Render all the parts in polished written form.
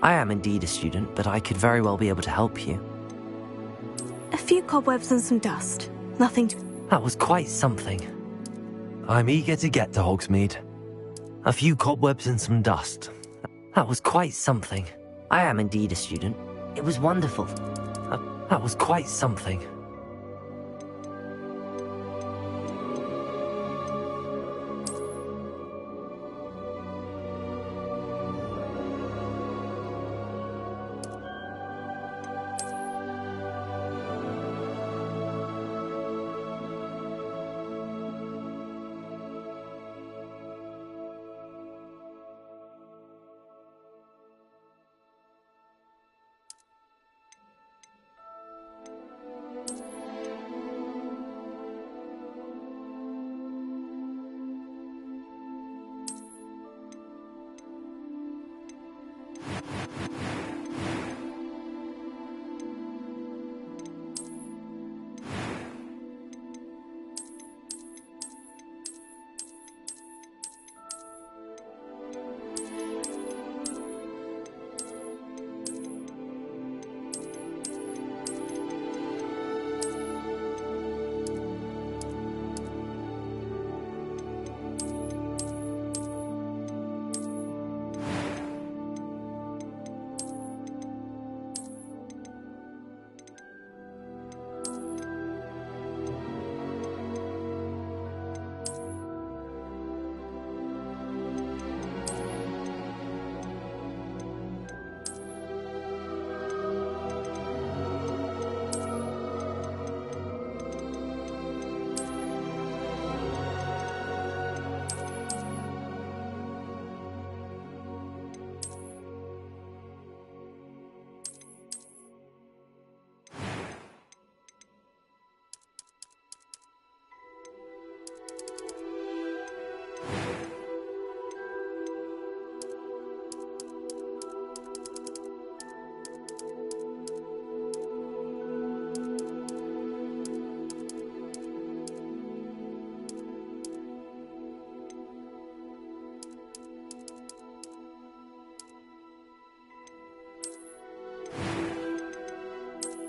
I am indeed a student, but I could very well be able to help you. A few cobwebs and some dust. Nothing to... That was quite something. I'm eager to get to Hogsmeade. A few cobwebs and some dust. That was quite something. I am indeed a student. It was wonderful. That was quite something.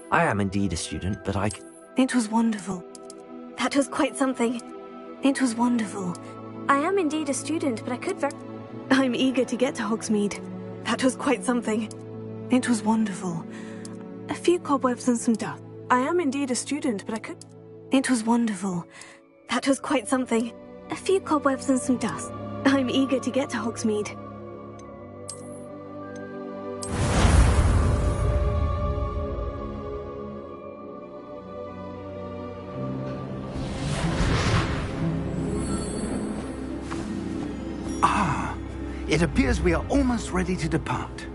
I am indeed a student, but I... It was wonderful. That was quite something. It was wonderful. I am indeed a student, but I could I'm eager to get to Hogsmeade. That was quite something. It was wonderful. A few cobwebs and some dust. I am indeed a student, but I could... It was wonderful. That was quite something. A few cobwebs and some dust. I'm eager to get to Hogsmeade. It appears we are almost ready to depart.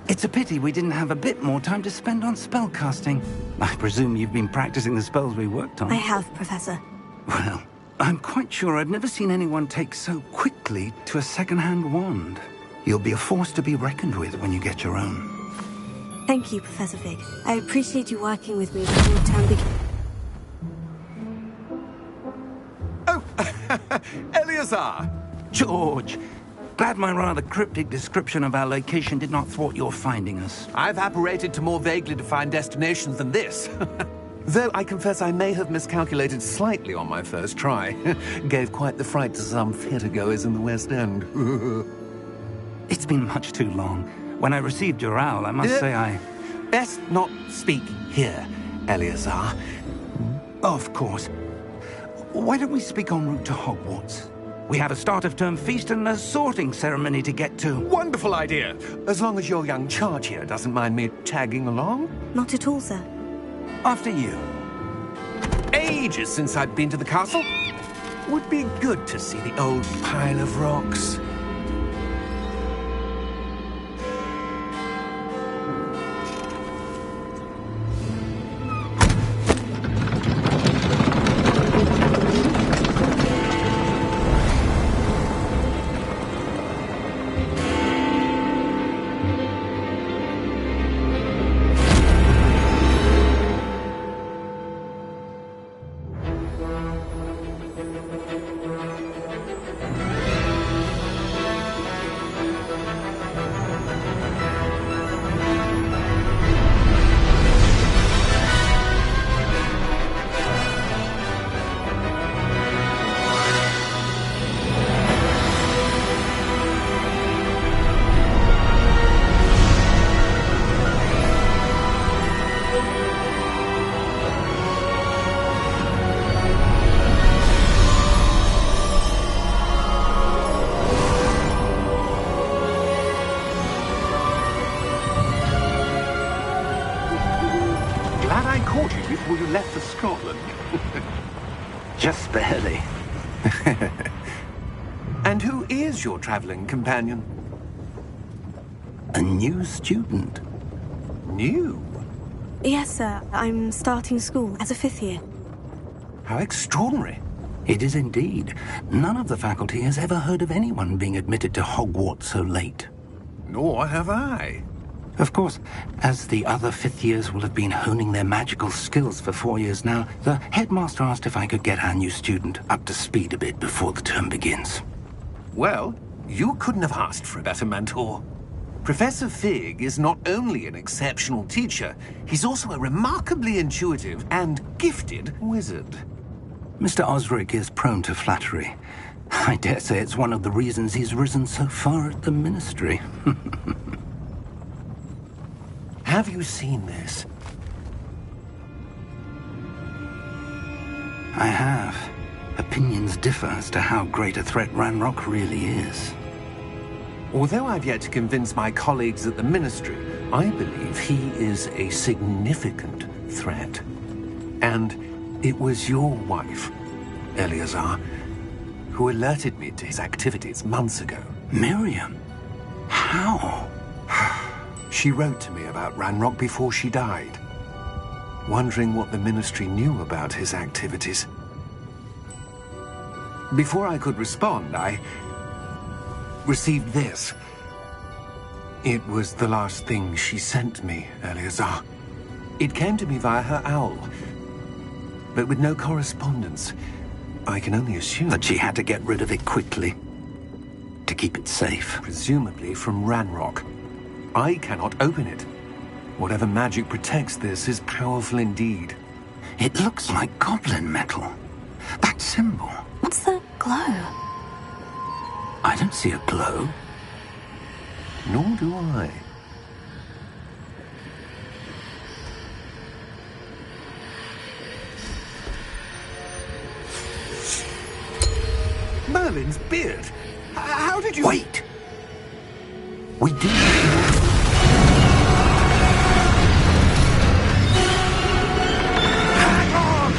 It's a pity we didn't have a bit more time to spend on spellcasting. I presume you've been practicing the spells we worked on. I have, Professor. Well, I'm quite sure I've never seen anyone take so quickly to a second-hand wand. You'll be a force to be reckoned with when you get your own. Thank you, Professor Fig. I appreciate you working with me before term begins. Oh, Eleazar! George, glad my rather cryptic description of our location did not thwart your finding us. I've apparated to more vaguely defined destinations than this. Though I confess I may have miscalculated slightly on my first try. Gave quite the fright to some theatre-goers in the West End. It's been much too long. When I received your owl, I must say I... Best not speak here, Eleazar. Of course. Why don't we speak en route to Hogwarts? We have a start-of-term feast and a sorting ceremony to get to. Wonderful idea! As long as your young charge here doesn't mind me tagging along. Not at all, sir. After you. Ages since I'd been to the castle. Would be good to see the old pile of rocks. you left for Scotland? Just barely. And who is your traveling companion? A new student. New? Yes, sir. I'm starting school as a 5th year. How extraordinary. It is indeed. None of the faculty has ever heard of anyone being admitted to Hogwarts so late. Nor have I. Of course, as the other 5th years will have been honing their magical skills for 4 years now, the headmaster asked if I could get our new student up to speed a bit before the term begins. Well, you couldn't have asked for a better mentor. Professor Fig is not only an exceptional teacher, he's also a remarkably intuitive and gifted wizard. Mr. Osric is prone to flattery. I dare say it's one of the reasons he's risen so far at the Ministry. Have you seen this? I have. Opinions differ as to how great a threat Ranrock really is. Although I've yet to convince my colleagues at the Ministry, I believe he is a significant threat. And it was your wife, Eleazar, who alerted me to his activities months ago. Miriam? How? She wrote to me about Ranrock before she died, wondering what the Ministry knew about his activities. Before I could respond, I received this. It was the last thing she sent me, Eleazar. It came to me via her owl, but with no correspondence. I can only assume That she had to get rid of it quickly, to keep it safe. presumably from Ranrock. I cannot open it. Whatever magic protects this is powerful indeed. It looks like goblin metal. That symbol. What's that glow? I don't see a glow. Nor do I. Merlin's beard. How did you... Wait! We did. Hang on!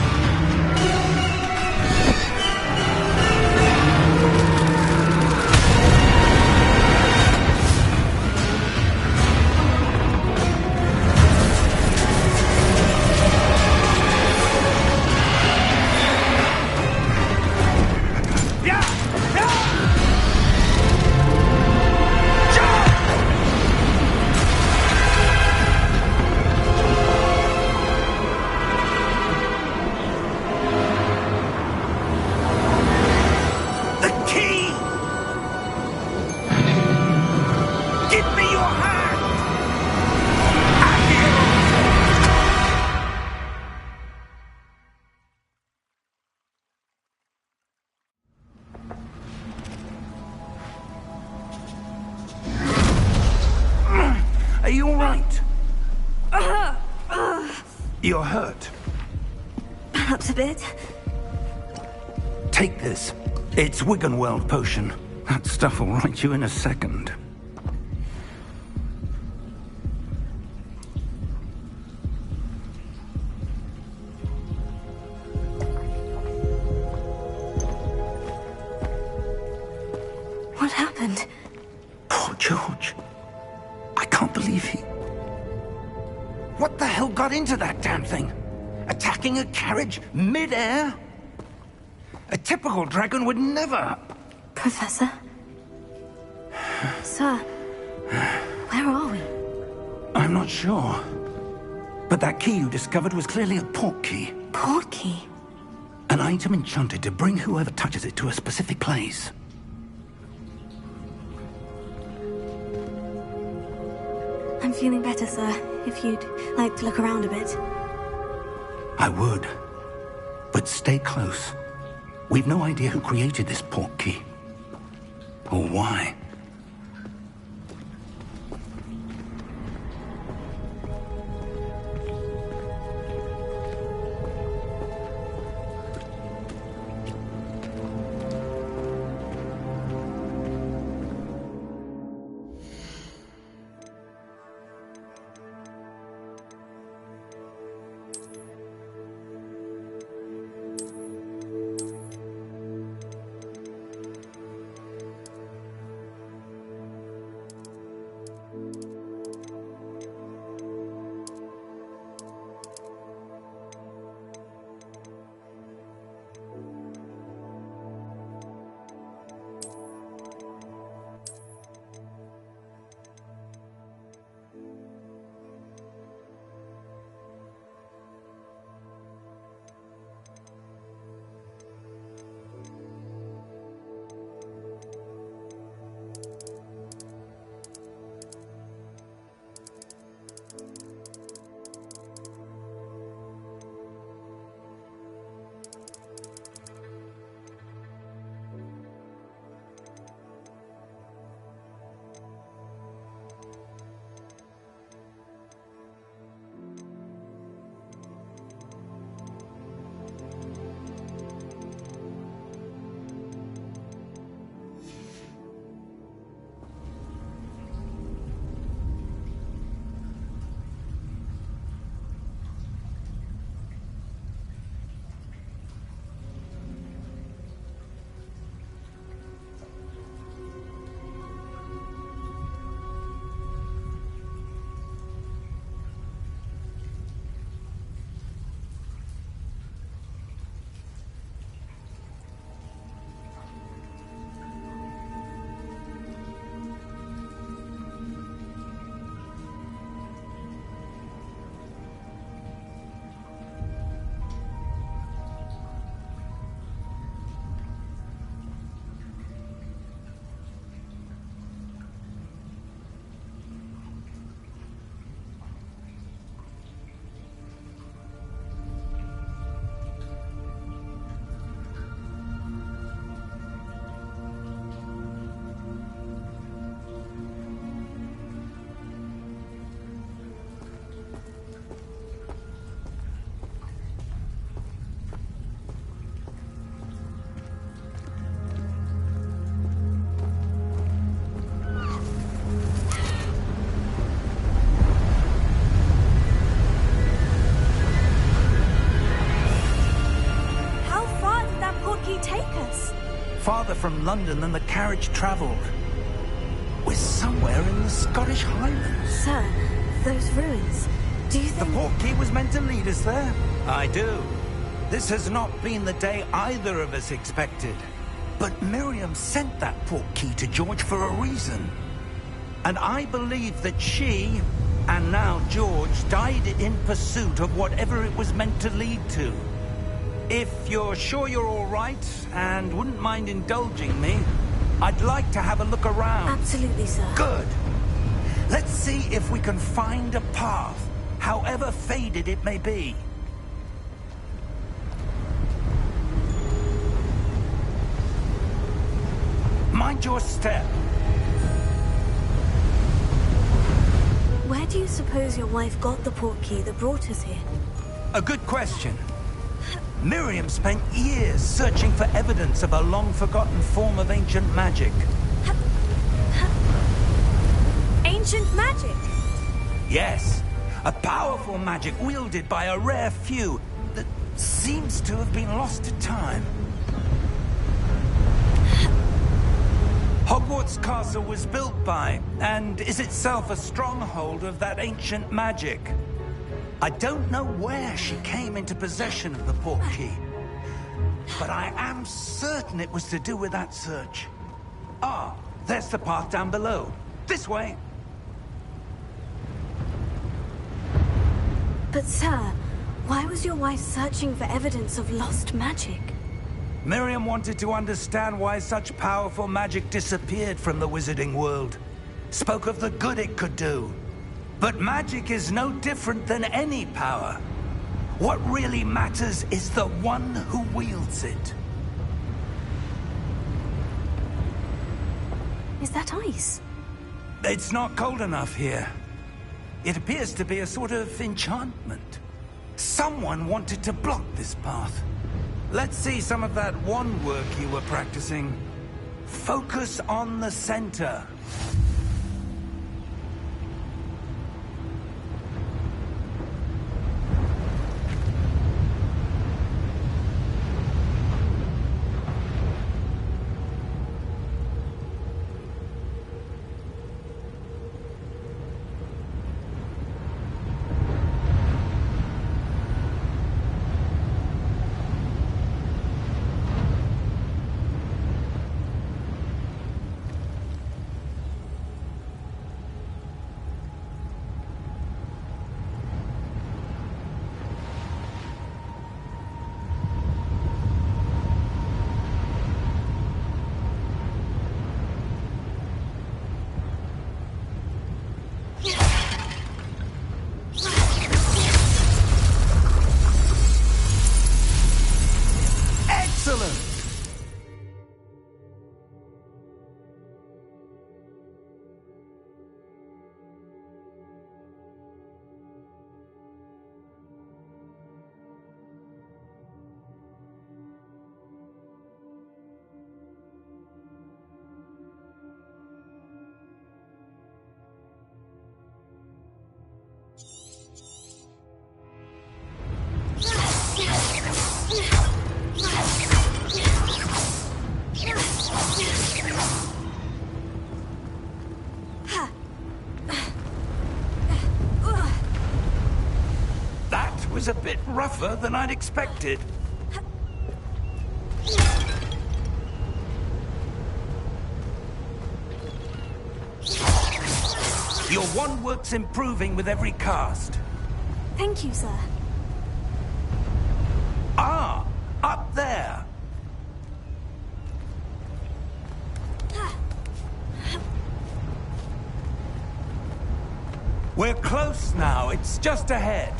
Are you all right? You're hurt. Perhaps a bit. Take this. It's Wiggenweld potion. That stuff will right you in a second. What happened? Poor George. I can't believe he... What the hell got into that damn thing? Attacking a carriage mid-air? A typical dragon would never... Professor? Sir, where are we? I'm not sure. But that key you discovered was clearly a port key. Port key? An item enchanted to bring whoever touches it to a specific place. I'm feeling better, sir. If you'd like to look around a bit. I would. But stay close. We've no idea who created this port key. Or why. from London than the carriage travelled. We're somewhere in the Scottish Highlands. Sir, those ruins. Do you The think... portkey was meant to lead us there? I do. This has not been the day either of us expected. But Miriam sent that portkey to George for a reason. And I believe that she, and now George, died in pursuit of whatever it was meant to lead to. If you're sure you're all right, and wouldn't mind indulging me, I'd like to have a look around. Absolutely, sir. Good. Let's see if we can find a path, however faded it may be. Mind your step. Where do you suppose your wife got the portkey that brought us here? A good question. Miriam spent years searching for evidence of a long-forgotten form of ancient magic. Ancient magic? Yes, a powerful magic wielded by a rare few that seems to have been lost to time. Hogwarts Castle was built by, and is itself a stronghold of that ancient magic. I don't know where she came into possession of the portkey, but I am certain it was to do with that search. Ah, there's the path down below. This way. But sir, why was your wife searching for evidence of lost magic? Miriam wanted to understand why such powerful magic disappeared from the wizarding world. Spoke of the good it could do. But magic is no different than any power. What really matters is the one who wields it. Is that ice? It's not cold enough here. It appears to be a sort of enchantment. Someone wanted to block this path. Let's see some of that wand work you were practicing. Focus on the center. Was a bit rougher than I'd expected. Your wand work's improving with every cast. Thank you, sir. Ah, up there. We're close now. It's just ahead.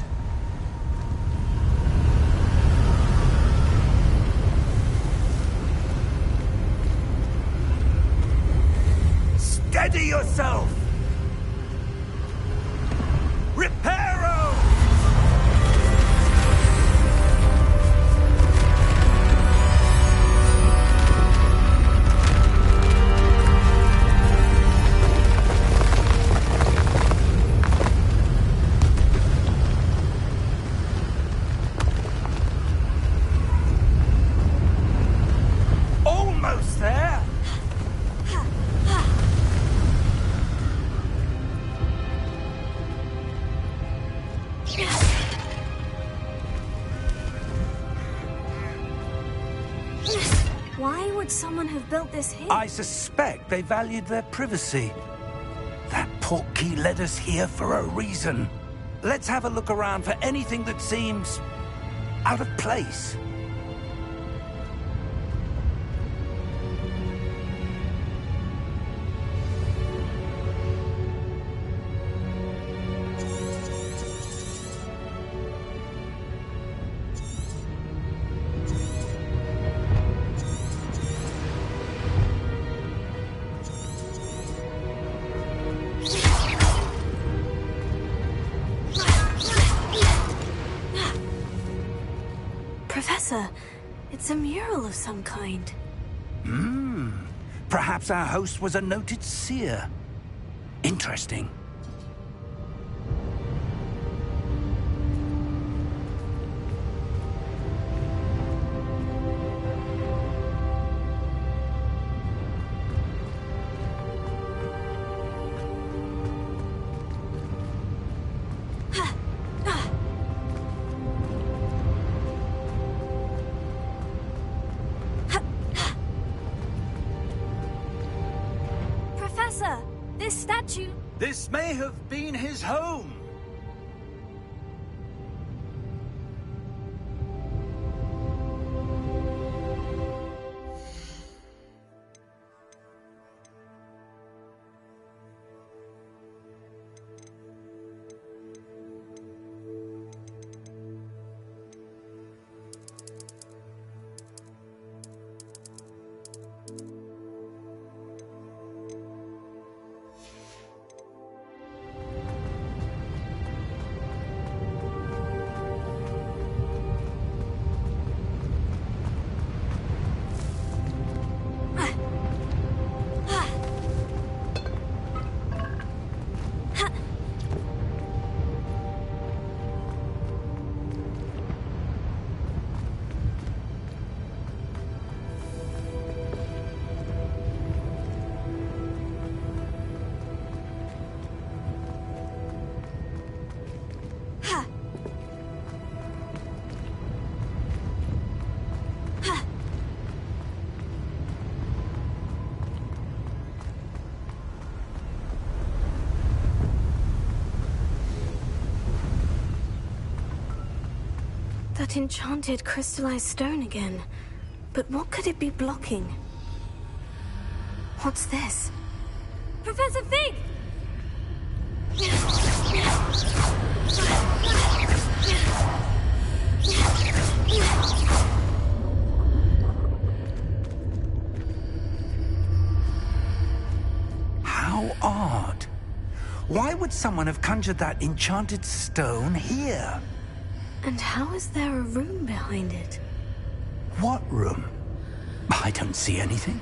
Steady yourself! Reparo! Almost there! would someone have built this here? I suspect they valued their privacy. That portkey led us here for a reason. Let's have a look around for anything that seems out of place. Professor, it's a mural of some kind. Perhaps our host was a noted seer. Interesting. This statue... This may have been his home. That enchanted crystallized stone again. But what could it be blocking? What's this? Professor Fig! How odd. Why would someone have conjured that enchanted stone here? And how is there a room behind it? What room? I don't see anything.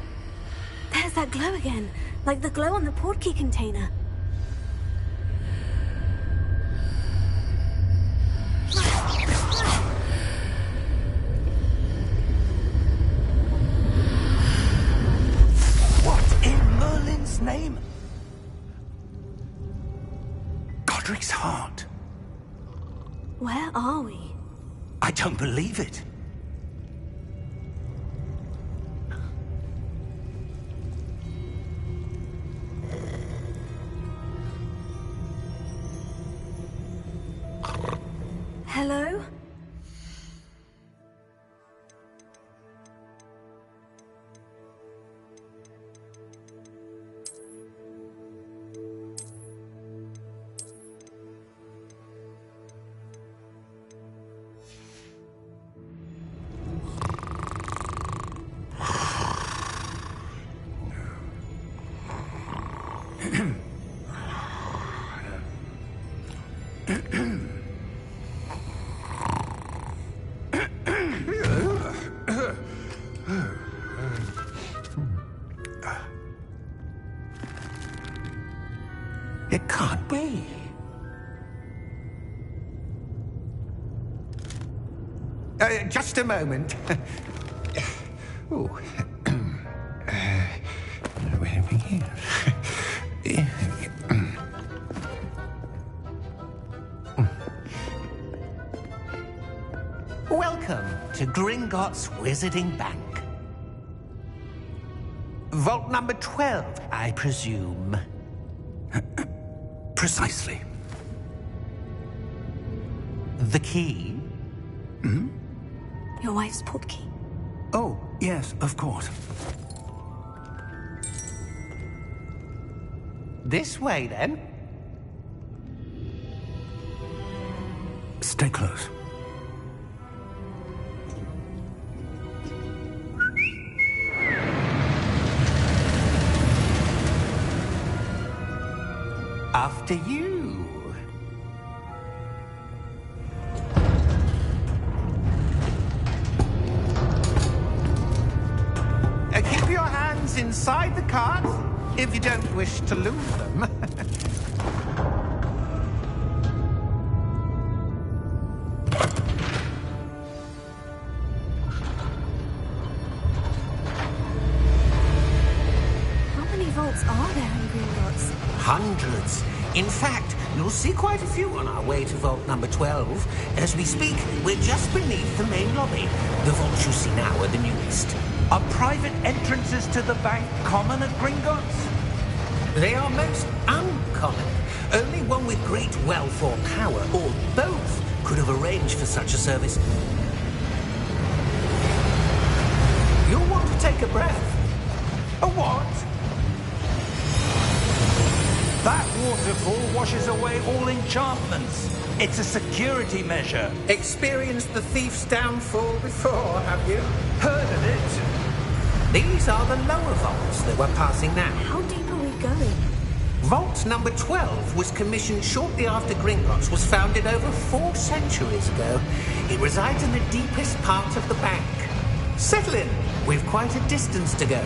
There's that glow again, like the glow on the portkey container. What in Merlin's name? Godric's heart. Where are we? I don't believe it. Hello? It can't be. Just a moment. Oh. Where are we here? Welcome to Gringotts Wizarding Bank. Vault number 12, I presume. Precisely. The key? Your wife's portkey. Oh, yes, of course. This way, then. Stay close. After you. Keep your hands inside the cart if you don't wish to lose them. How many vaults are there in Gringotts? Hundreds. In fact, you'll see quite a few on our way to vault number 12. As we speak, we're just beneath the main lobby. The vaults you see now are the newest. Are private entrances to the bank common at Gringotts? They are most uncommon. Only one with great wealth or power, or both, could have arranged for such a service. You'll want to take a breath. A what? That waterfall washes away all enchantments. It's a security measure. Experienced the thief's downfall before, have you? Heard of it? These are the lower vaults that we're passing now. How deep are we going? Vault number 12 was commissioned shortly after Gringotts was founded over 4 centuries ago. It resides in the deepest part of the bank. Settle in. We've quite a distance to go.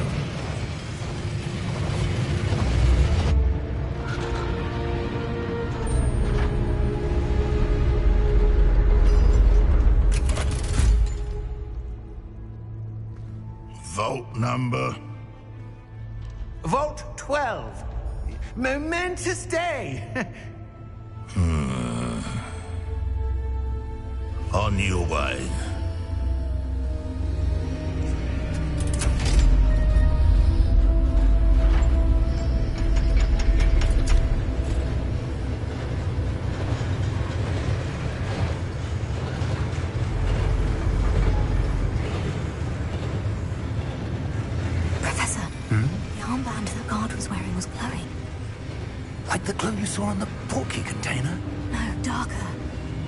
Vault number? Vault 12. Momentous day. On your way. Professor, the armband the guard was wearing was glowing. Like the glow you saw on the portkey container? No, darker.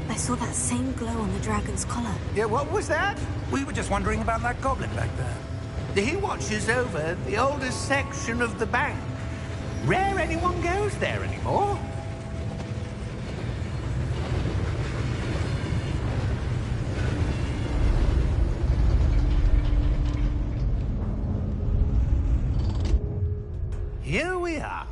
I saw that same glow on the dragon's collar. Yeah, what was that? We were just wondering about that goblin back there. He watches over the oldest section of the bank. Rare anyone goes there anymore. Here we are.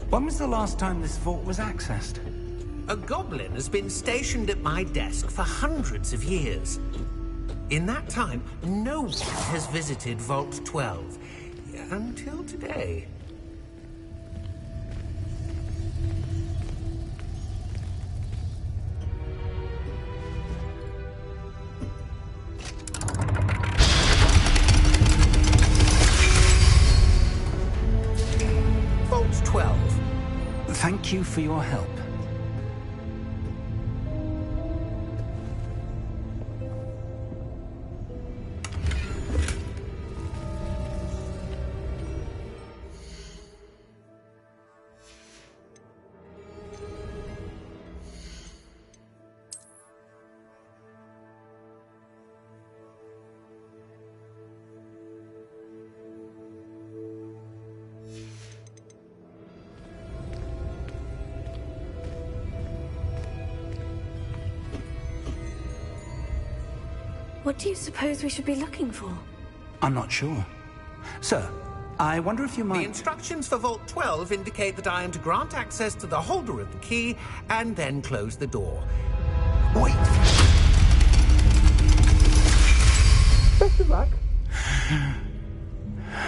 When was the last time this vault was accessed? A goblin has been stationed at my desk for hundreds of years. In that time, no one has visited Vault 12. Until today. Vault 12. Thank you for your help. What do you suppose we should be looking for? I'm not sure. Sir, I wonder if you The might... instructions for Vault 12 indicate that I am to grant access to the holder of the key and then close the door. Wait! Best of luck.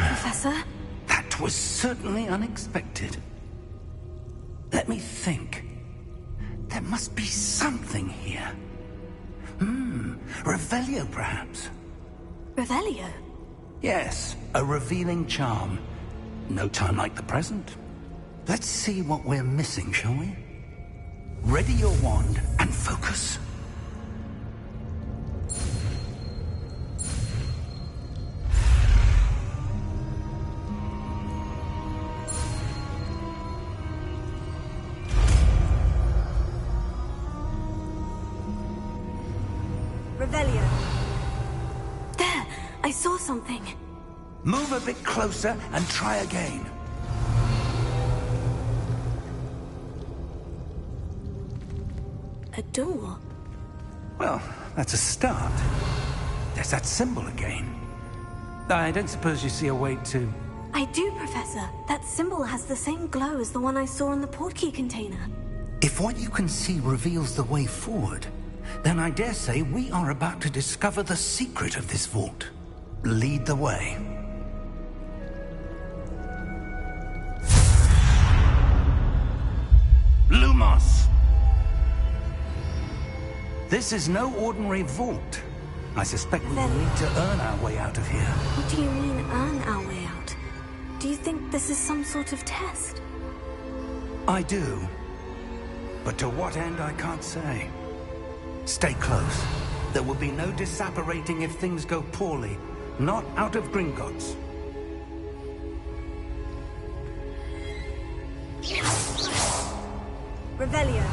Professor? That was certainly unexpected. Let me think. There must be something here. Revelio, perhaps? Revelio? Yes, a revealing charm. No time like the present. Let's see what we're missing, shall we? Ready your wand and focus. Revelio. There! I saw something. Move a bit closer and try again. A door? Well, that's a start. There's that symbol again. I don't suppose you see a way to... I do, Professor. That symbol has the same glow as the one I saw in the portkey container. If what you can see reveals the way forward, then I dare say we are about to discover the secret of this vault. Lead the way. Lumos! This is no ordinary vault. I suspect we will need to earn our way out of here. What do you mean, earn our way out? Do you think this is some sort of test? I do. But to what end, I can't say. Stay close. There will be no disapparating if things go poorly. Not out of Gringotts. Revelio.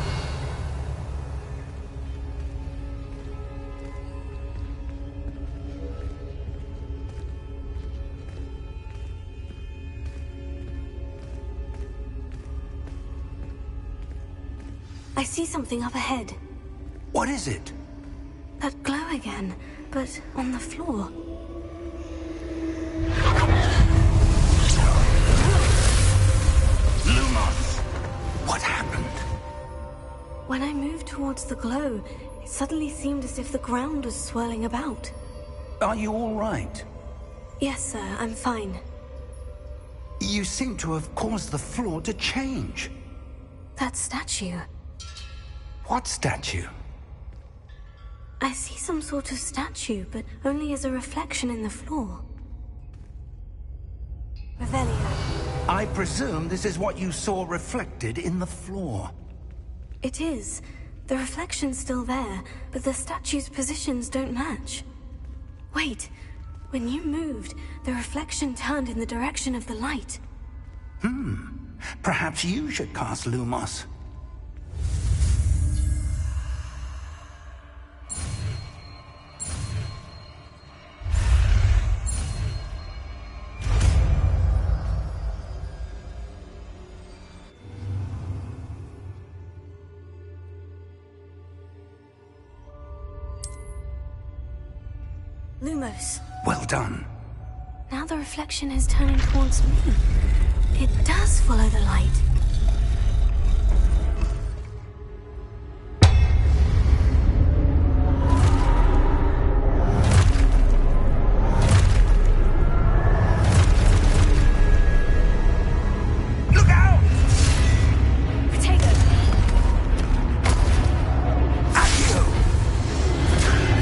I see something up ahead. What is it? That glow again, but on the floor. Lumos! What happened? When I moved towards the glow, it suddenly seemed as if the ground was swirling about. Are you all right? Yes, sir, I'm fine. You seem to have caused the floor to change. That statue. What statue? I see some sort of statue, but only as a reflection in the floor. Revelio. I presume this is what you saw reflected in the floor. It is. The reflection's still there, but the statue's positions don't match. Wait. When you moved, the reflection turned in the direction of the light. Perhaps you should cast Lumos. Lumos. Well done. Now the reflection is turning towards me. It does follow the light. Look out! Potato! Accio!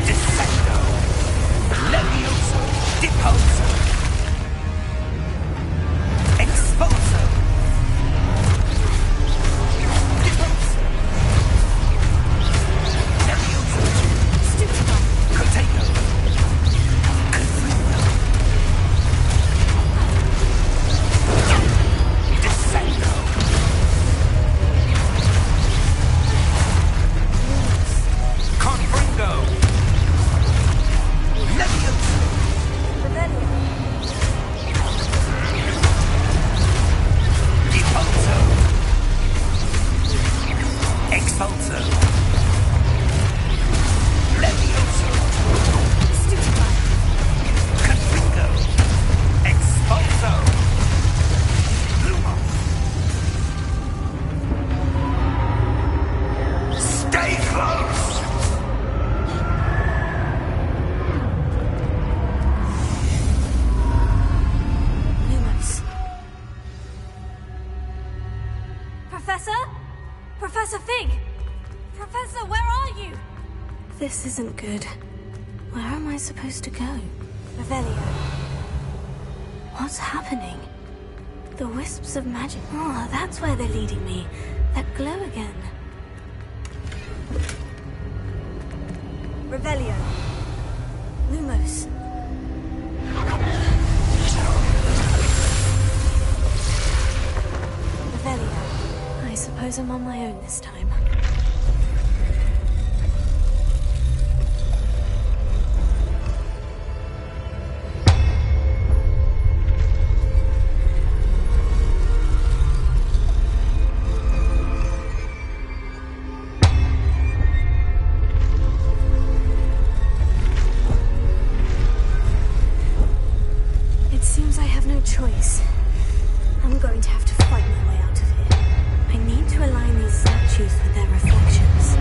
Descendo! Levioso! Deposo! Expulso! This isn't good. Where am I supposed to go? Revelio. What's happening? The wisps of magic. Oh, that's where they're leading me. That glow again. Revelio. Lumos. Revelio. I suppose I'm on my own this time. Choice. I'm going to have to fight my way out of here. I need to align these statues with their reflections.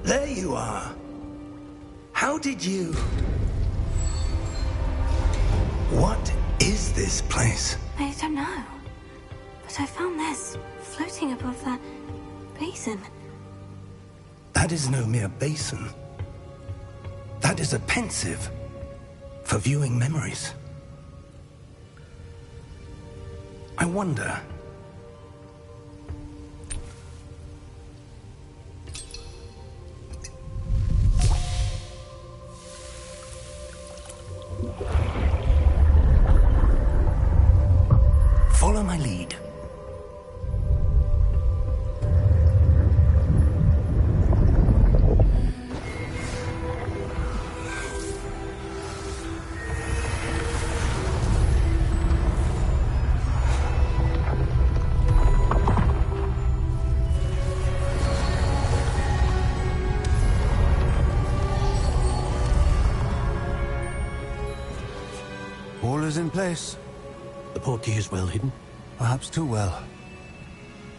There you are. How did you... What is this place? I don't know. But I found this floating above that basin. That is no mere basin. That is a pensive for viewing memories. I wonder... Follow my lead. All is in place. The portkey is well hidden? Perhaps too well.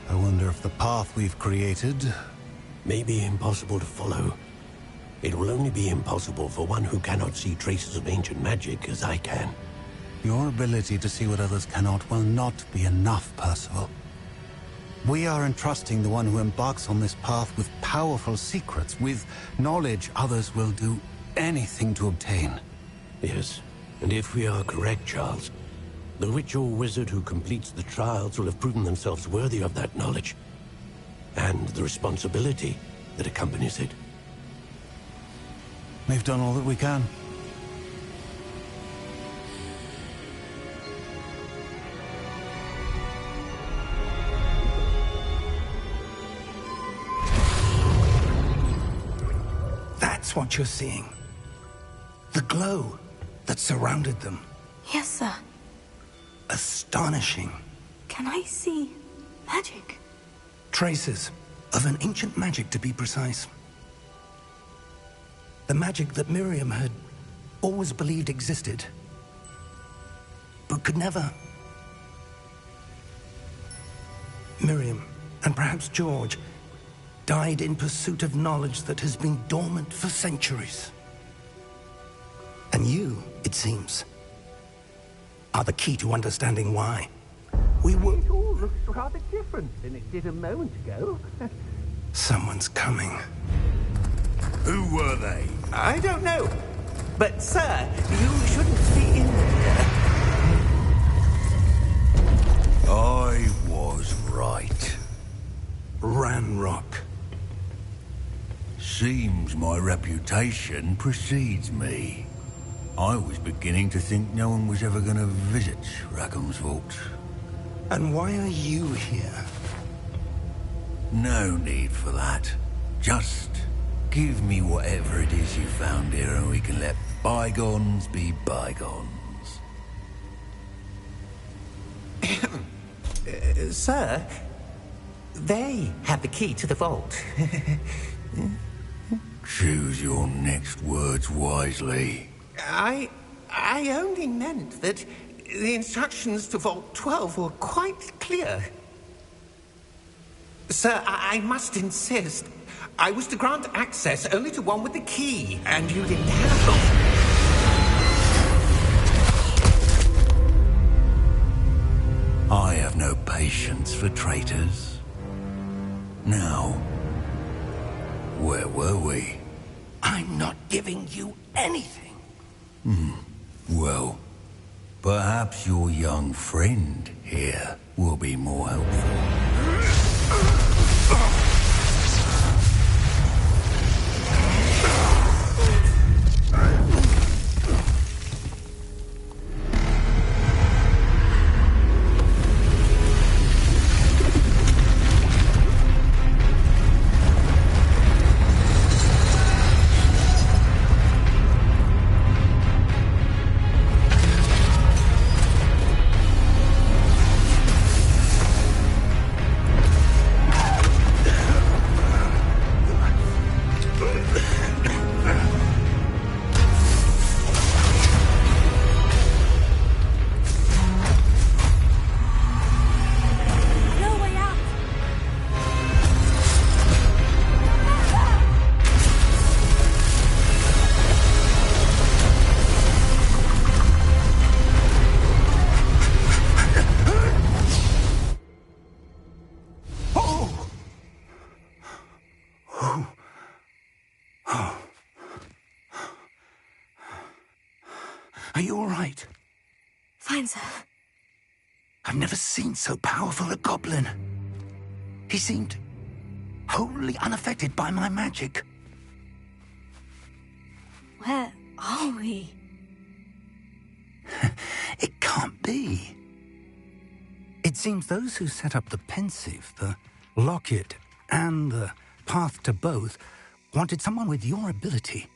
I wonder if the path we've created... May be impossible to follow. It will only be impossible for one who cannot see traces of ancient magic as I can. Your ability to see what others cannot will not be enough, Percival. We are entrusting the one who embarks on this path with powerful secrets, with knowledge others will do anything to obtain. Yes, and if we are correct, Charles, the witch or wizard who completes the trials will have proven themselves worthy of that knowledge, and the responsibility that accompanies it. We've done all that we can. That's what you're seeing. The glow that surrounded them. Yes, sir. Astonishing. Can I see magic? Traces of an ancient magic, to be precise. The magic that Miriam had always believed existed, but could never. Miriam, and perhaps George, died in pursuit of knowledge that has been dormant for centuries. And you, it seems, are the key to understanding why. We were... It all looks rather different than it did a moment ago. Someone's coming. Who were they? I don't know. But, sir, you shouldn't be in there. I was right. Ranrock. Seems my reputation precedes me. I was beginning to think no one was ever going to visit Rackham's vault. And why are you here? No need for that. Just give me whatever it is you found here and we can let bygones be bygones. Sir, they have the key to the vault. Choose your next words wisely. I only meant that the instructions to Vault 12 were quite clear. Sir, I must insist. I was to grant access only to one with the key, and you didn't have them. I have no patience for traitors. Now, where were we? I'm not giving you anything. Well, perhaps your young friend here will be more helpful. Oh. Are you all right? Fine, sir. I've never seen so powerful a goblin. He seemed wholly unaffected by my magic. Where are we? It can't be. It seems those who set up the pensive, the locket, and the path to both wanted someone with your ability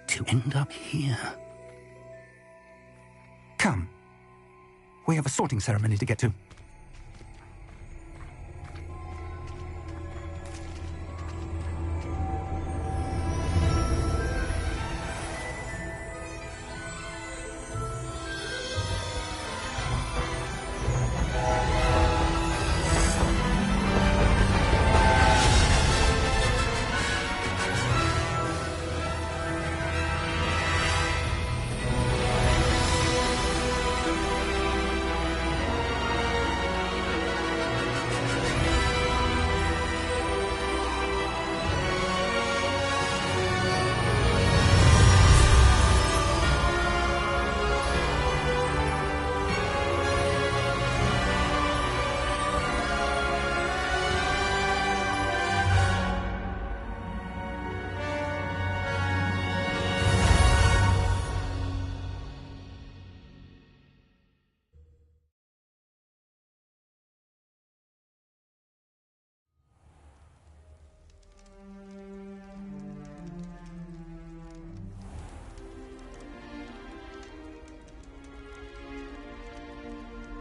to end up here. Come. We have a sorting ceremony to get to.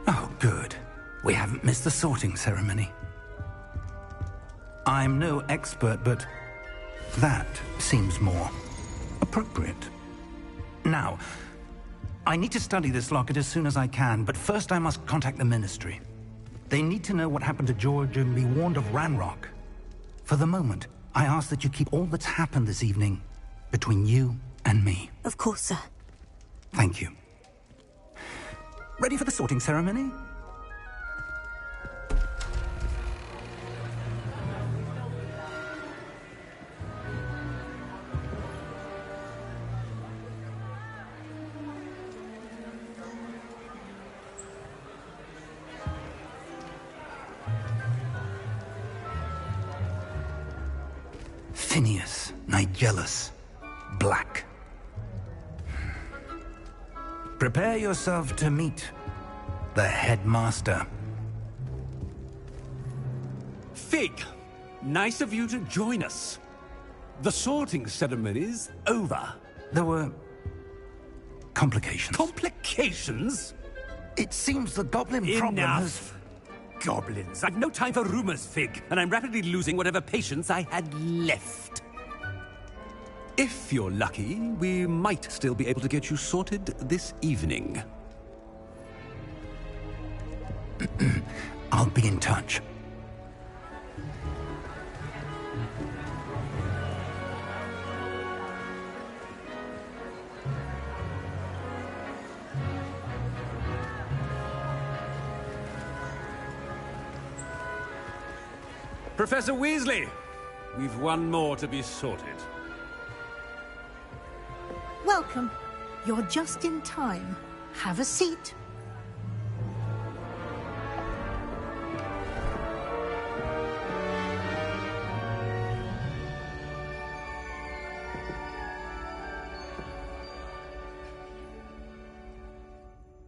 Oh, good. We haven't missed the sorting ceremony. I'm no expert, but that seems more appropriate. Now, I need to study this locket as soon as I can, but first I must contact the Ministry. They need to know what happened to George and be warned of Ranrock. For the moment, I ask that you keep all that's happened this evening between you and me. Of course, sir. Thank you. Ready for the sorting ceremony? Phineas, Nigellus, Black. Prepare yourself to meet the headmaster. Fig, nice of you to join us. The sorting ceremony's over. There were complications. Complications? It seems the goblin problem has... Enough! Goblins. I've no time for rumors, Fig, and I'm rapidly losing whatever patience I had left. If you're lucky, we might still be able to get you sorted this evening. I'll be in touch. Professor Weasley, we've one more to be sorted. Welcome. You're just in time. Have a seat.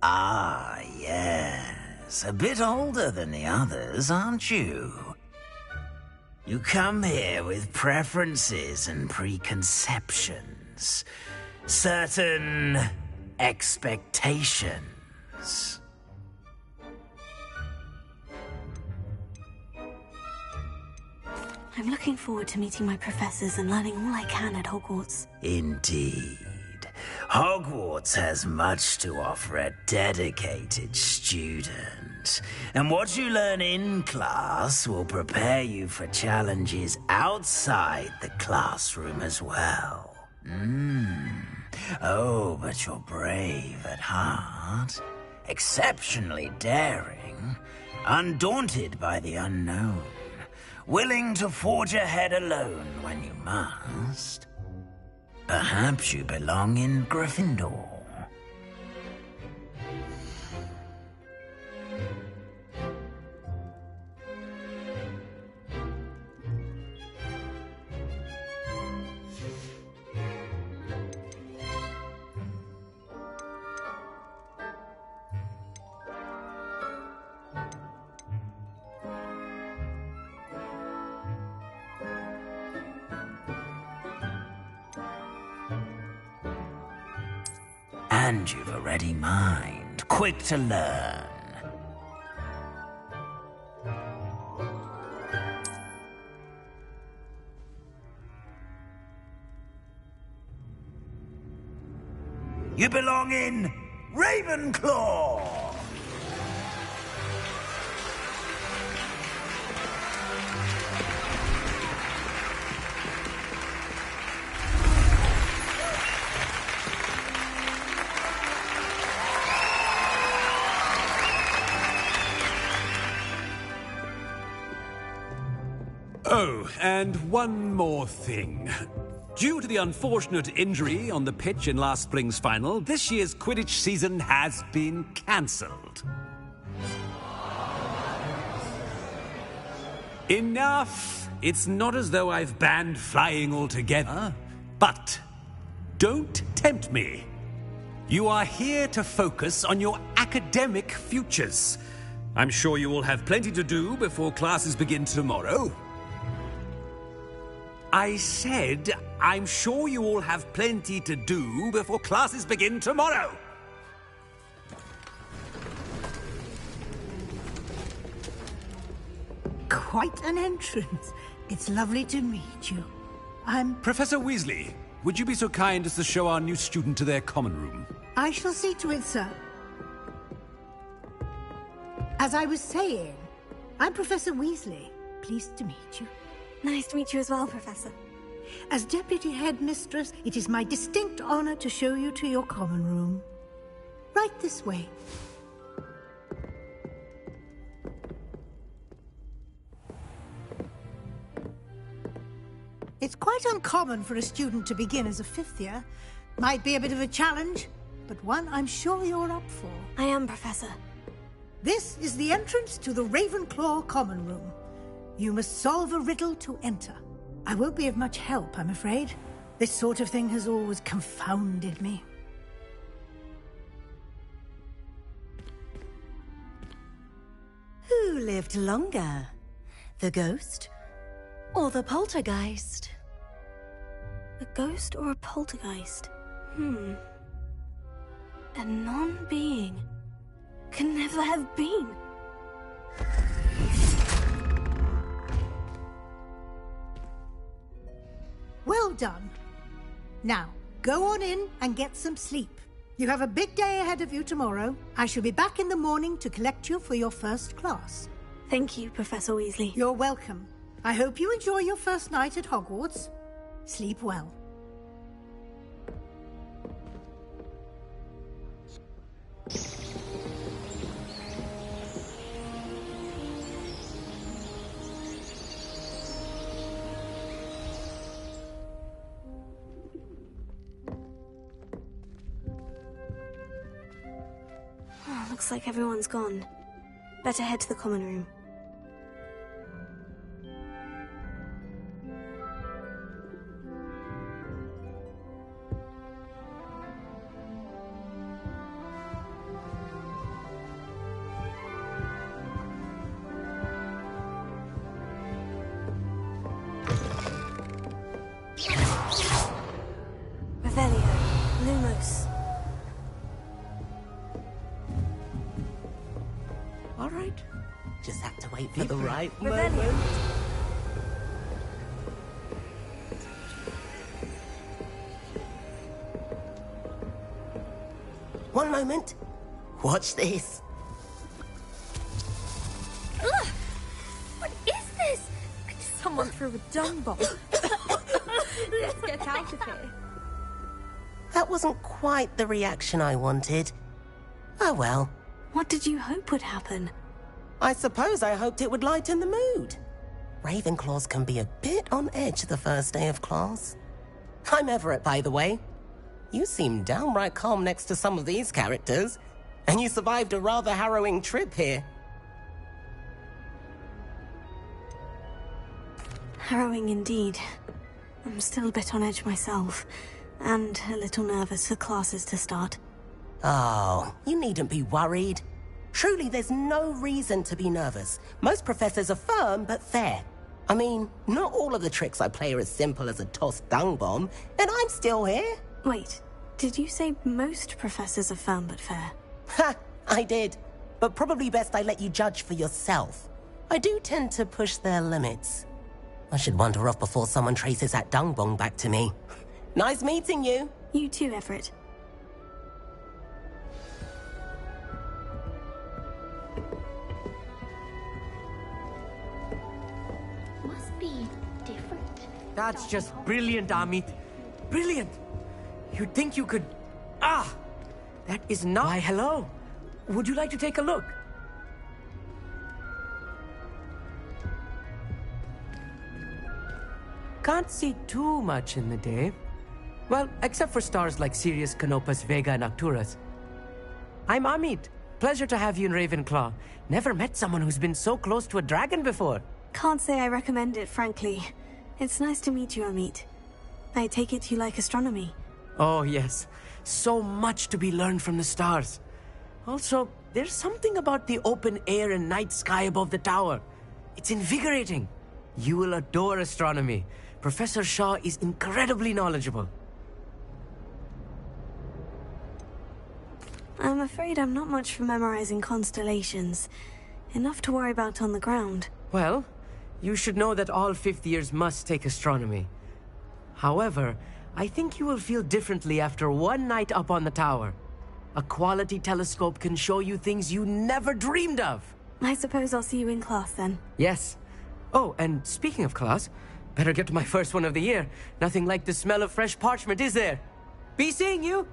Ah, yes. A bit older than the others, aren't you? You come here with preferences and preconceptions. Certain expectations. I'm looking forward to meeting my professors and learning all I can at Hogwarts. Indeed. Hogwarts has much to offer a dedicated student. And what you learn in class will prepare you for challenges outside the classroom as well. Oh, but you're brave at heart. Exceptionally daring. Undaunted by the unknown. willing to forge ahead alone when you must. Perhaps you belong in Gryffindor. And you've a ready mind, quick to learn. You belong in Ravenclaw! Oh, and one more thing. Due to the unfortunate injury on the pitch in last spring's final, this year's Quidditch season has been cancelled. Enough! It's not as though I've banned flying altogether, but don't tempt me. You are here to focus on your academic futures. I'm sure you will have plenty to do before classes begin tomorrow. I said, I'm sure you all have plenty to do before classes begin tomorrow. Quite an entrance. It's lovely to meet you. I'm... Professor Weasley, would you be so kind as to show our new student to their common room? I shall see to it, sir. As I was saying, I'm Professor Weasley. Pleased to meet you. Nice to meet you as well, Professor. As Deputy Headmistress, it is my distinct honor to show you to your common room. Right this way. It's quite uncommon for a student to begin as a fifth year. Might be a bit of a challenge, but one I'm sure you're up for. I am, Professor. This is the entrance to the Ravenclaw common room. You must solve a riddle to enter. I won't be of much help, I'm afraid. This sort of thing has always confounded me. Who lived longer? The ghost or the poltergeist? A ghost or a poltergeist? A non-being can never have been. Well done. Now, go on in and get some sleep. You have a big day ahead of you tomorrow. I shall be back in the morning to collect you for your first class. Thank you, Professor Weasley. You're welcome. I hope you enjoy your first night at Hogwarts. Sleep well. Looks like everyone's gone. Better head to the common room. Revelio, Lumos. All right. Just have to wait for the right Revelio. moment. One moment. Watch this. Ugh! What is this? Someone threw a dung bomb. Let's get out of here. That wasn't quite the reaction I wanted. Oh well. What did you hope would happen? I suppose I hoped it would lighten the mood. Ravenclaws can be a bit on edge the first day of class. I'm Everett, by the way. You seem downright calm next to some of these characters, and you survived a rather harrowing trip here. Harrowing indeed. I'm still a bit on edge myself, and a little nervous for classes to start. Oh, you needn't be worried. Truly, there's no reason to be nervous. Most professors are firm but fair. I mean, not all of the tricks I play are as simple as a tossed dung bomb, and I'm still here. Wait, did you say most professors are firm but fair? Ha, I did. But probably best I let you judge for yourself. I do tend to push their limits. I should wander off before someone traces that dung bomb back to me. Nice meeting you. You too, Everett. Must be different. That's just brilliant, Amit. Brilliant! You'd think you could... Ah! That is not... Why, hello. Would you like to take a look? Can't see too much in the day. Well, except for stars like Sirius, Canopus, Vega, and Arcturus. I'm Amit. Pleasure to have you in Ravenclaw. Never met someone who's been so close to a dragon before. Can't say I recommend it, frankly. It's nice to meet you, Amit. I take it you like astronomy. Oh, yes. So much to be learned from the stars. Also, there's something about the open air and night sky above the tower. It's invigorating. You will adore astronomy. Professor Shaw is incredibly knowledgeable. I'm afraid I'm not much for memorizing constellations. Enough to worry about on the ground. Well, you should know that all fifth years must take astronomy. However, I think you will feel differently after one night up on the tower. A quality telescope can show you things you never dreamed of. I suppose I'll see you in class then. Yes. Oh, and speaking of class, better get to my first one of the year. Nothing like the smell of fresh parchment, is there? Be seeing you!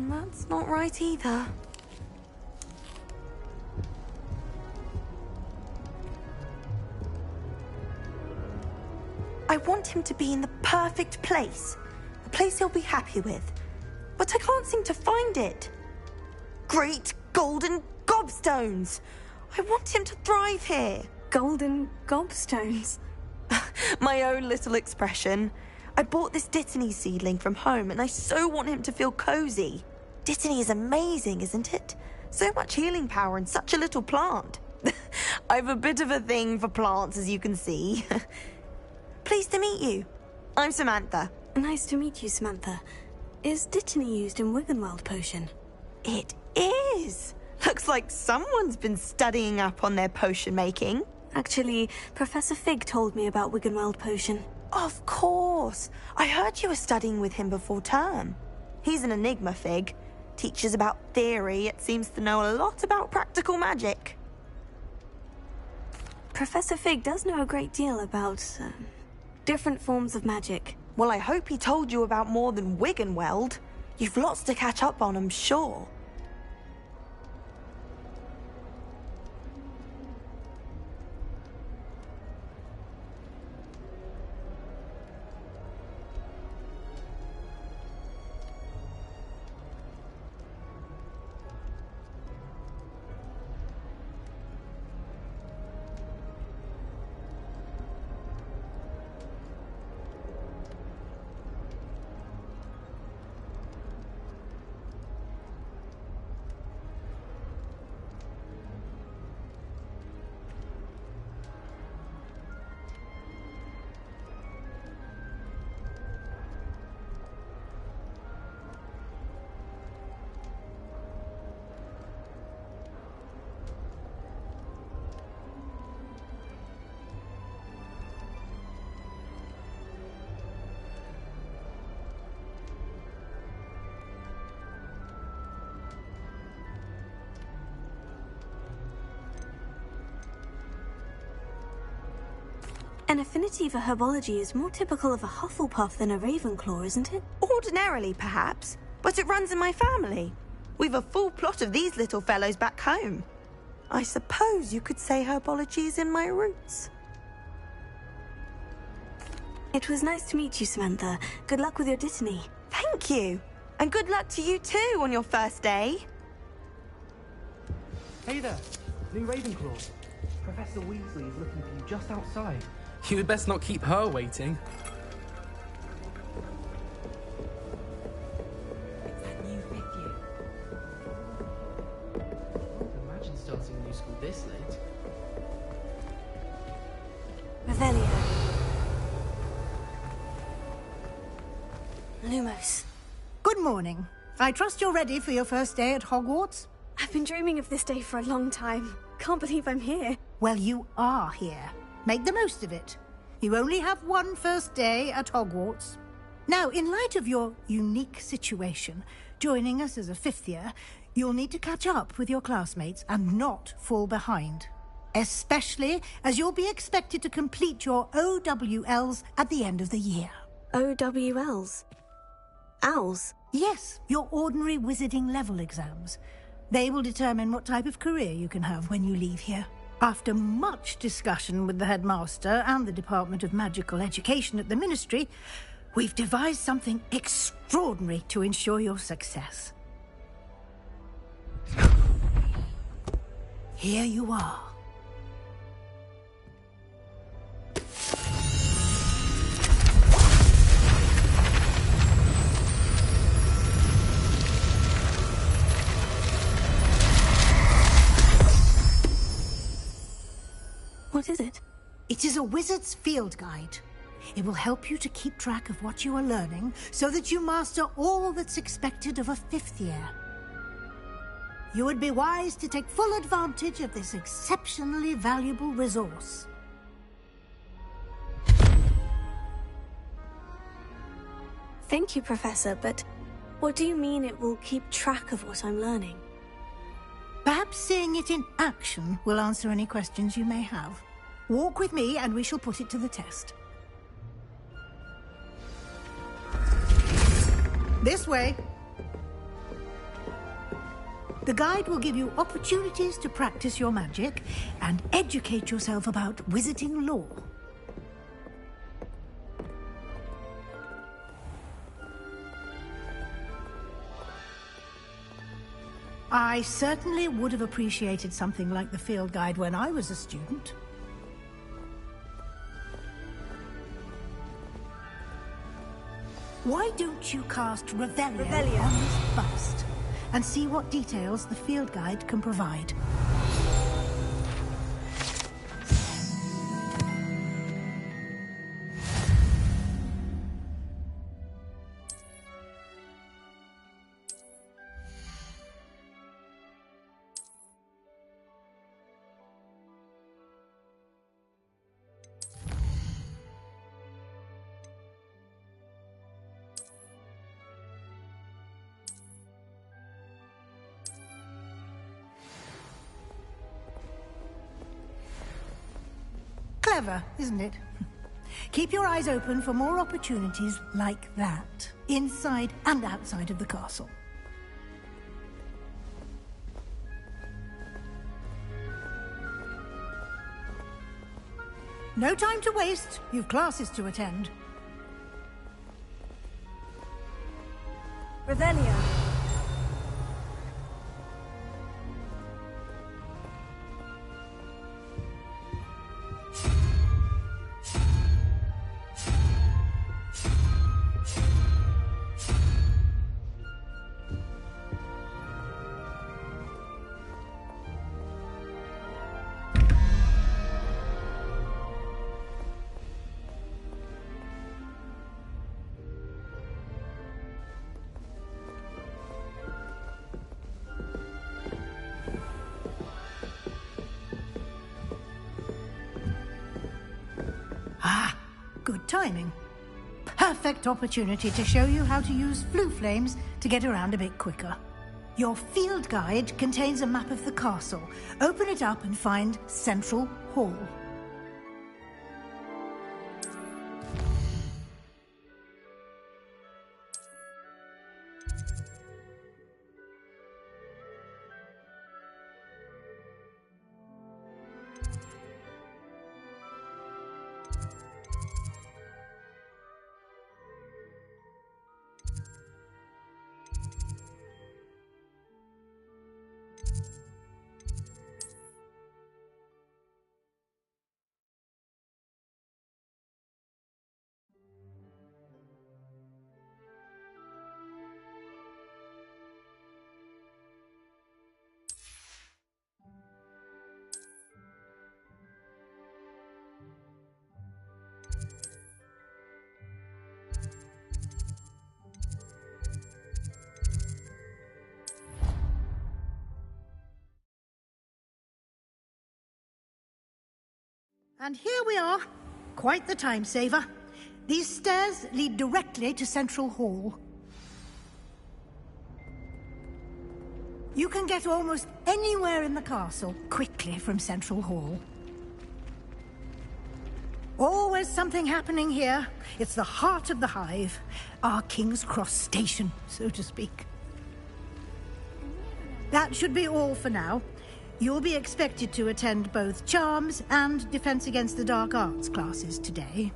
That's not right either. I want him to be in the perfect place. A place he'll be happy with. But I can't seem to find it. Great golden gobstones! I want him to thrive here. Golden gobstones? My own little expression. I bought this Dittany seedling from home and I so want him to feel cozy. Dittany is amazing, isn't it? So much healing power in such a little plant. I've a bit of a thing for plants, as you can see. Pleased to meet you. I'm Samantha. Nice to meet you, Samantha. Is Dittany used in Wiggenweld potion? It is. Looks like someone's been studying up on their potion making. Actually, Professor Fig told me about Wiggenweld potion. Of course. I heard you were studying with him before term. He's an enigma, Fig. Teaches about theory, yet seems to know a lot about practical magic. Professor Fig does know a great deal about different forms of magic. Well, I hope he told you about more than Wiggenweld. You've lots to catch up on, I'm sure. An affinity for herbology is more typical of a Hufflepuff than a Ravenclaw, isn't it? Oh Ordinarily, perhaps, but it runs in my family. We've a full plot of these little fellows back home. I suppose you could say herbology is in my roots. It was nice to meet you, Samantha. Good luck with your dittany. Thank you. And good luck to you too on your first day. Hey there, new Ravenclaw. Professor Weasley is looking for you just outside. You had best not keep her waiting. It's that new fifth year. Imagine starting a new school this late. Revelio. Lumos. Good morning. I trust you're ready for your first day at Hogwarts? I've been dreaming of this day for a long time. Can't believe I'm here. Well, you are here. Make the most of it. You only have one first day at Hogwarts. Now, in light of your unique situation, joining us as a fifth year, you'll need to catch up with your classmates and not fall behind. Especially as you'll be expected to complete your OWLs at the end of the year. OWLs? Owls? Yes, your ordinary wizarding level exams. They will determine what type of career you can have when you leave here. After much discussion with the headmaster and the Department of Magical Education at the Ministry, we've devised something extraordinary to ensure your success. Here you are. What is it? It is a wizard's field guide. It will help you to keep track of what you are learning so that you master all that's expected of a fifth year. You would be wise to take full advantage of this exceptionally valuable resource. Thank you, Professor, but what do you mean it will keep track of what I'm learning? Perhaps seeing it in action will answer any questions you may have. Walk with me and we shall put it to the test. This way. The guide will give you opportunities to practice your magic and educate yourself about wizarding lore. I certainly would have appreciated something like the field guide when I was a student. Why don't you cast Revelio on this bust and see what details the field guide can provide? Clever, isn't it? Keep your eyes open for more opportunities like that, inside and outside of the castle. No time to waste. You've classes to attend. Revelio. Ah, good timing. Perfect opportunity to show you how to use flue flames to get around a bit quicker. Your field guide contains a map of the castle. Open it up and find Central Hall. And here we are. Quite the time saver. These stairs lead directly to Central Hall. You can get almost anywhere in the castle quickly from Central Hall. Always something happening here. It's the heart of the Hive. Our King's Cross station, so to speak. That should be all for now. You'll be expected to attend both Charms and Defense Against the Dark Arts classes today.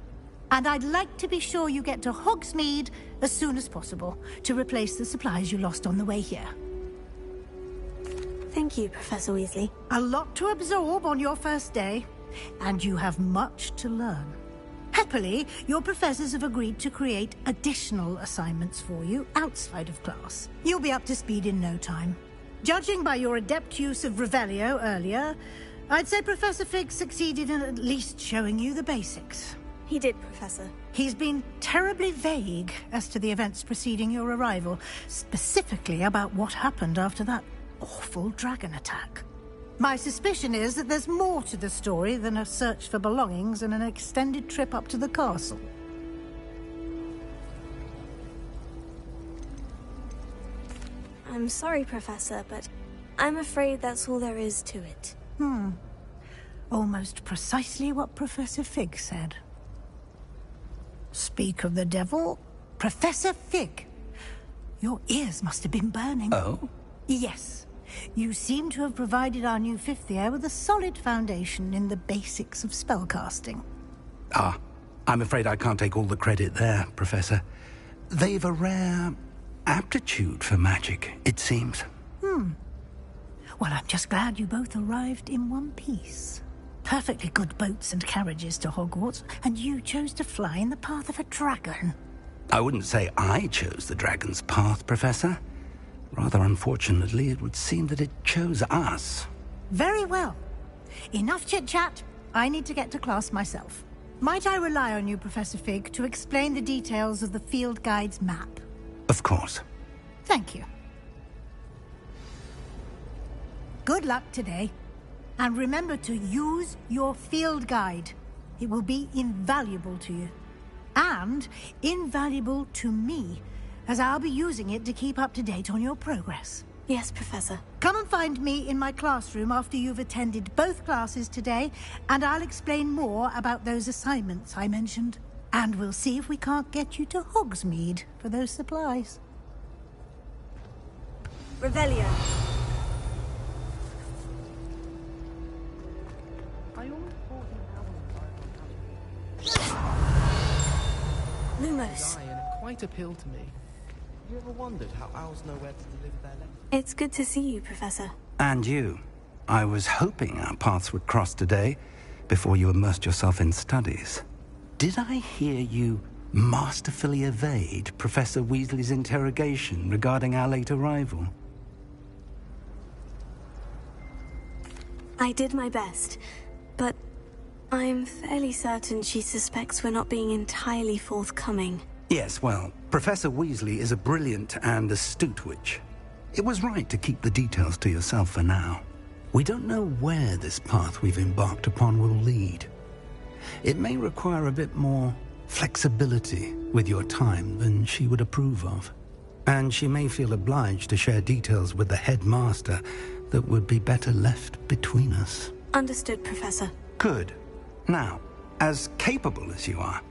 And I'd like to be sure you get to Hogsmeade as soon as possible to replace the supplies you lost on the way here. Thank you, Professor Weasley. A lot to absorb on your first day, and you have much to learn. Happily, your professors have agreed to create additional assignments for you outside of class. You'll be up to speed in no time. Judging by your adept use of Revelio earlier, I'd say Professor Fig succeeded in at least showing you the basics. He did, Professor. He's been terribly vague as to the events preceding your arrival, specifically about what happened after that awful dragon attack. My suspicion is that there's more to the story than a search for belongings and an extended trip up to the castle. I'm sorry, Professor, but I'm afraid that's all there is to it. Almost precisely what Professor Fig said. Speak of the devil, Professor Fig. Your ears must have been burning. Oh? Yes. You seem to have provided our new fifth year with a solid foundation in the basics of spellcasting. I'm afraid I can't take all the credit there, Professor. They've a rare aptitude for magic, it seems. Well, I'm just glad you both arrived in one piece. Perfectly good boats and carriages to Hogwarts, and you chose to fly in the path of a dragon. I wouldn't say I chose the dragon's path, Professor. Rather unfortunately, it would seem that it chose us. Very well. Enough chit-chat. I need to get to class myself. Might I rely on you, Professor Fig, to explain the details of the field guide's map? Of course. Thank you. Good luck today. And remember to use your field guide. It will be invaluable to you. And invaluable to me, as I'll be using it to keep up to date on your progress. Yes, Professor. Come and find me in my classroom after you've attended both classes today, and I'll explain more about those assignments I mentioned. And we'll see if we can't get you to Hogsmeade for those supplies. Revelio. Lumos. It quite appealed to me. Have you ever wondered how owls know where to deliver their letters? It's good to see you, Professor. And you. I was hoping our paths would cross today, before you immersed yourself in studies. Did I hear you masterfully evade Professor Weasley's interrogation regarding our late arrival? I did my best, but I'm fairly certain she suspects we're not being entirely forthcoming. Yes, well, Professor Weasley is a brilliant and astute witch. It was right to keep the details to yourself for now. We don't know where this path we've embarked upon will lead. It may require a bit more flexibility with your time than she would approve of. And she may feel obliged to share details with the headmaster that would be better left between us. Understood, Professor. Good. Now, as capable as you are,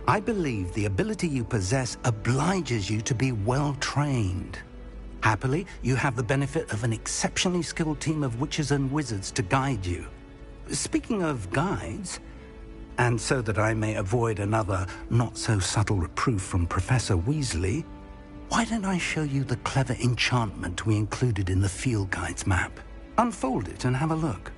I believe the ability you possess obliges you to be well trained. Happily, you have the benefit of an exceptionally skilled team of witches and wizards to guide you. Speaking of guides, and so that I may avoid another not-so-subtle reproof from Professor Weasley, why don't I show you the clever enchantment we included in the field guide's map? Unfold it and have a look.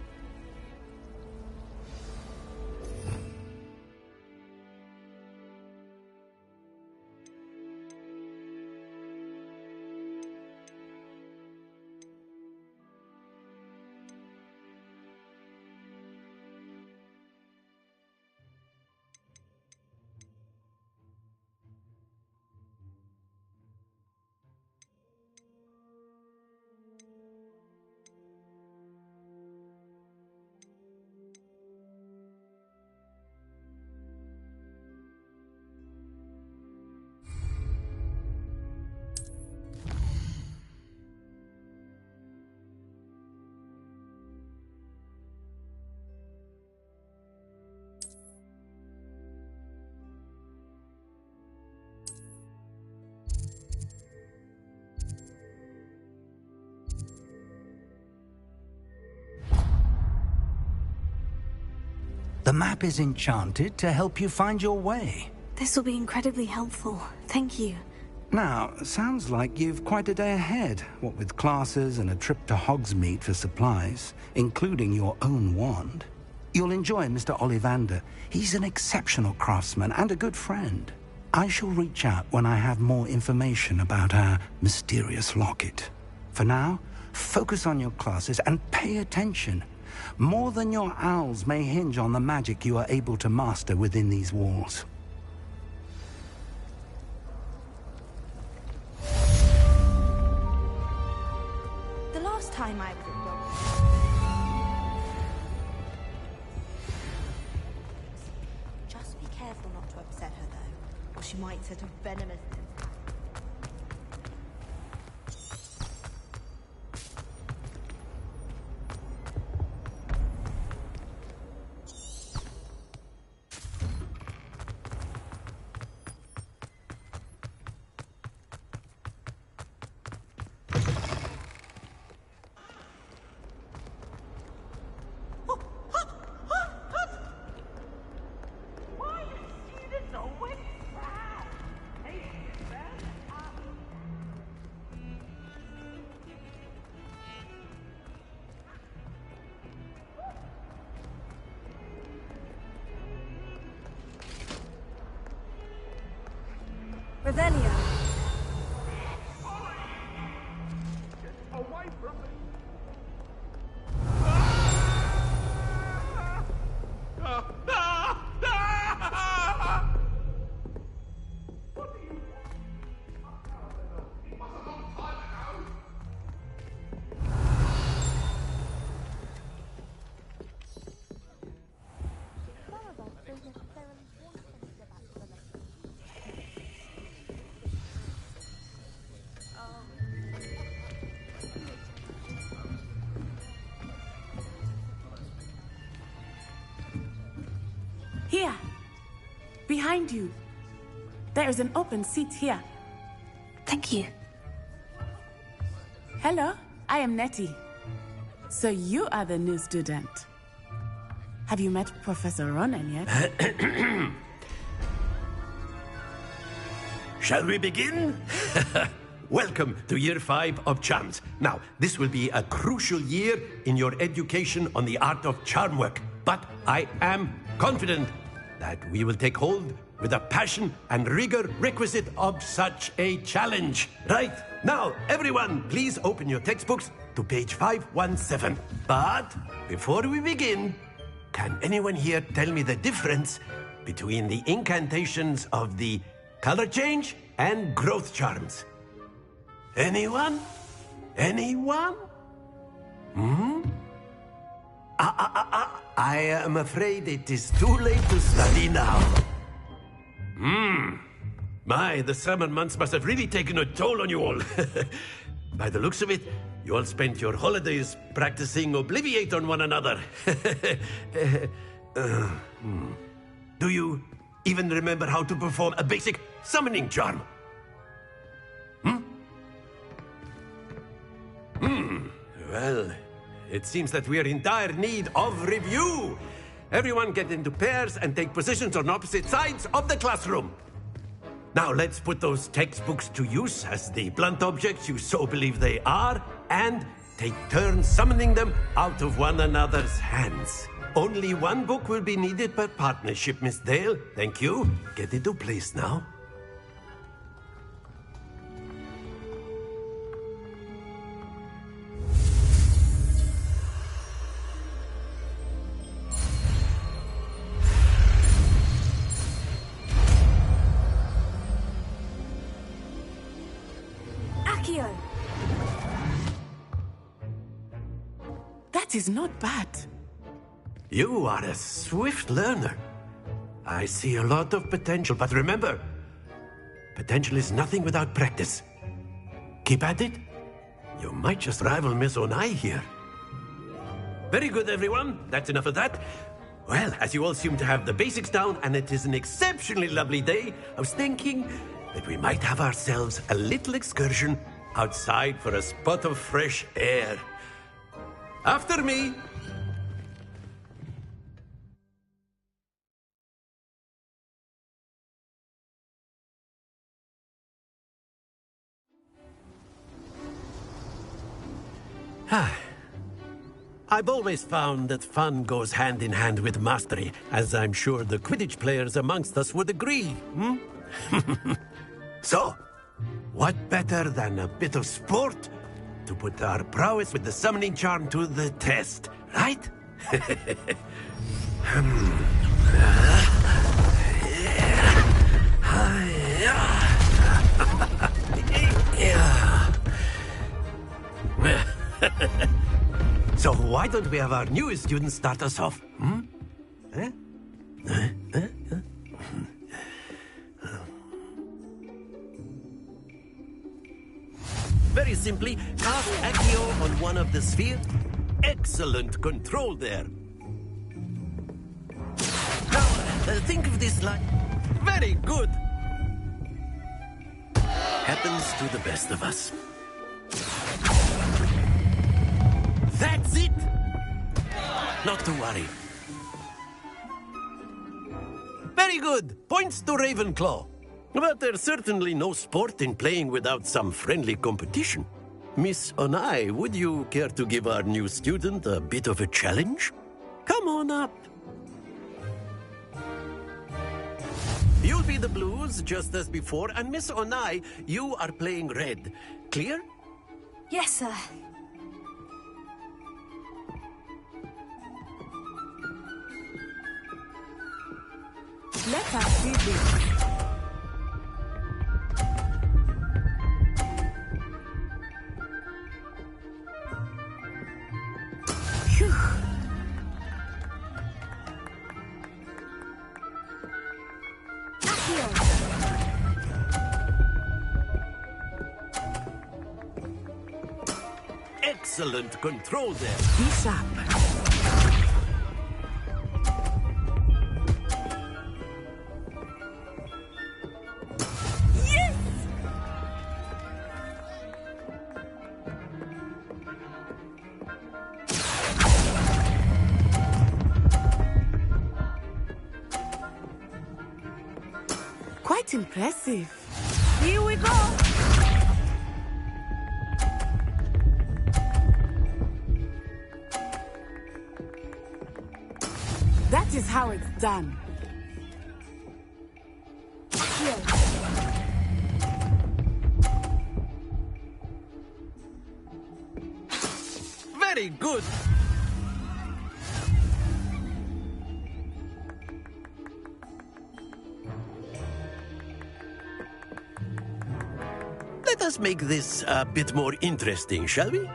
The map is enchanted to help you find your way. This will be incredibly helpful. Thank you. Now, sounds like you've quite a day ahead, what with classes and a trip to Hogsmeade for supplies, including your own wand. You'll enjoy Mr. Ollivander. He's an exceptional craftsman and a good friend. I shall reach out when I have more information about our mysterious locket. For now, focus on your classes and pay attention. More than your owls may hinge on the magic you are able to master within these walls. The last time I was at Just be careful not to upset her, though, or she might set a venomous... Revelio. Away from me! Here, behind you. There is an open seat here. Thank you. Hello, I am Nettie. So you are the new student. Have you met Professor Ronan yet? Shall we begin? Welcome to Year 5 of Charms. Now, this will be a crucial year in your education on the art of charm work. But I am confident that we will take hold with the passion and rigor requisite of such a challenge. Right, now, everyone, please open your textbooks to page 517. But before we begin, can anyone here tell me the difference between the incantations of the color change and growth charms? Anyone? Anyone? I am afraid it is too late to study now. My, the summer months must have really taken a toll on you all. By the looks of it, you all spent your holidays practicing Obliviate on one another. Do you even remember how to perform a basic summoning charm? Well, it seems that we are in dire need of review. Everyone get into pairs and take positions on opposite sides of the classroom. Now let's put those textbooks to use as the blunt objects you so believe they are, and take turns summoning them out of one another's hands. Only one book will be needed per partnership, Miss Dale. Thank you. Get into place now. That is not bad. You are a swift learner. I see a lot of potential, but remember, potential is nothing without practice. Keep at it. You might just rival Miss Onai here. Very good, everyone. That's enough of that. Well, as you all seem to have the basics down, and it is an exceptionally lovely day, I was thinking that we might have ourselves a little excursion outside for a spot of fresh air. After me. I've always found that fun goes hand in hand with mastery, as I'm sure the Quidditch players amongst us would agree, So, what better than a bit of sport to put our prowess with the summoning charm to the test, right? So why don't we have our newest student start us off? Very simply, cast Accio on one of the spheres. Excellent control there. Now, think of this like... Very good. Happens to the best of us. That's it! Not to worry. Very good. Points to Ravenclaw. But there's certainly no sport in playing without some friendly competition. Miss Onai, would you care to give our new student a bit of a challenge? Come on up. You'll be the blues, just as before, and Miss Onai, you are playing red. Clear? Yes, sir. Let us see this. Phew. Excellent control there. Be sharp. Quite impressive. Here we go. That is how it's done. Very good. Let us make this a bit more interesting, shall we?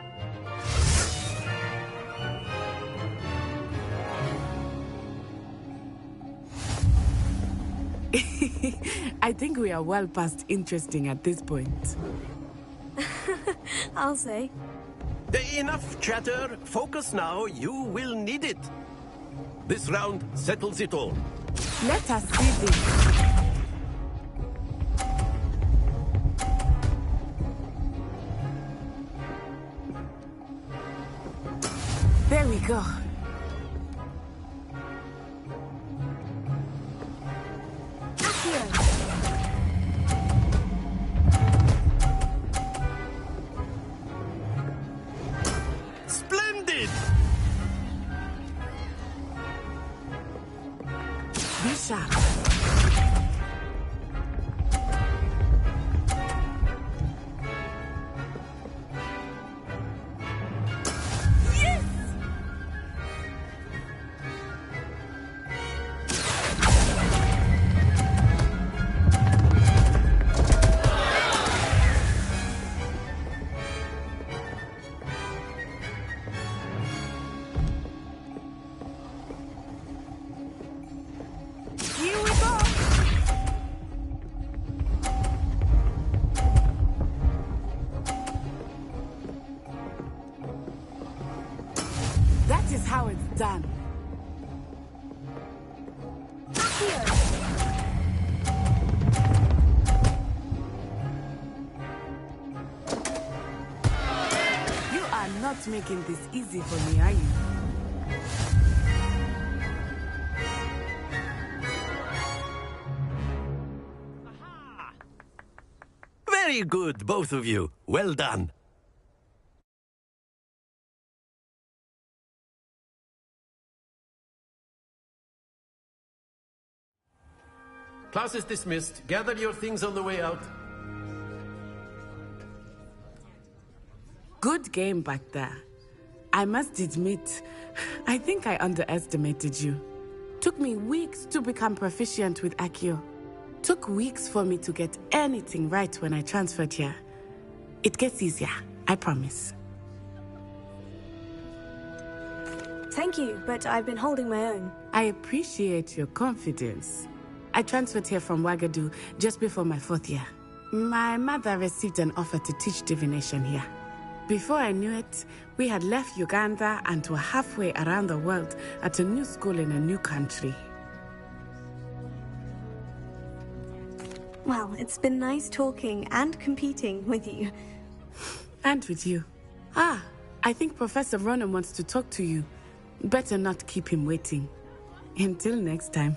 I think we are well past interesting at this point. I'll say. Enough chatter. Focus now. You will need it. This round settles it all. Let us see this. There we go. Splendid! Be sharp. That is how it's done. You are not making this easy for me, are you? Very good, both of you. Well done. Class is dismissed. Gather your things on the way out. Good game back there. I must admit, I think I underestimated you. Took me weeks to become proficient with Accio. Took weeks for me to get anything right when I transferred here. It gets easier, I promise. Thank you, but I've been holding my own. I appreciate your confidence. I transferred here from Wagadu just before my 4th year. My mother received an offer to teach divination here. Before I knew it, we had left Uganda and were halfway around the world at a new school in a new country. Well, it's been nice talking and competing with you. And with you. I think Professor Ronan wants to talk to you. Better not keep him waiting. Until next time.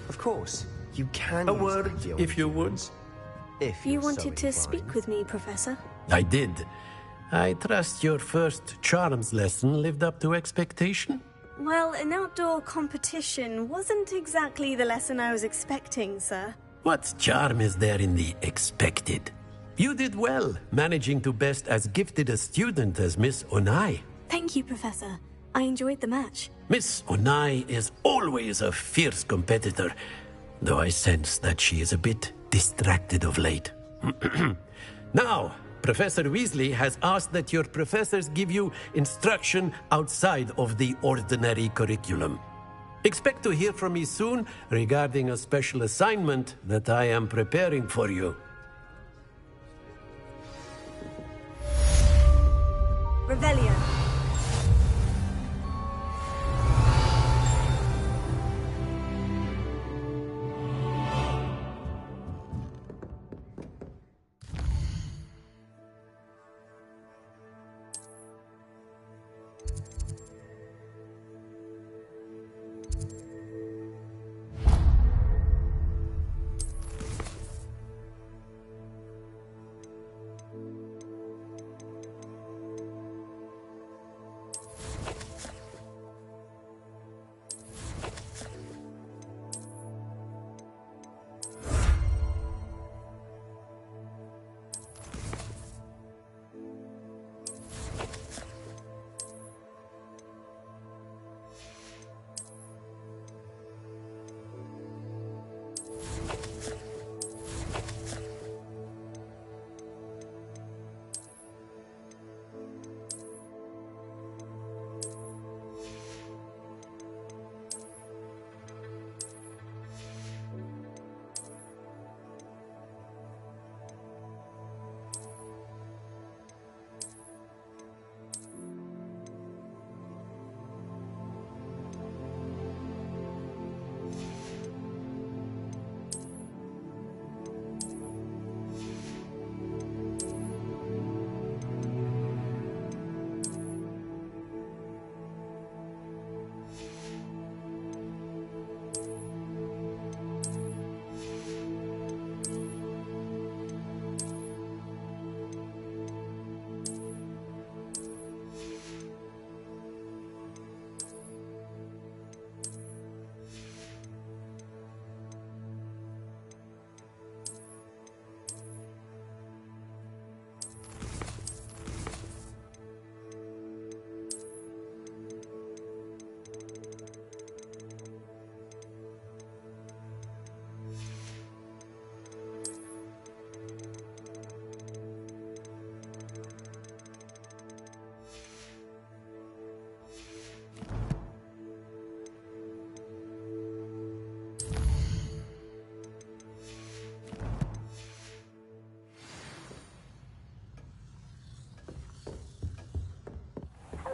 Of course, you can. A word, if you would. If you wanted to speak with me, Professor? I did. I trust your first charms lesson lived up to expectation? Well, an outdoor competition wasn't exactly the lesson I was expecting, sir. What charm is there in the expected? You did well, managing to best as gifted a student as Miss Onai. Thank you, Professor. I enjoyed the match. Miss Onai is always a fierce competitor, though I sense that she is a bit distracted of late. Now, Professor Weasley has asked that your professors give you instruction outside of the ordinary curriculum. Expect to hear from me soon regarding a special assignment that I am preparing for you. Revelio.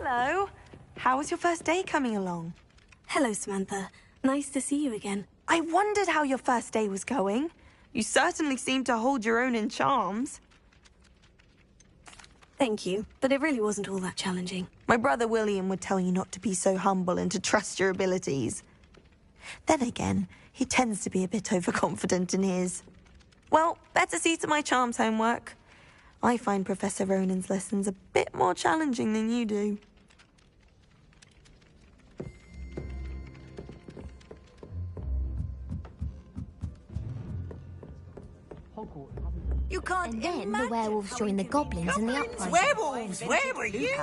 Hello. How was your first day coming along? Hello, Samantha. Nice to see you again. I wondered how your first day was going. You certainly seemed to hold your own in charms. Thank you, but it really wasn't all that challenging. My brother William would tell you not to be so humble and to trust your abilities. Then again, he tends to be a bit overconfident in his. Well, better see to my charms homework. I find Professor Ronan's lessons a bit more challenging than you do. Hogwarts, haven't you? You can't And then the werewolves joined the goblins in the uprising. Werewolves, where were you?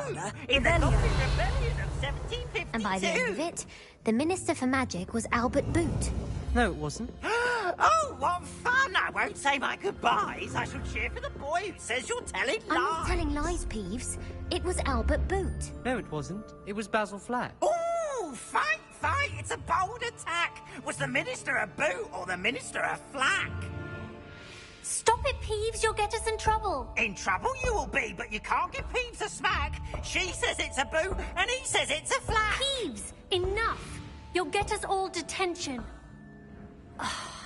In the Goblin Rebellion of 1752. And by the end of it, the Minister for Magic was Albert Boot. No, it wasn't. Oh, what fun! I won't say my goodbyes. I shall cheer for the boy who says you're telling lies. I'm not telling lies, Peeves. It was Albert Boot. No, it wasn't. It was Basil Flack. Ooh, fight, fight! It's a bold attack. Was the Minister a boot or the Minister a flack? Stop it, Peeves. You'll get us in trouble. In trouble you will be, but you can't give Peeves a smack. She says it's a boot, and he says it's a flack. Peeves, enough. You'll get us all detention.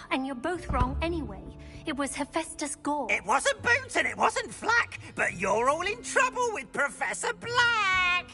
And you're both wrong anyway. It was Hephaestus Gore. It wasn't Boot and it wasn't Flack, but you're all in trouble with Professor Black.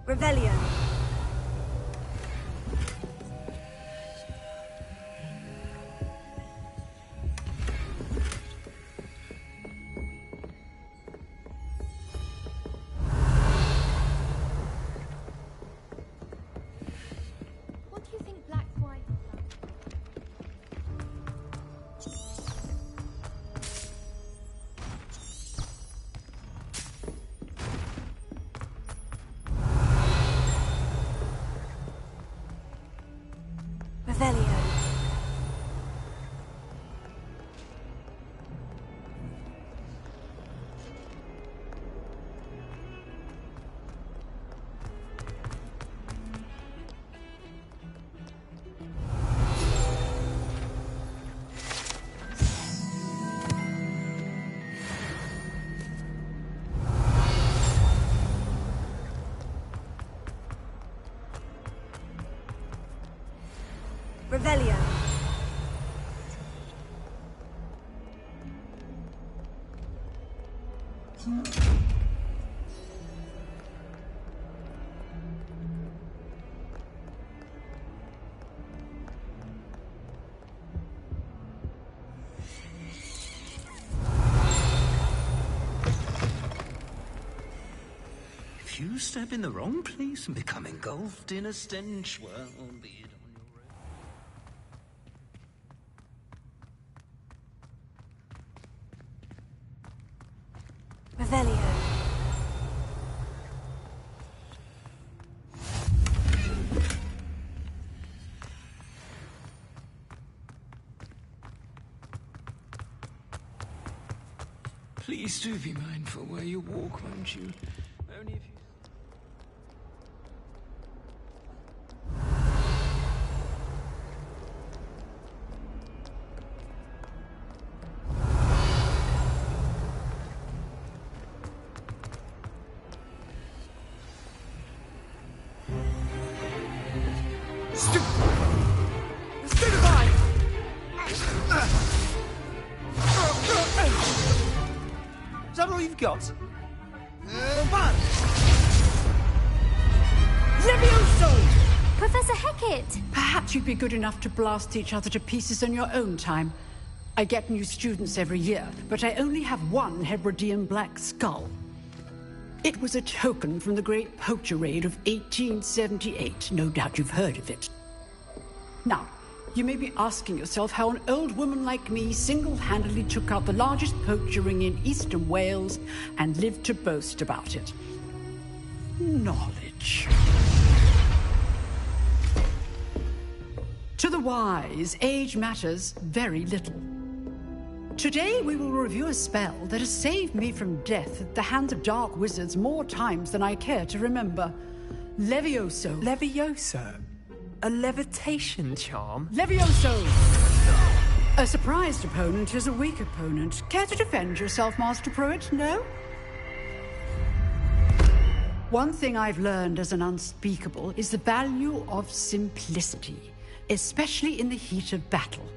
Revelio. What do you think Black's wife is like? Revelio. Revelio. If you step in the wrong place and become engulfed in a stench, well, be it on your own. Revelio. Please do be mindful where you walk, won't you? Only if you... Stupefy! all you've got? Levioso! Professor Hecat! Perhaps you'd be good enough to blast each other to pieces in your own time. I get new students every year, but I only have one Hebridean black skull. It was a token from the Great Poacher Raid of 1878. No doubt you've heard of it. Now, you may be asking yourself how an old woman like me single-handedly took out the largest poacher ring in eastern Wales and lived to boast about it. Knowledge. To the wise, age matters very little. Today we will review a spell that has saved me from death at the hands of dark wizards more times than I care to remember. Levioso. Levioso? A levitation charm? Levioso! A surprised opponent is a weak opponent. Care to defend yourself, Master Pruitt? No? One thing I've learned as an unspeakable is the value of simplicity, especially in the heat of battle.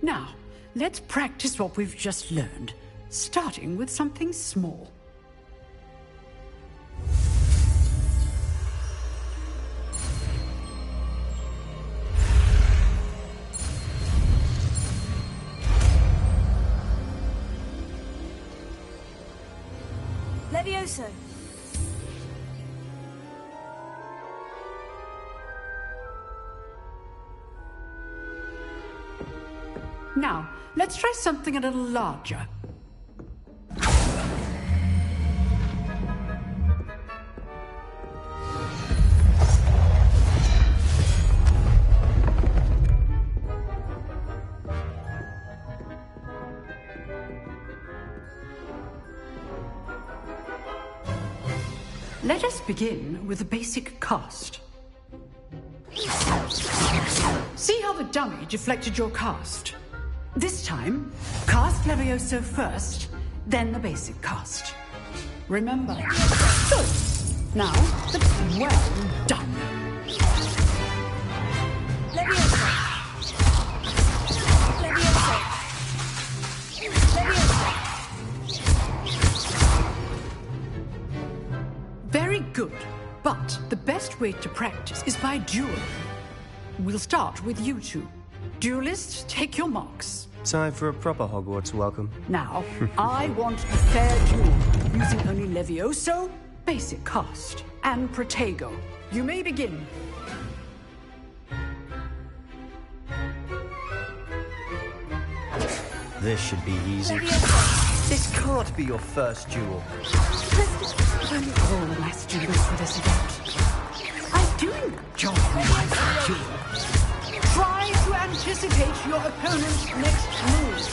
Now, let's practice what we've just learned, starting with something small. Levioso. Now, let's try something a little larger. Let us begin with the basic cast. See how the dummy deflected your cast? This time, cast Levioso first, then the basic cast. Remember. Good. Now, that's well done. Levioso. Levioso. Levioso. Very good. But the best way to practice is by duel. We'll start with you two. Duelists, take your marks. Time for a proper Hogwarts welcome. Now, I want a fair duel, using only Levioso, basic cast, and Protego. You may begin. This should be easy. This can't be your first duel. All my students for this event. I do enjoy my duel. Try to anticipate your opponent's next move.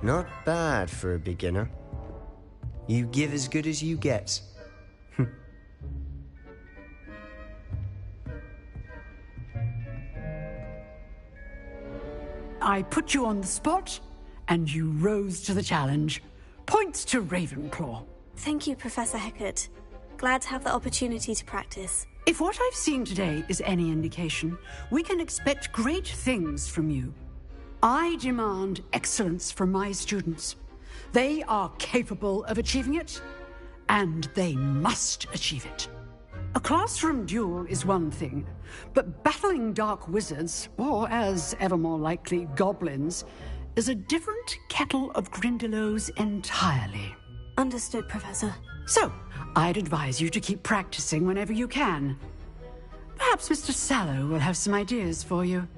Not bad for a beginner. You give as good as you get. I put you on the spot, and you rose to the challenge. Points to Ravenclaw. Thank you, Professor Hecat. Glad to have the opportunity to practice. If what I've seen today is any indication, we can expect great things from you. I demand excellence from my students. They are capable of achieving it, and they must achieve it. A classroom duel is one thing, but battling dark wizards, or as ever more likely, goblins, is a different kettle of Grindylows entirely. Understood, Professor. So, I'd advise you to keep practicing whenever you can. Perhaps Mr. Sallow will have some ideas for you.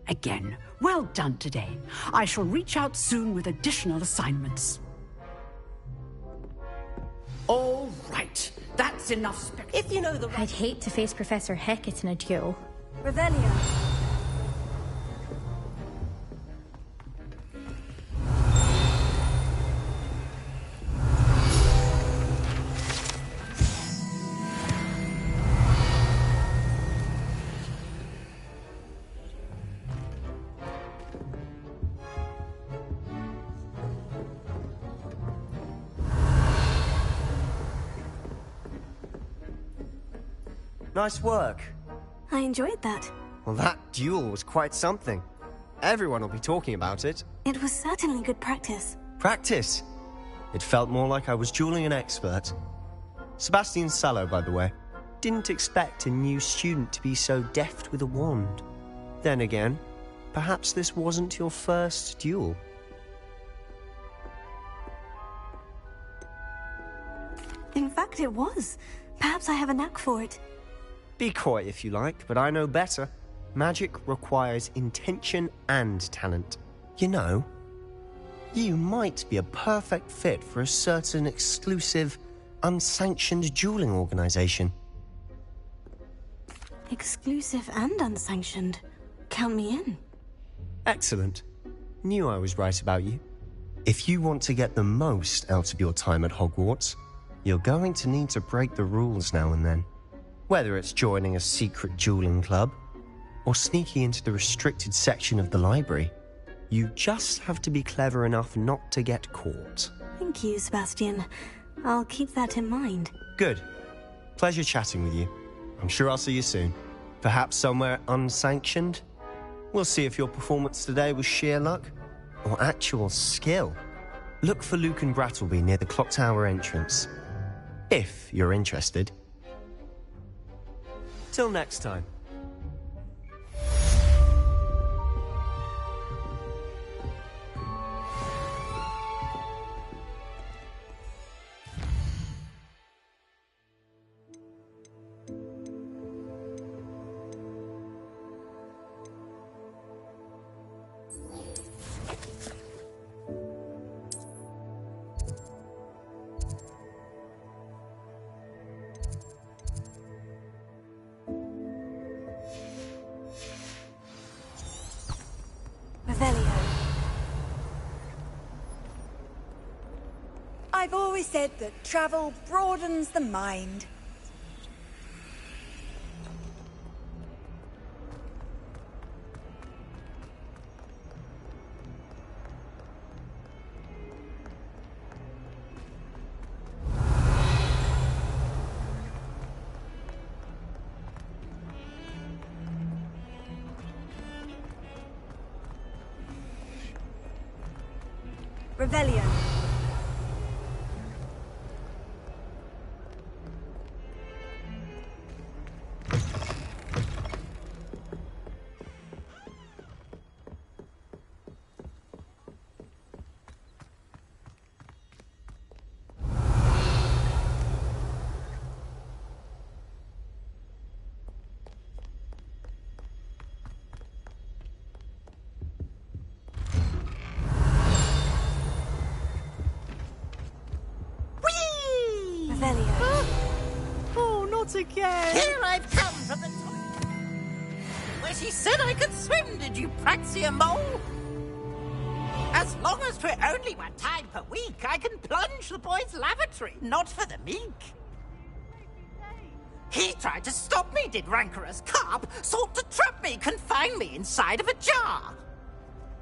Again, well done today. I shall reach out soon with additional assignments. All right. That's enough spectacle. If you know the... I'd hate to face Professor Hecat in a duel. Revelio. Nice work. I enjoyed that. Well, that duel was quite something. Everyone will be talking about it. It was certainly good practice. Practice? It felt more like I was dueling an expert. Sebastian Sallow, by the way. Didn't expect a new student to be so deft with a wand. Then again, perhaps this wasn't your first duel. In fact, it was. Perhaps I have a knack for it. Be coy if you like, but I know better. Magic requires intention and talent. You know, you might be a perfect fit for a certain exclusive, unsanctioned dueling organization. Exclusive and unsanctioned. Count me in. Excellent. Knew I was right about you. If you want to get the most out of your time at Hogwarts, you're going to need to break the rules now and then. Whether it's joining a secret dueling club, or sneaking into the restricted section of the library, you just have to be clever enough not to get caught. Thank you, Sebastian. I'll keep that in mind. Good. Pleasure chatting with you. I'm sure I'll see you soon. Perhaps somewhere unsanctioned? We'll see if your performance today was sheer luck or actual skill. Look for Luke and Brattleby near the clock tower entrance. If you're interested. Till next time. I've always said that travel broadens the mind. Revelio. Again. Here I've come from the top, where she said I could swim, did you praxia mole? As long as for only 1 time per week, I can plunge the boy's lavatory, not for the meek. He tried to stop me, did rancorous carp, sought to trap me, confine me inside of a jar.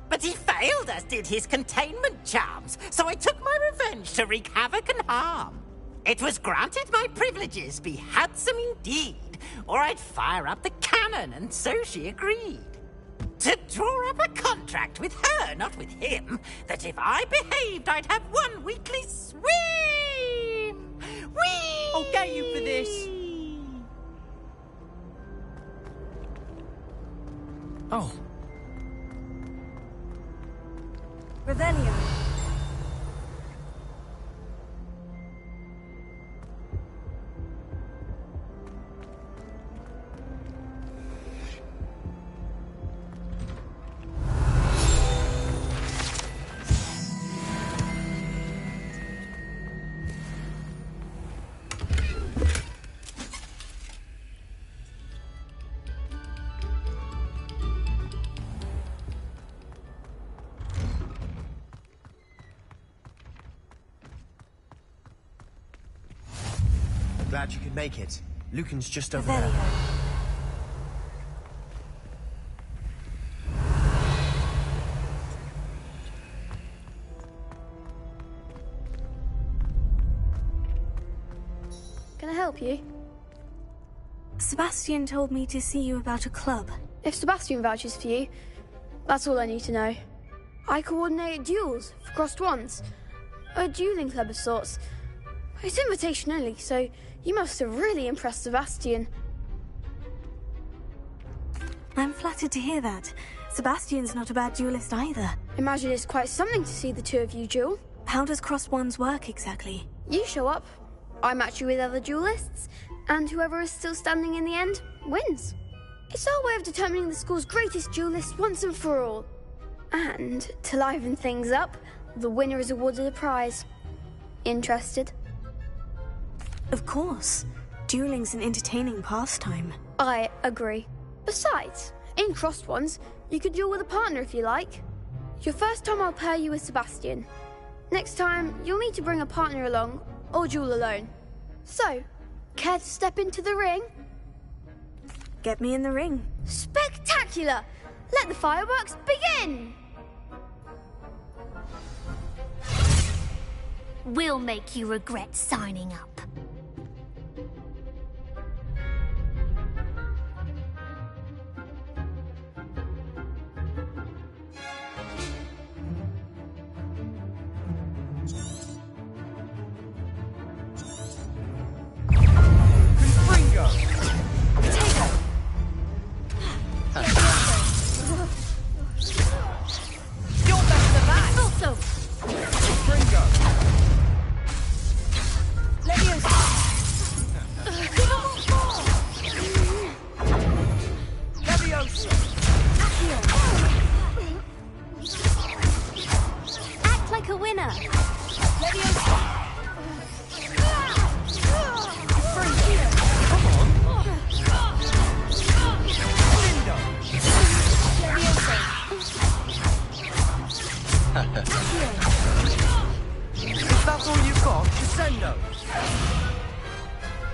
But he failed, as did his containment charms, so I took my revenge to wreak havoc and harm. It was granted my privileges be handsome indeed, or I'd fire up the cannon, and so she agreed. To draw up a contract with her, not with him, that if I behaved, I'd have 1 weekly swim! Whee! I'll get you for this! Oh. Revelio. Glad you could make it. Lucan's just over there. Can I help you? Sebastian told me to see you about a club. If Sebastian vouches for you, That's all I need to know. I coordinate duels for crossed wands. A dueling club of sorts. It's invitation only, so you must have really impressed Sebastian. I'm flattered to hear that. Sebastian's not a bad duelist either. Imagine it's quite something to see the two of you duel. How does crossed wands work exactly? You show up, I match you with other duelists, and whoever is still standing in the end wins. It's our way of determining the school's greatest duelist once and for all. And to liven things up, the winner is awarded a prize. Interested? Of course. Dueling's an entertaining pastime. I agree. Besides, in crossed ones, you could duel with a partner if you like. Your first time I'll pair you with Sebastian. Next time, you'll need to bring a partner along, or duel alone. So, care to step into the ring? Get me in the ring. Spectacular! Let the fireworks begin! We'll make you regret signing up.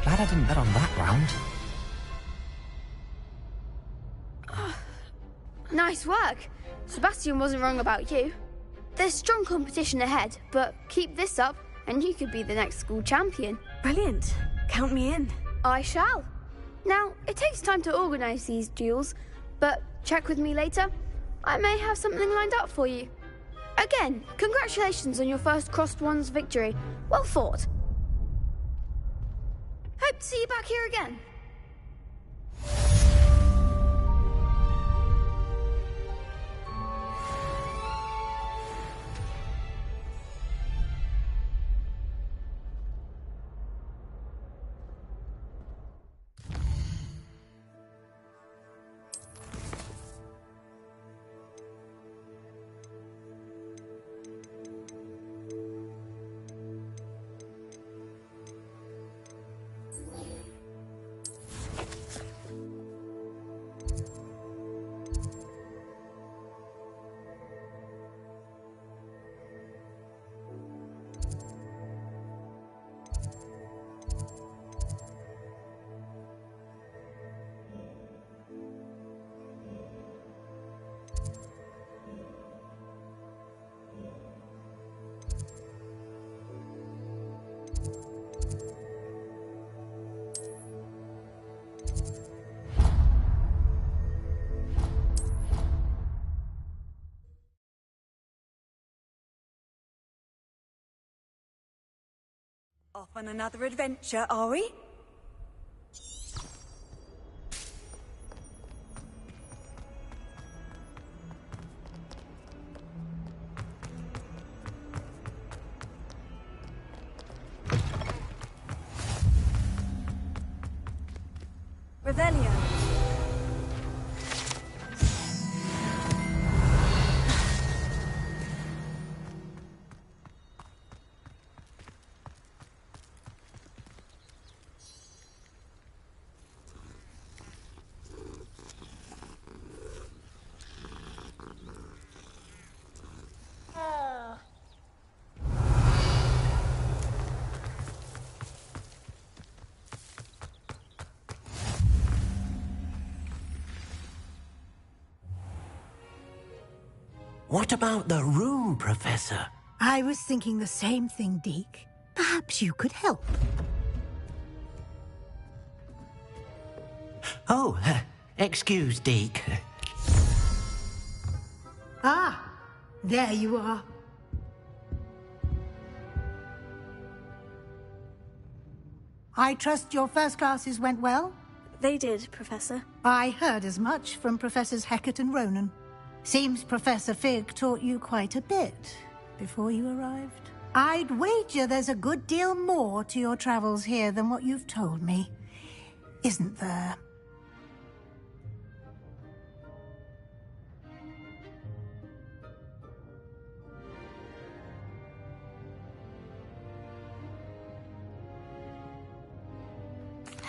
Glad I didn't bet on that round. Nice work. Sebastian wasn't wrong about you. There's strong competition ahead, but keep this up and you could be the next school champion. Brilliant. Count me in. I shall. Now, it takes time to organise these duels, but check with me later. I may have something lined up for you. Again, congratulations on your first crossed wands victory. Well fought. Hope to see you back here again. Off on another adventure, are we? Revelio. What about the room, Professor? I was thinking the same thing, Deke. Perhaps you could help. Oh, excuse, Deke. Ah, there you are. I trust your first classes went well? They did, Professor. I heard as much from Professors Herbert and Ronan. Seems Professor Fig taught you quite a bit before you arrived. I'd wager there's a good deal more to your travels here than what you've told me. Isn't there?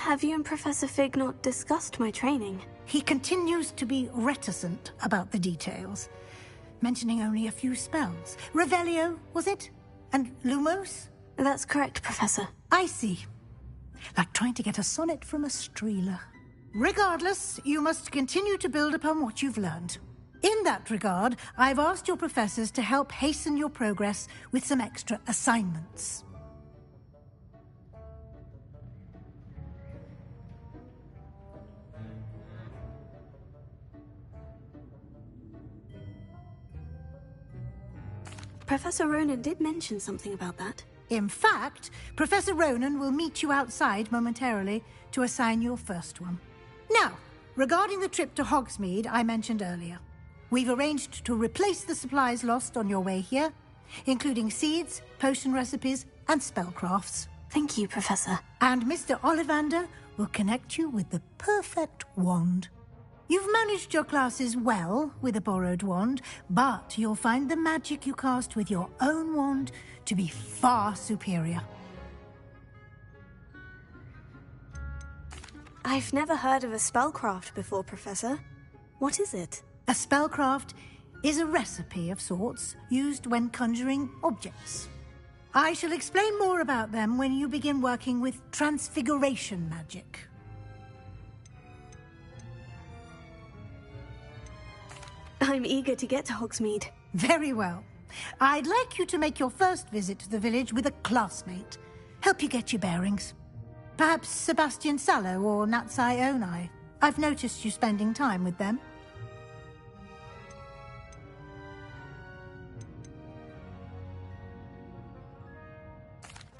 Have you and Professor Fig not discussed my training? He continues to be reticent about the details, mentioning only a few spells. Revelio, was it? And Lumos? That's correct, Professor. I see. Like trying to get a sonnet from a streeler. Regardless, you must continue to build upon what you've learned. In that regard, I've asked your professors to help hasten your progress with some extra assignments. Professor Ronan did mention something about that. In fact, Professor Ronan will meet you outside momentarily to assign your first one. Now, regarding the trip to Hogsmeade I mentioned earlier, we've arranged to replace the supplies lost on your way here, including seeds, potion recipes, and spellcrafts. Thank you, Professor. And Mr. Ollivander will connect you with the perfect wand. You've managed your classes well with a borrowed wand, but you'll find the magic you cast with your own wand to be far superior. I've never heard of a spellcraft before, Professor. What is it? A spellcraft is a recipe of sorts used when conjuring objects. I shall explain more about them when you begin working with transfiguration magic. I'm eager to get to Hogsmeade. Very well. I'd like you to make your first visit to the village with a classmate. Help you get your bearings. Perhaps Sebastian Sallow or Natsai Onai. I've noticed you spending time with them.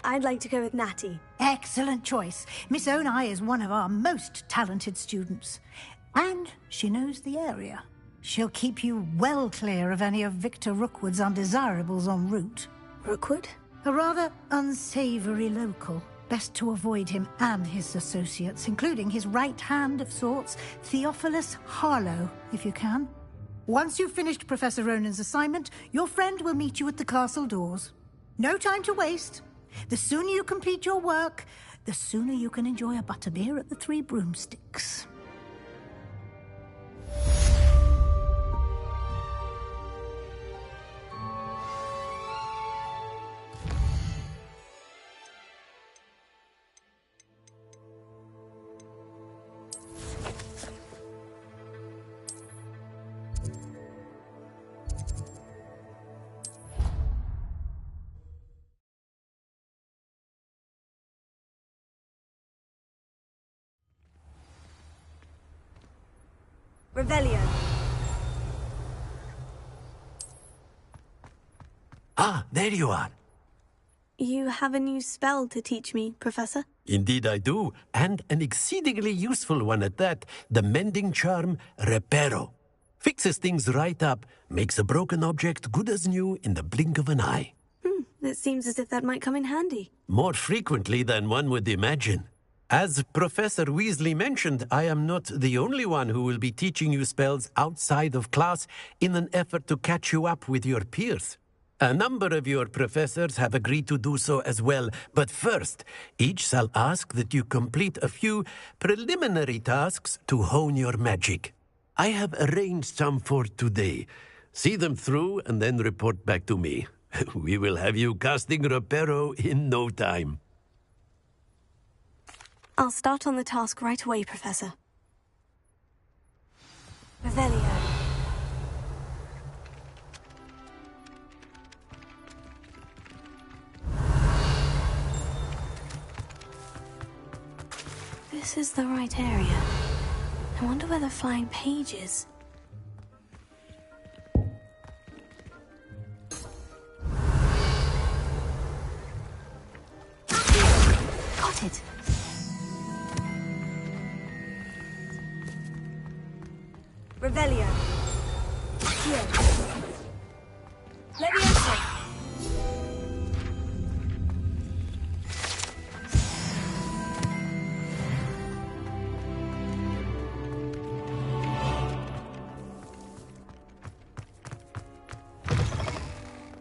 I'd like to go with Natty. Excellent choice. Miss Onai is one of our most talented students. And she knows the area. She'll keep you well clear of any of Victor Rookwood's undesirables en route. Rookwood? A rather unsavory local. Best to avoid him and his associates, including his right hand of sorts, Theophilus Harlow, if you can. Once you've finished Professor Ronan's assignment, your friend will meet you at the castle doors. No time to waste. The sooner you complete your work, the sooner you can enjoy a butterbeer at the Three Broomsticks. Revelio. Ah, there you are. You have a new spell to teach me, Professor? Indeed I do, and an exceedingly useful one at that. The mending charm, Reparo. Fixes things right up, makes a broken object good as new in the blink of an eye. It seems as if that might come in handy. More frequently than one would imagine. As Professor Weasley mentioned, I am not the only one who will be teaching you spells outside of class in an effort to catch you up with your peers. A number of your professors have agreed to do so as well, but first, each shall ask that you complete a few preliminary tasks to hone your magic. I have arranged some for today. See them through and then report back to me. We will have you casting Reparo in no time. I'll start on the task right away, Professor. Revelio. This is the right area. I wonder where the flying page is. completed. Revelio. Here. Leviosa.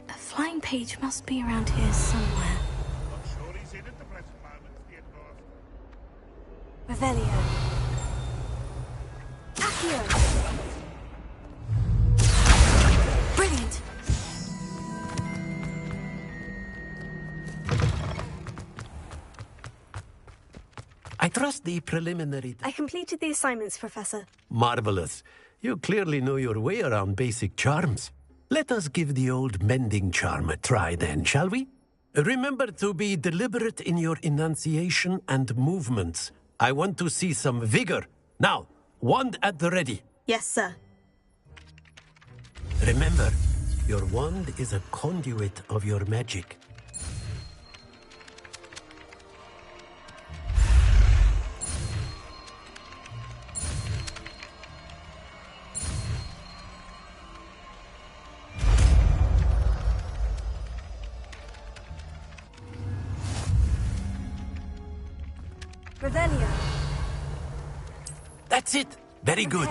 A flying page must be around here somewhere. Revelio. Accio. Brilliant. I trust the preliminary... I completed the assignments, Professor. Marvelous. You clearly know your way around basic charms. Let us give the old mending charm a try then, shall we? Remember to be deliberate in your enunciation and movements. I want to see some vigor. Now, wand at the ready. Yes, sir. Remember, your wand is a conduit of your magic. Revelio. That's it. Very good.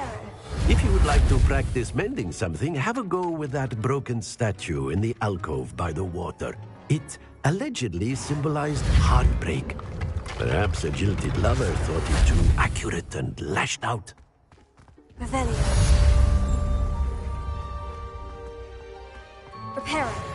If you would like to practice mending something, have a go with that broken statue in the alcove by the water. It allegedly symbolized heartbreak. Perhaps a jilted lover thought it too accurate and lashed out. Revelio. Reparo.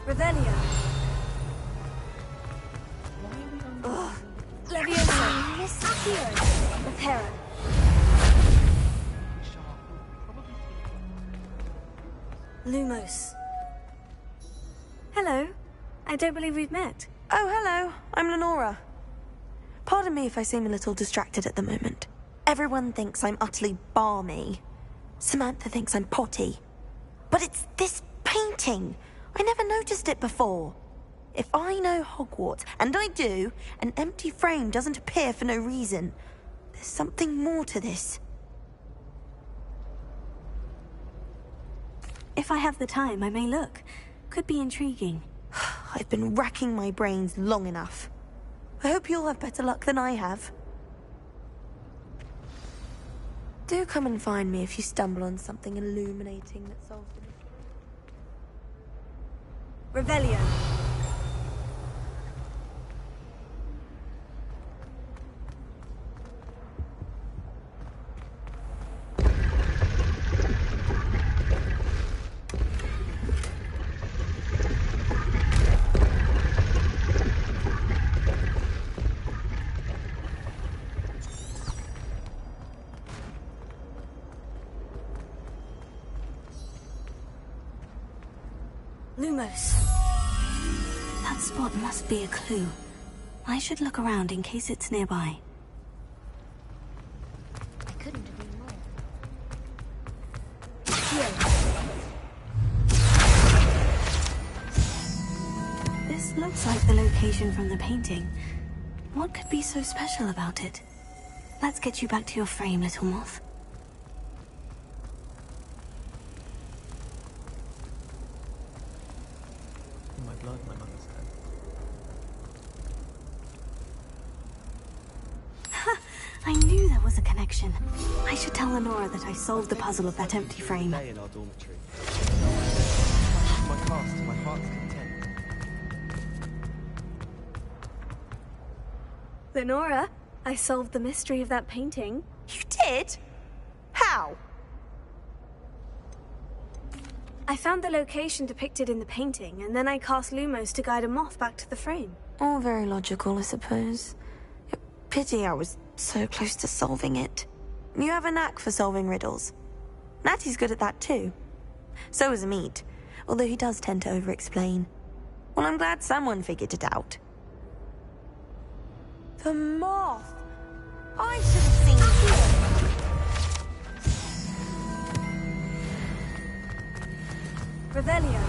Revelio. Leviosa. Accio. Reparo. Lumos. Hello. I don't believe we've met. Oh, hello. I'm Lenora. Pardon me if I seem a little distracted at the moment. Everyone thinks I'm utterly balmy. Samantha thinks I'm potty. But it's this painting. I never noticed it before. If I know Hogwarts, and I do, an empty frame doesn't appear for no reason. There's something more to this. If I have the time, I may look. Could be intriguing. I've been racking my brains long enough. I hope you'll have better luck than I have. Do come and find me if you stumble on something illuminating that solves the mystery. Revelio. Lumos. That spot must be a clue. I should look around in case it's nearby. I couldn't agree more. This looks like the location from the painting. What could be so special about it? Let's get you back to your frame, little moth. My blood, my mother's hand. I knew there was a connection. I should tell Lenora that I solved the puzzle of that empty frame. Stay in our dormitory. My class to my heart's content. Lenora, I solved the mystery of that painting. You did? How? I found the location depicted in the painting, and then I cast Lumos to guide a moth back to the frame. All very logical, I suppose. Pity I was so close to solving it. You have a knack for solving riddles. Natty's good at that too. So is Amit, although he does tend to over-explain. Well, I'm glad someone figured it out. The moth! I should have seen it. Revelio.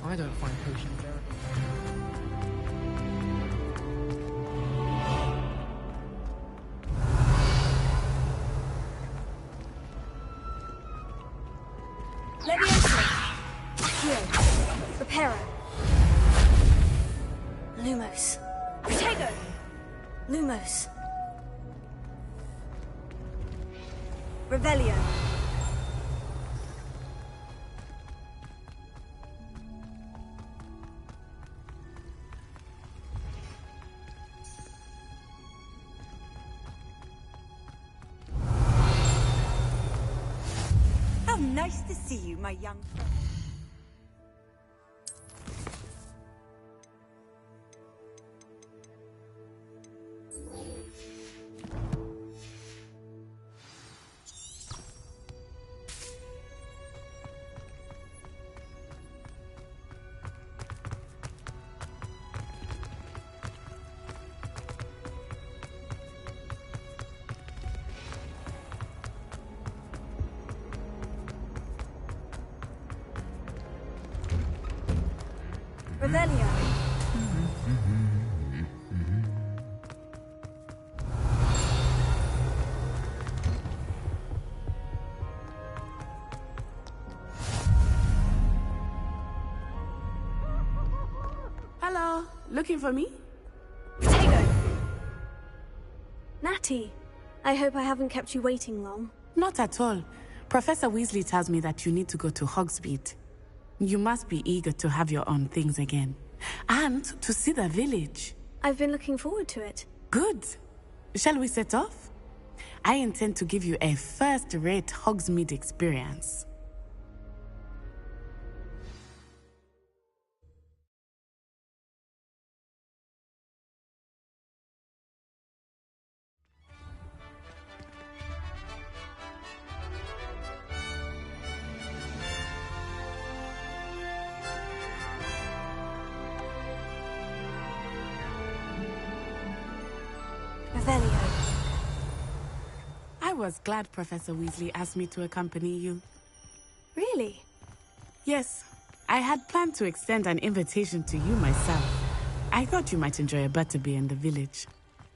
I don't find potion very... Leviosa. Accio. Reparo. Lumos. Protego. Lumos. Revelio. How nice to see you, my young friend. Revelio. Hello, looking for me? Protego. Natty, I hope I haven't kept you waiting long. Not at all. Professor Weasley tells me that you need to go to Hogsmeade. You must be eager to have your own things again. And to see the village. I've been looking forward to it. Good. Shall we set off? I intend to give you a first-rate Hogsmeade experience. I was glad Professor Weasley asked me to accompany you. Really? Yes. I had planned to extend an invitation to you myself. I thought you might enjoy a butterbeer in the village.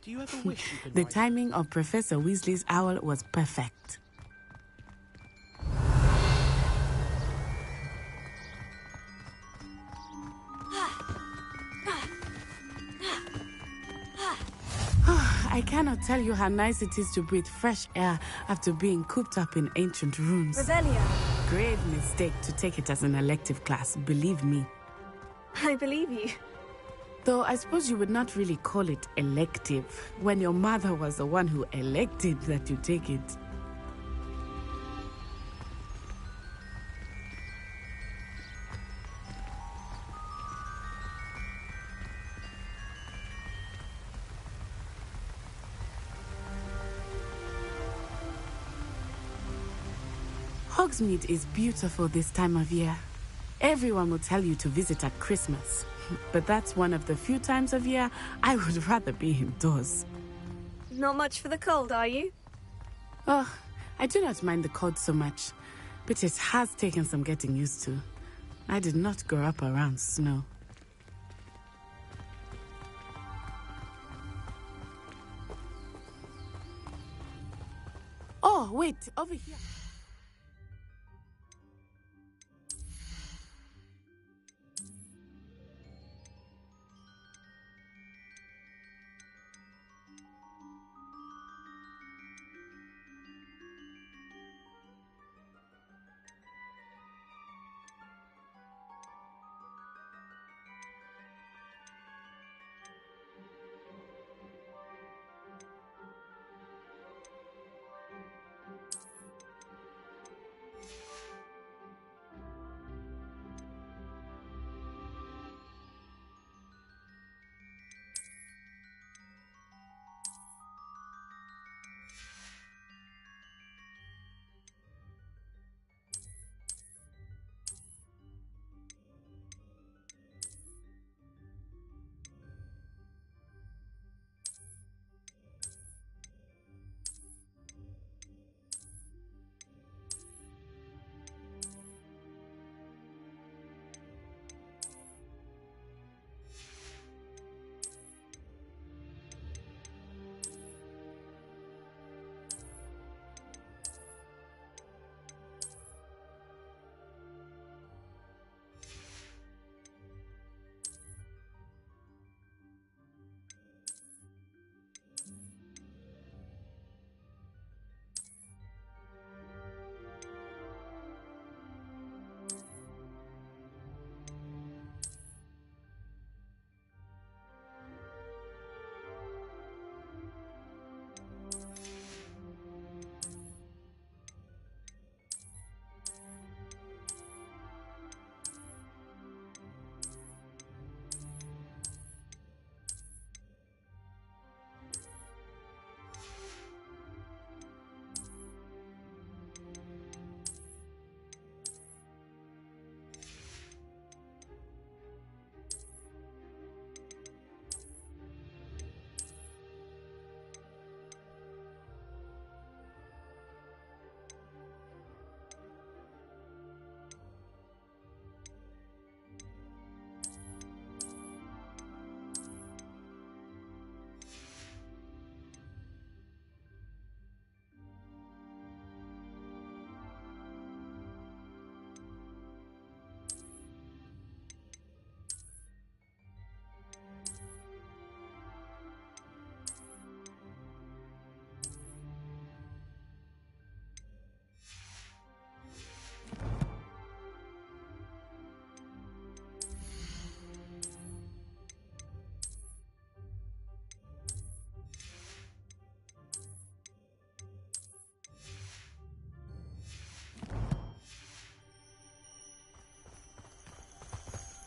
Do you ever wish you could The write... timing of Professor Weasley's owl was perfect. I cannot tell you how nice it is to breathe fresh air after being cooped up in ancient rooms. Revelio. Grave mistake to take it as an elective class, believe me. I believe you. Though I suppose you would not really call it elective when your mother was the one who elected that you take it. Hogsmeade is beautiful this time of year. Everyone will tell you to visit at Christmas, but that's one of the few times of year I would rather be indoors. Not much for the cold, are you? Oh, I do not mind the cold so much, but it has taken some getting used to. I did not grow up around snow. Oh, wait, over here.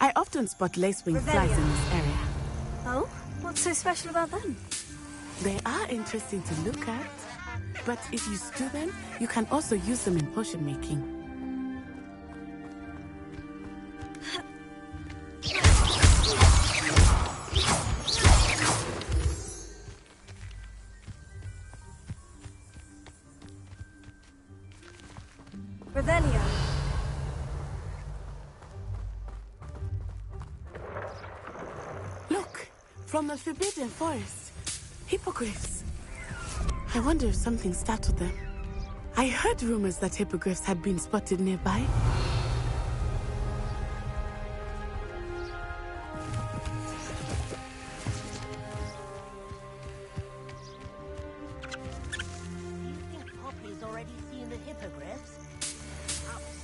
I often spot lacewing flies in this area. Oh? What's so special about them? They are interesting to look at, but if you stew them, you can also use them in potion making. Revelio. Look, from the Forbidden Forest. Hippogriffs. I wonder if something startled them. I heard rumors that hippogriffs had been spotted nearby.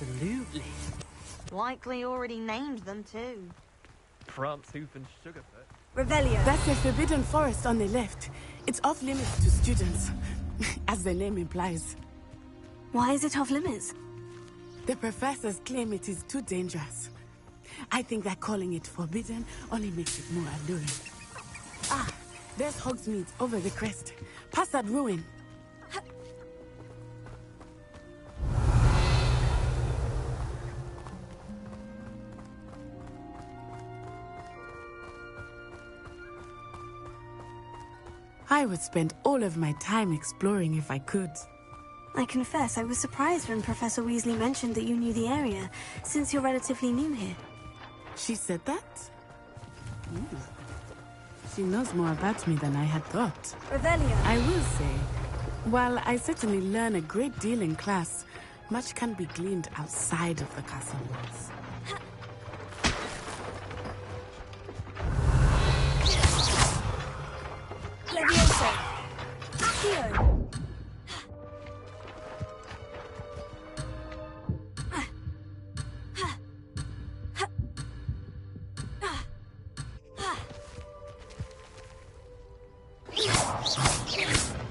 Absolutely. Likely already named them too. Prance-hoof and Sugarfoot. Revelio. That's the Forbidden Forest on the left. It's off limits to students, as the name implies. Why is it off limits? The professors claim it is too dangerous. I think that calling it forbidden only makes it more alluring. Ah, there's Hogsmeade over the crest. Past that ruin. I would spend all of my time exploring if I could. I confess I was surprised when Professor Weasley mentioned that you knew the area, since you're relatively new here. She said that? Ooh. She knows more about me than I had thought. Revelio. I will say, while I certainly learn a great deal in class, much can be gleaned outside of the castle walls. Levioso. Accio.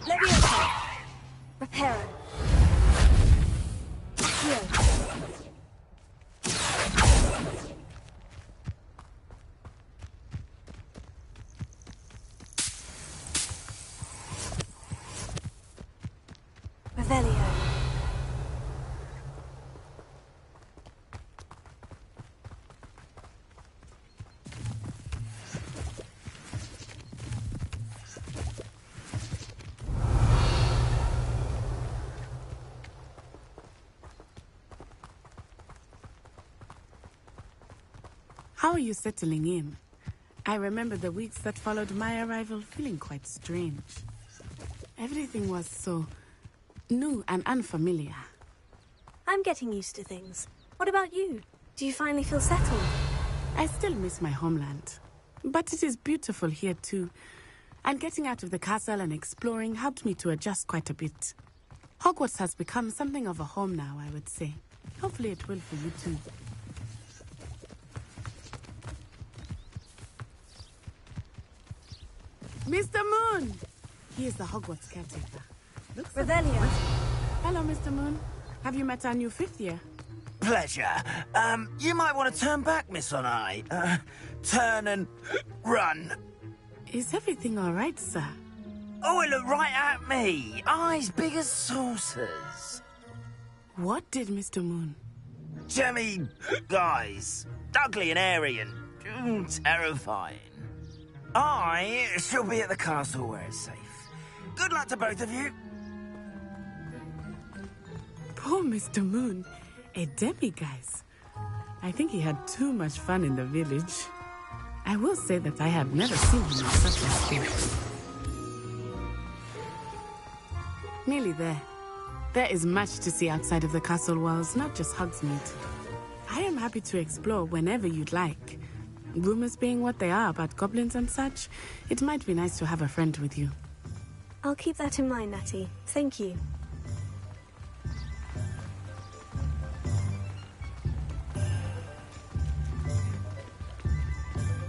Levioso. Reparo. Accio. Revelio. How are you settling in? I remember the weeks that followed my arrival feeling quite strange. Everything was so new and unfamiliar. I'm getting used to things. What about you? Do you finally feel settled? I still miss my homeland, but it is beautiful here too. And getting out of the castle and exploring helped me to adjust quite a bit. Hogwarts has become something of a home now, I would say. Hopefully it will for you too. Mr. Moon! He is the Hogwarts caretaker. Looks Revelio. Hello, Mr. Moon. Have you met our new fifth year? Pleasure. You might want to turn back, Miss Onai. Turn and run. Is everything all right, sir? Oh, it looked right at me. Eyes big as saucers. What did Mr. Moon? Jemmy guys. Ugly and airy and terrifying. I shall be at the castle where it's safe. Good luck to both of you. Poor Mr. Moon. A demiguise. I think he had too much fun in the village. I will say that I have never seen him in such a state. Nearly there. There is much to see outside of the castle walls, not just Hogsmeade. I am happy to explore whenever you'd like. Rumors being what they are about goblins and such, it might be nice to have a friend with you. I'll keep that in mind, Natty. Thank you.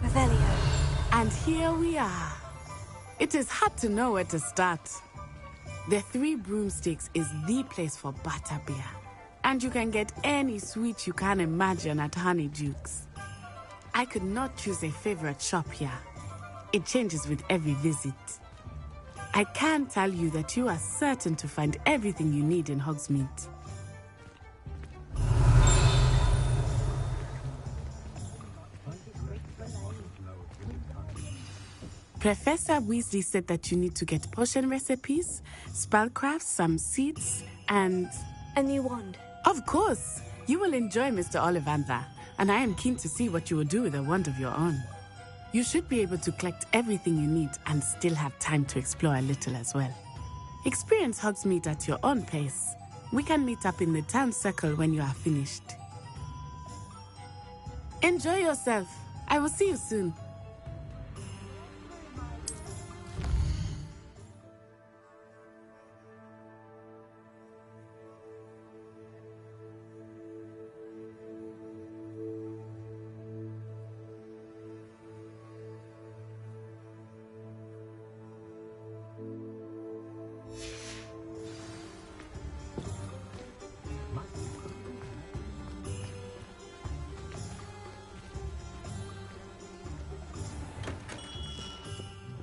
Revelio. And here we are. It is hard to know where to start. The Three Broomsticks is the place for butterbeer. And you can get any sweet you can imagine at Honeydukes. I could not choose a favorite shop here. It changes with every visit. I can tell you that you are certain to find everything you need in Hogsmeade. Professor Weasley said that you need to get potion recipes, spellcrafts, some seeds, and... a new wand. Of course! You will enjoy Mr. Ollivander, and I am keen to see what you will do with a wand of your own. You should be able to collect everything you need and still have time to explore a little as well. Experience Hogsmeade at your own pace. We can meet up in the town circle when you are finished. Enjoy yourself. I will see you soon.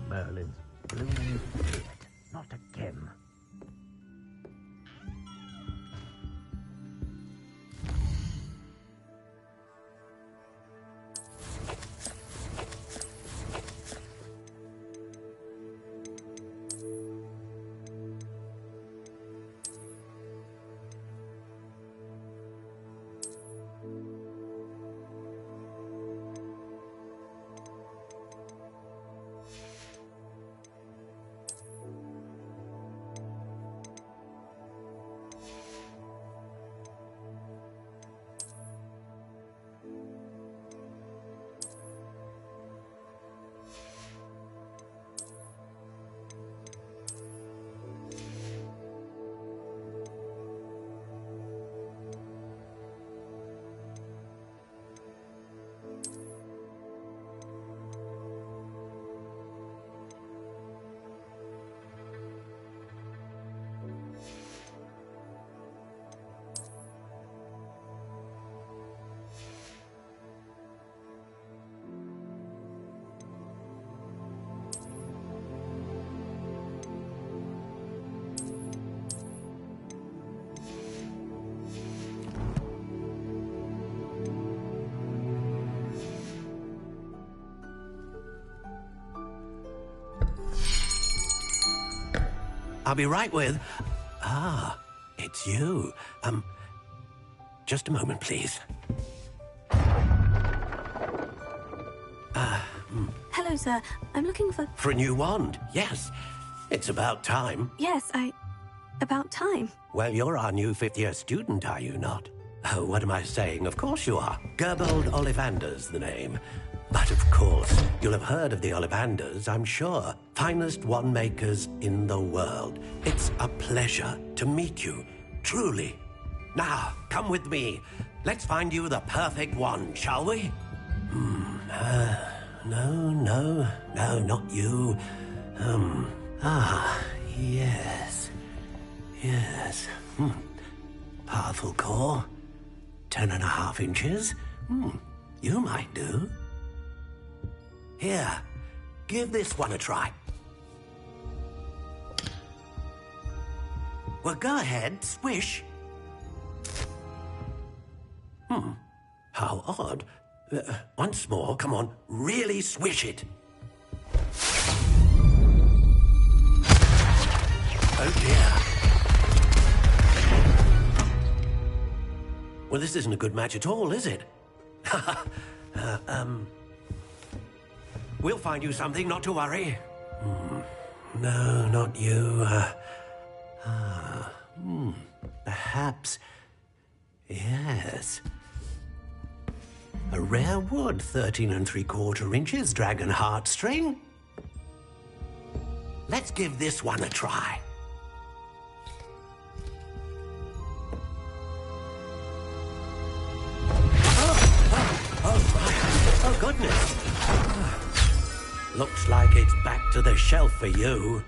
Merlin's blooming beard. Not again. I'll be right with... Ah, it's you. Just a moment, please. Hello, sir. I'm looking for... For a new wand, yes. It's about time. Yes, about time. Well, you're our new fifth-year student, are you not? Oh, what am I saying? Of course you are. Gerbold Ollivander's the name. But of course, you'll have heard of the Ollivanders, I'm sure. Finest wand makers in the world. It's a pleasure to meet you, truly. Now, come with me. Let's find you the perfect wand, shall we? No, not you. Yes. Powerful core. 10.5 inches. You might do. Here, give this one a try. Well, go ahead, swish. How odd. Once more, come on, really swish it. Oh dear. Well, this isn't a good match at all, is it? We'll find you something, not to worry. No, not you. Perhaps... Yes. A rare wood, 13 3/4 inches, dragon heartstring. Let's give this one a try. Oh, goodness. Looks like it's back to the shelf for you.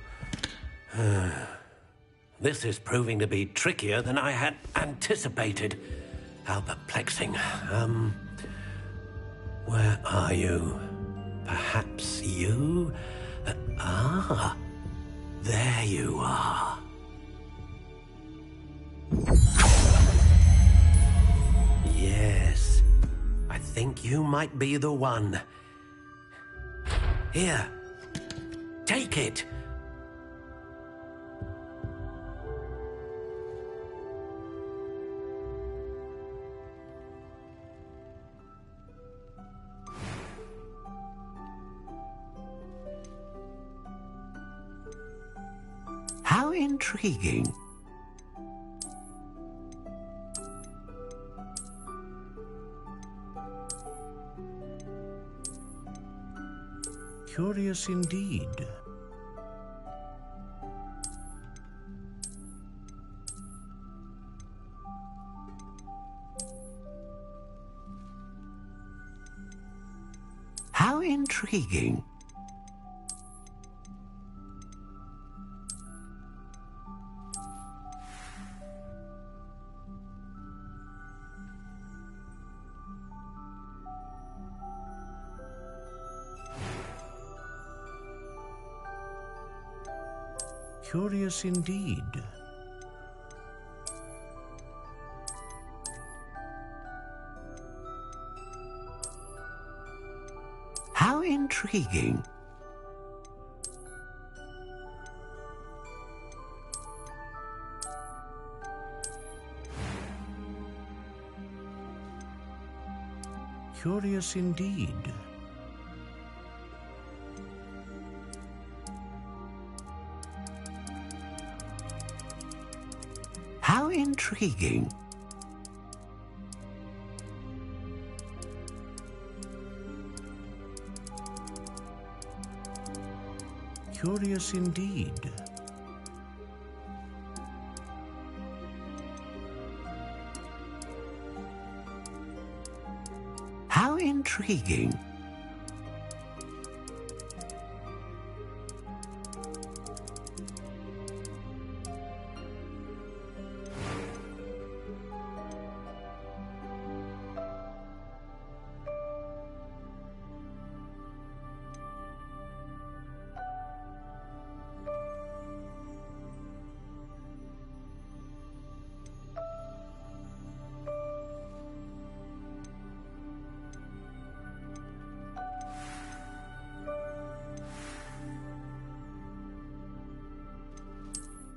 This is proving to be trickier than I had anticipated. How perplexing. Where are you? Perhaps you? There you are. Yes, I think you might be the one. Here, take it. How intriguing. Curious indeed. How intriguing. Curious indeed. How intriguing. Curious indeed. How intriguing. Curious indeed. How intriguing.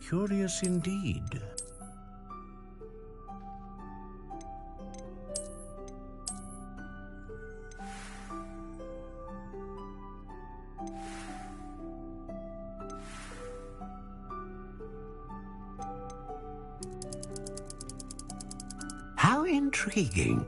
Curious indeed. How intriguing.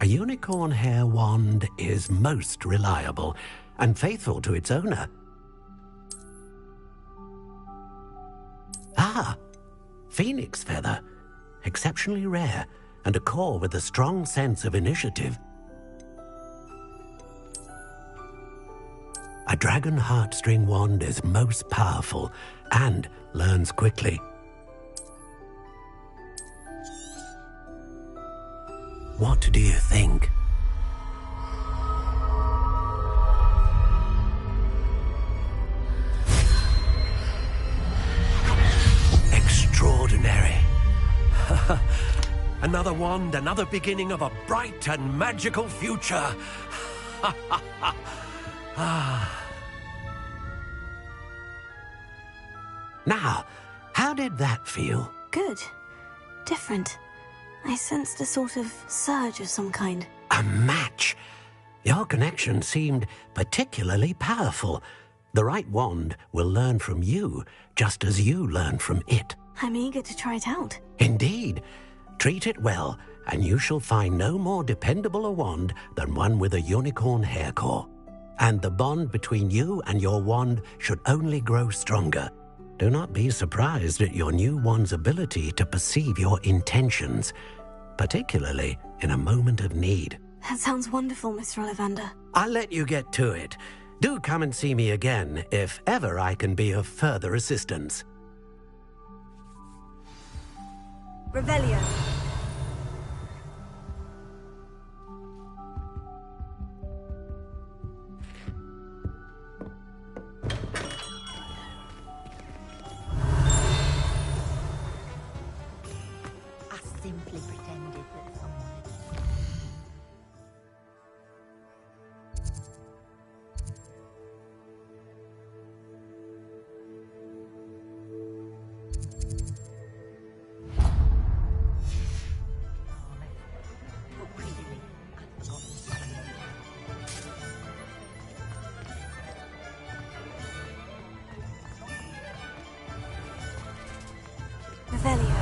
A unicorn hair wand is most reliable and faithful to its owner. Ah, phoenix feather. Exceptionally rare, and a core with a strong sense of initiative. A dragon heartstring wand is most powerful and learns quickly. What do you think? Extraordinary. Another wand, another beginning of a bright and magical future. Now, how did that feel? Good. Different. I sensed a sort of surge of some kind. A match. Your connection seemed particularly powerful. The right wand will learn from you, just as you learn from it. I'm eager to try it out. Indeed. Treat it well, and you shall find no more dependable a wand than one with a unicorn hair core. And the bond between you and your wand should only grow stronger. Do not be surprised at your new wand's ability to perceive your intentions, particularly in a moment of need. That sounds wonderful, Mr. Ollivander. I'll let you get to it. Do come and see me again if ever I can be of further assistance. Revelio. I simply pretended that someone... Revelio.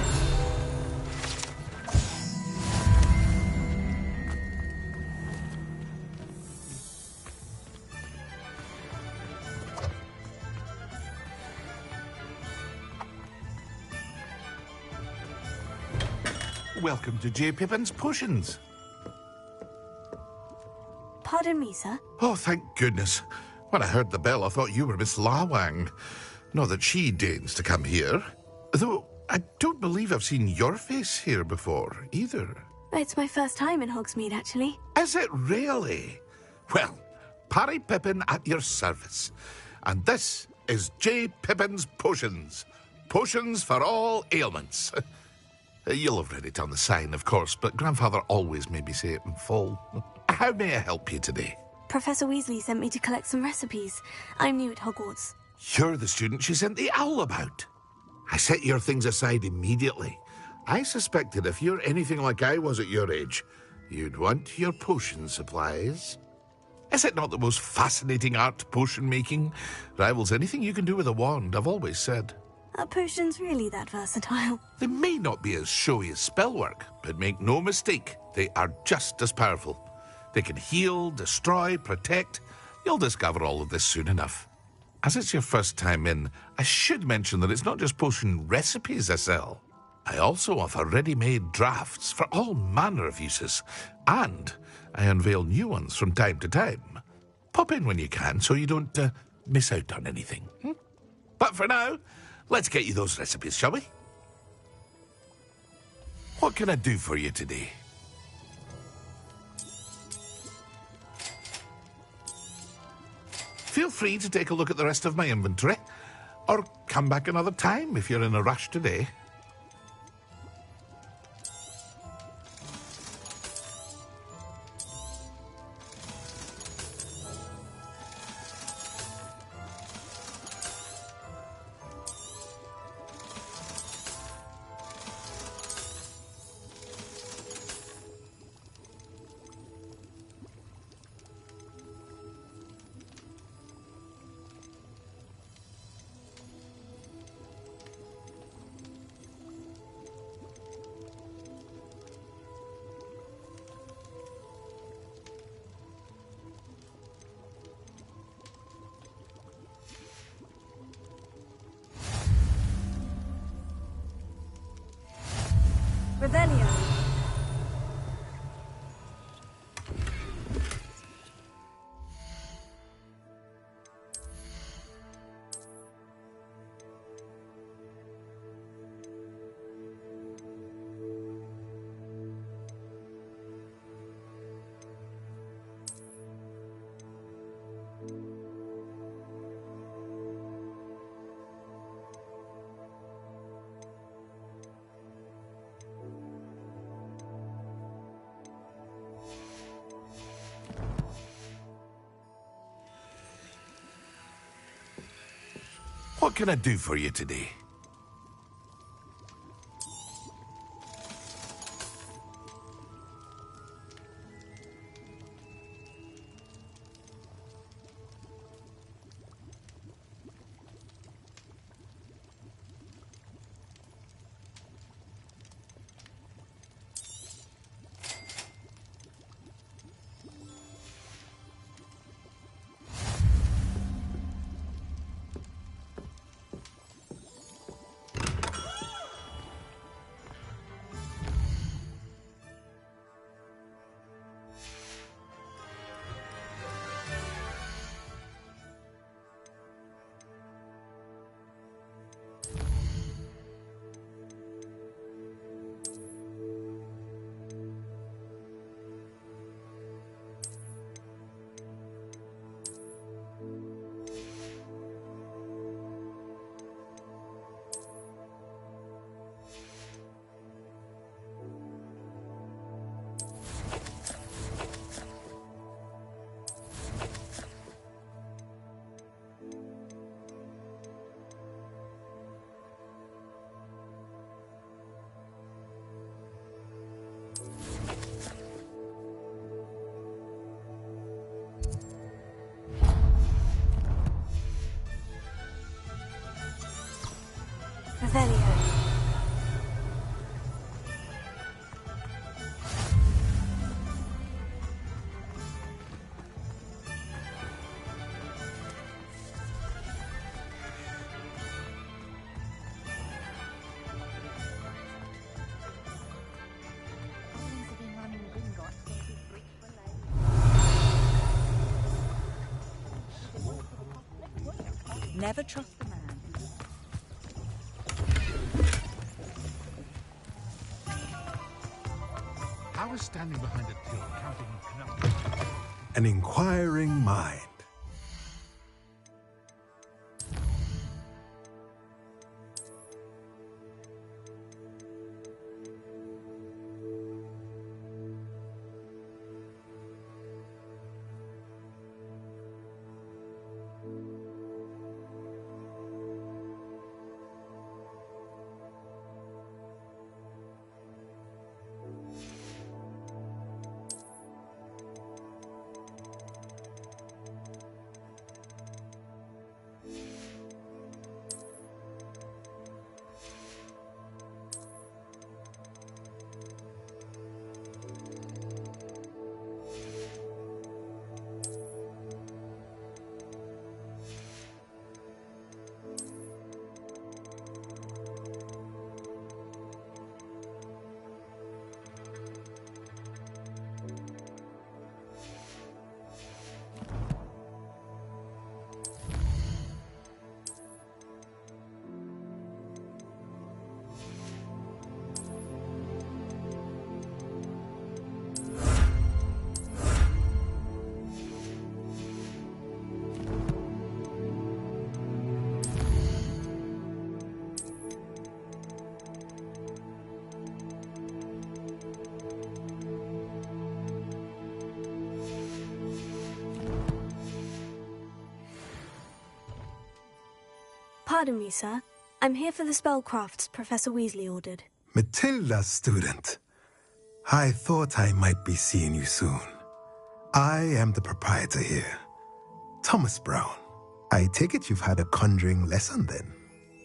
Welcome to J. Pippin's Potions. Pardon me, sir. Oh, thank goodness. When I heard the bell, I thought you were Miss Lawang. Not that she deigns to come here. Though, I don't believe I've seen your face here before, either. It's my first time in Hogsmeade, actually. Is it really? Well, Parry Pippin at your service. And this is J. Pippin's Potions. Potions for all ailments. You'll have read it on the sign, of course, but Grandfather always made me say it in full. How may I help you today? Professor Weasley sent me to collect some recipes. I'm new at Hogwarts. You're the student she sent the owl about. I set your things aside immediately. I suspected if you're anything like I was at your age, you'd want your potion supplies. Is it not the most fascinating art, potion making? Rivals anything you can do with a wand, I've always said. Are potions really that versatile? They may not be as showy as spellwork, but make no mistake, they are just as powerful. They can heal, destroy, protect. You'll discover all of this soon enough. As it's your first time in, I should mention that it's not just potion recipes I sell. I also offer ready-made drafts for all manner of uses, and I unveil new ones from time to time. Pop in when you can so you don't miss out on anything. But for now, let's get you those recipes, shall we? What can I do for you today? Feel free to take a look at the rest of my inventory, or come back another time if you're in a rush today. Revelio. What can I do for you today? Revelio. Never trust the man. I was standing behind a till counting knuckles. An inquiring mind. Pardon me, sir. I'm here for the spellcrafts Professor Weasley ordered. Matilda, student. I thought I might be seeing you soon. I am the proprietor here, Thomas Brown. I take it you've had a conjuring lesson then?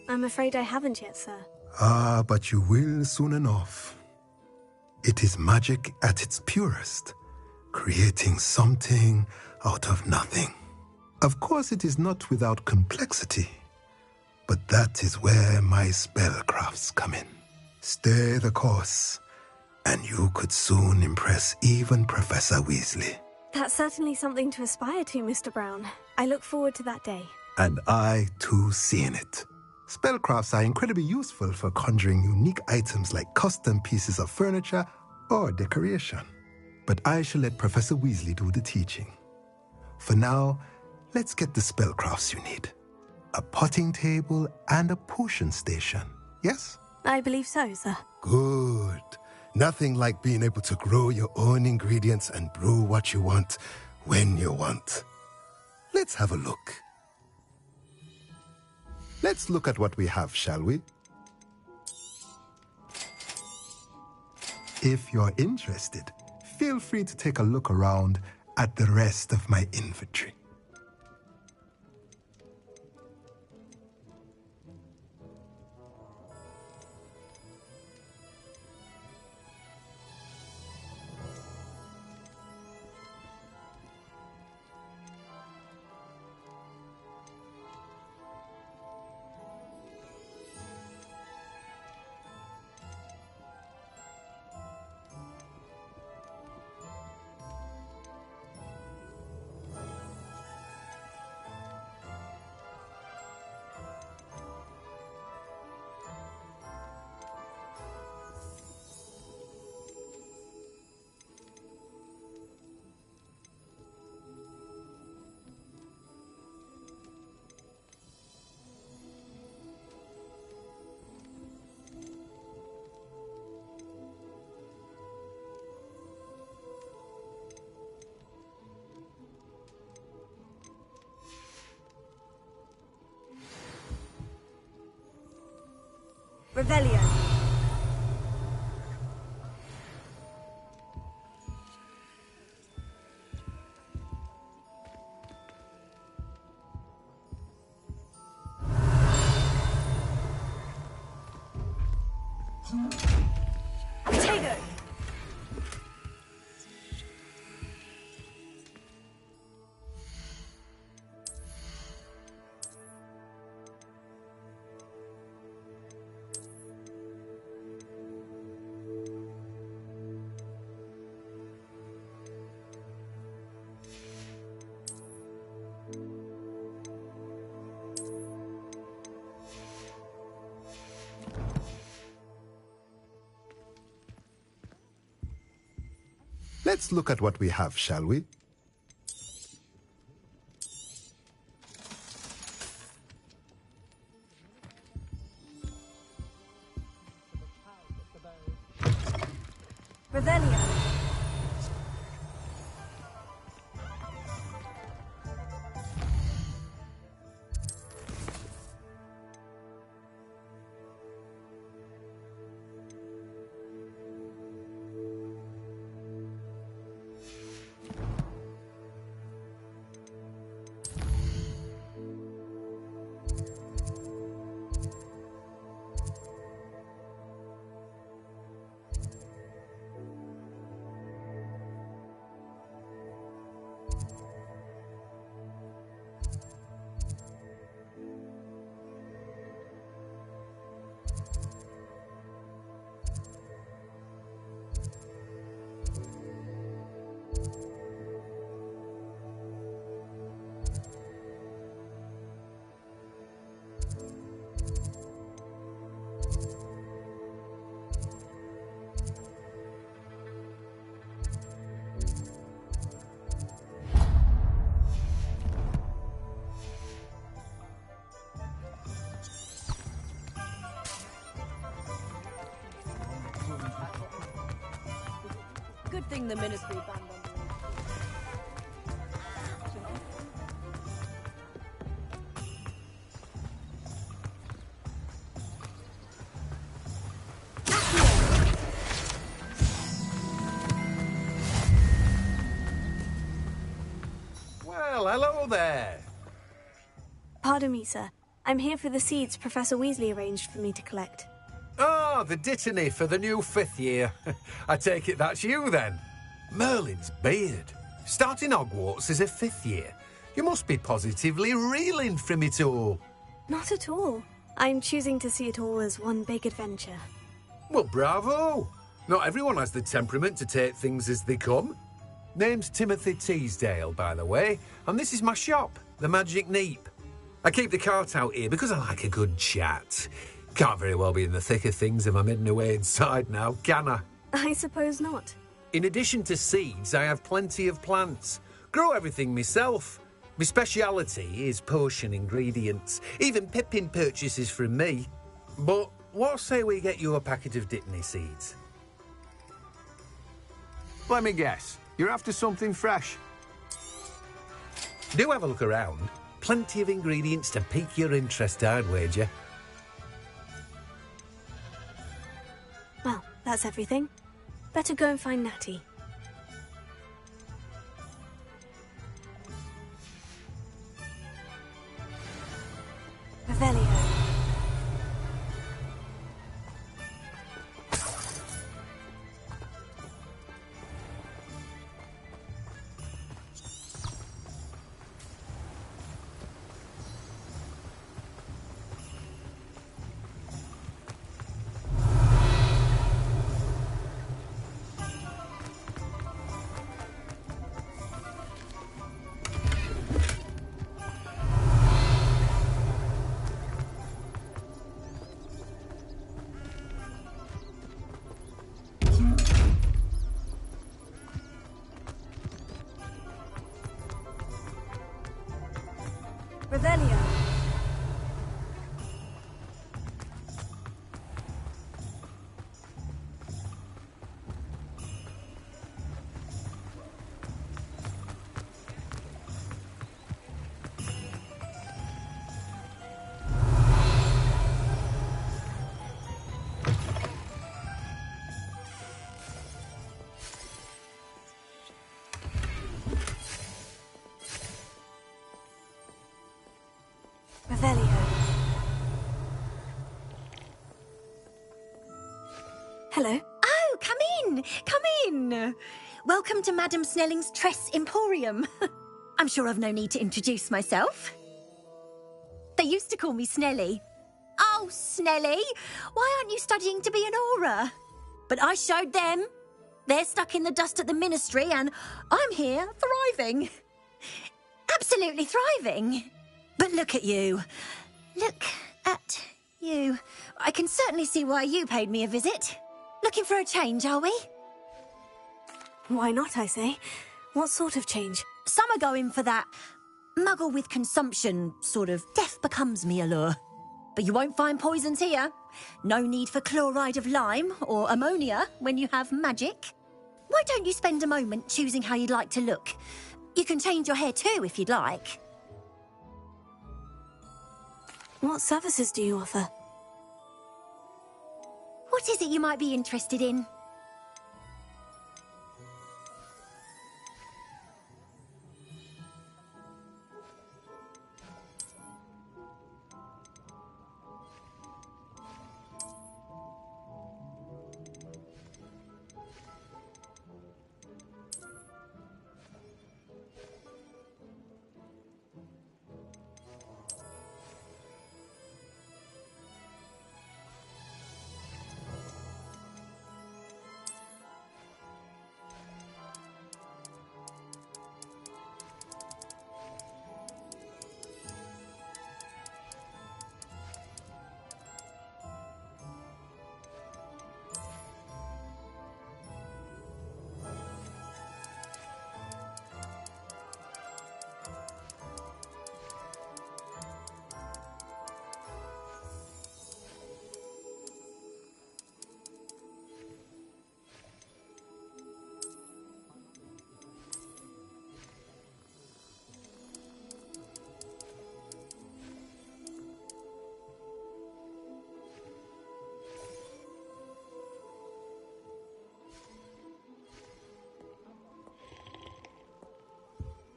I'm afraid I haven't yet, sir. Ah, but you will soon enough. It is magic at its purest, creating something out of nothing. Of course, it is not without complexity, but that is where my spellcrafts come in. Stay the course, and you could soon impress even Professor Weasley. That's certainly something to aspire to, Mr. Brown. I look forward to that day. And I, too, seeing it. Spellcrafts are incredibly useful for conjuring unique items like custom pieces of furniture or decoration. But I shall let Professor Weasley do the teaching. For now, let's get the spellcrafts you need. A potting table and a potion station, yes? I believe so, sir. Good. Nothing like being able to grow your own ingredients and brew what you want when you want. Let's have a look. Let's look at what we have, shall we? If you're interested, feel free to take a look around at the rest of my inventory. Revelio. Tego! Let's look at what we have, shall we? Revelio. Good thing the Ministry banned on Well, hello there. Pardon me, sir. I'm here for the seeds Professor Weasley arranged for me to collect. Oh, the dittany for the new 5th year. I take it that's you, then. Merlin's beard. Starting Hogwarts as a 5th year. You must be positively reeling from it all. Not at all. I'm choosing to see it all as one big adventure. Well, bravo. Not everyone has the temperament to take things as they come. Name's Timothy Teasdale, by the way, and this is my shop, the Magic Neep. I keep the cart out here because I like a good chat. Can't very well be in the thick of things if I'm hidden away inside now, can I? I suppose not. In addition to seeds, I have plenty of plants. Grow everything myself. My speciality is potion ingredients. Even Pippin purchases from me. But what say we get you a packet of dittany seeds? Let me guess. You're after something fresh. Do have a look around. Plenty of ingredients to pique your interest, I'd wager. Well, that's everything. Better go and find Natty. Revelio. Revelio. Revelio. Hello. Oh, come in. Come in. Welcome to Madame Snelling's Tress Emporium. I'm sure I've no need to introduce myself. They used to call me Snelly. Oh, Snelly, why aren't you studying to be an aura? But I showed them. They're stuck in the dust at the ministry, and I'm here thriving. Absolutely thriving. But look at you. Look at you. I can certainly see why you paid me a visit. Looking for a change, are we? Why not, I say? What sort of change? Some are going for that muggle with consumption, sort of death becomes me allure. But you won't find poisons here. No need for chloride of lime or ammonia when you have magic. Why don't you spend a moment choosing how you'd like to look? You can change your hair too if you'd like. What services do you offer? What is it you might be interested in?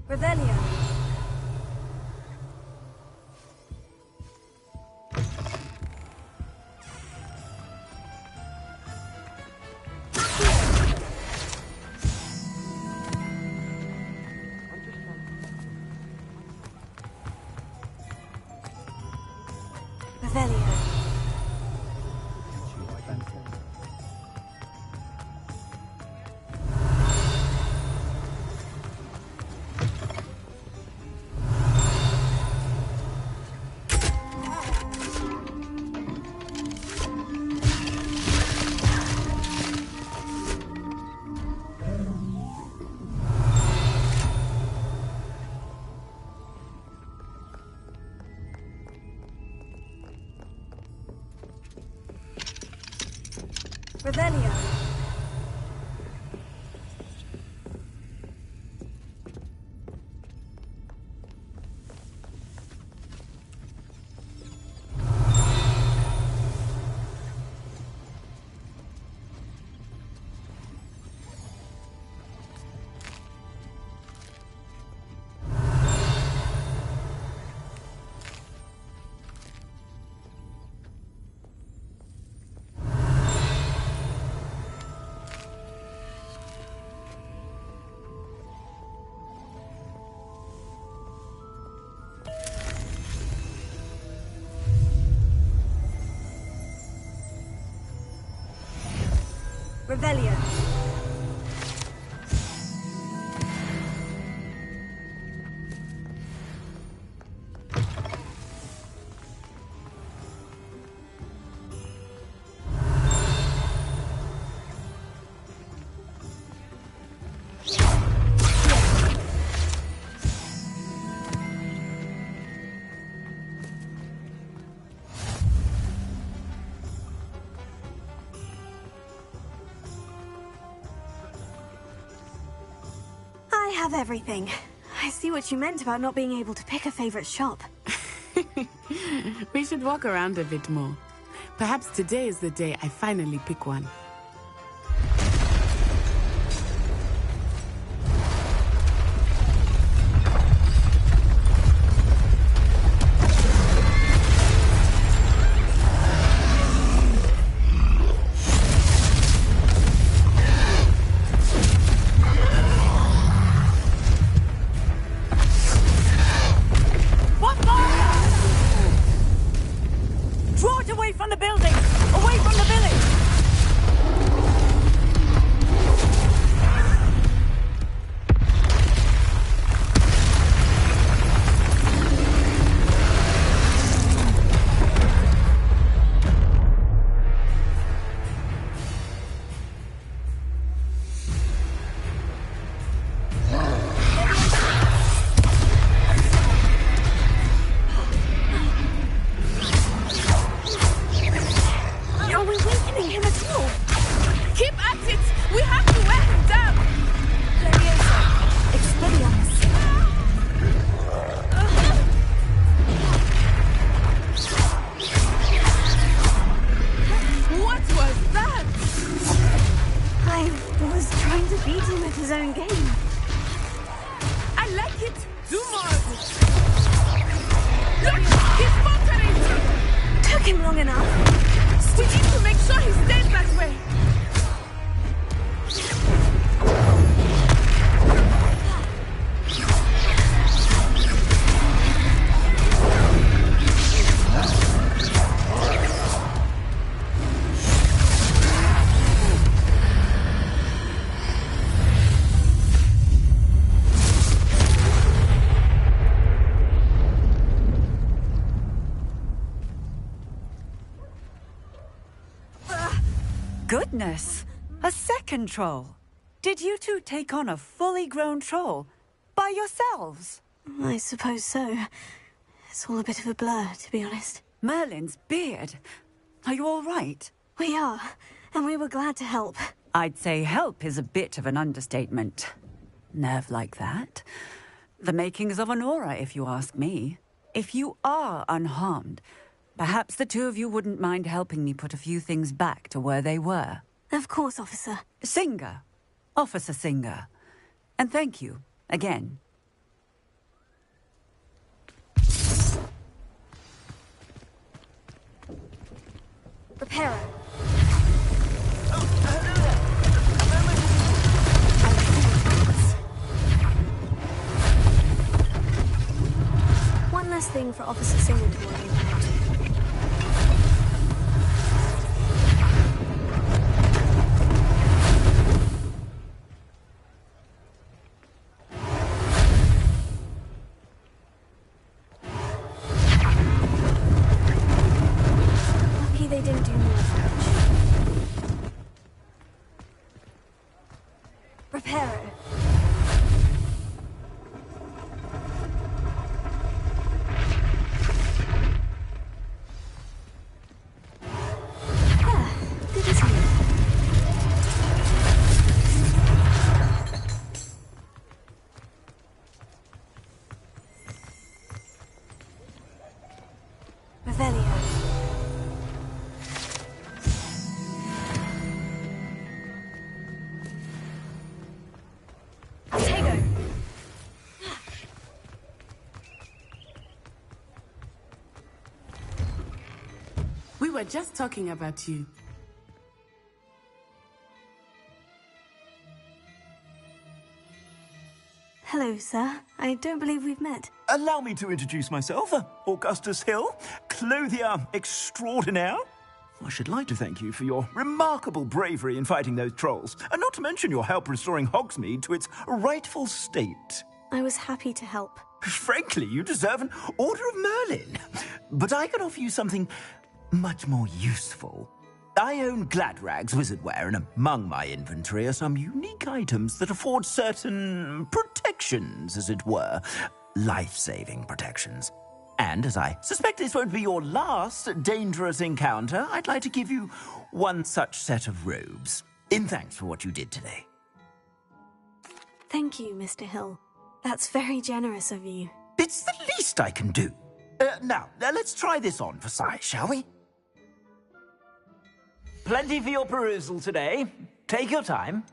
Revelio. Revelio. Revelio. Revelio. I have everything. I see what you meant about not being able to pick a favorite shop. We should walk around a bit more. Perhaps today is the day I finally pick one. Away from the building! Away from the village! Goodness! A second troll! Did you two take on a fully grown troll by yourselves? I suppose so. It's all a bit of a blur, to be honest. Merlin's beard. Are you all right? We are, and we were glad to help. I'd say help is a bit of an understatement. Nerve like that. The makings of an aura, if you ask me. If you are unharmed, perhaps the two of you wouldn't mind helping me put a few things back to where they were. Of course, officer. Singer. Officer Singer. And thank you, again. Repairer. One less thing for Officer Singer to worry about. They didn't do more damage. Repairer. Good as new. Revelio. We were just talking about you. Hello, sir. I don't believe we've met. Allow me to introduce myself, Augustus Hill, clothier extraordinaire. I should like to thank you for your remarkable bravery in fighting those trolls, and not to mention your help restoring Hogsmeade to its rightful state. I was happy to help. Frankly, you deserve an Order of Merlin. But I can offer you something much more useful. I own Gladrag's wizardware, and among my inventory are some unique items that afford certain protections, as it were. Life-saving protections. And as I suspect this won't be your last dangerous encounter, I'd like to give you one such set of robes, in thanks for what you did today. Thank you, Mr. Hill. That's very generous of you. It's the least I can do. Now, let's try this on for size, shall we? Plenty for your perusal today. Take your time.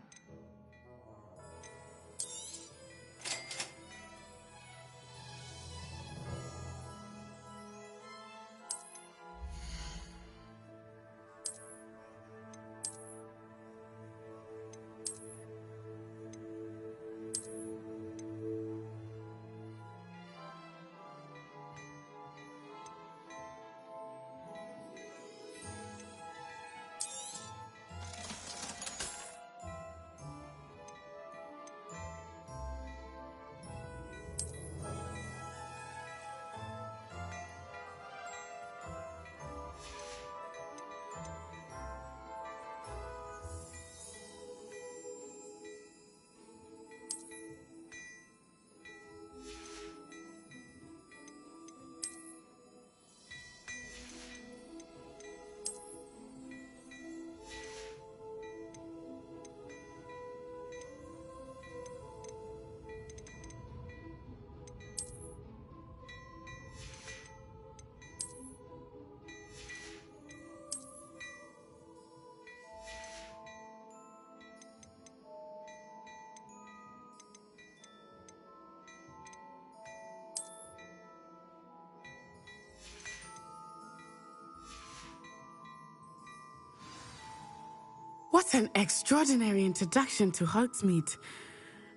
What an extraordinary introduction to Hogsmeade.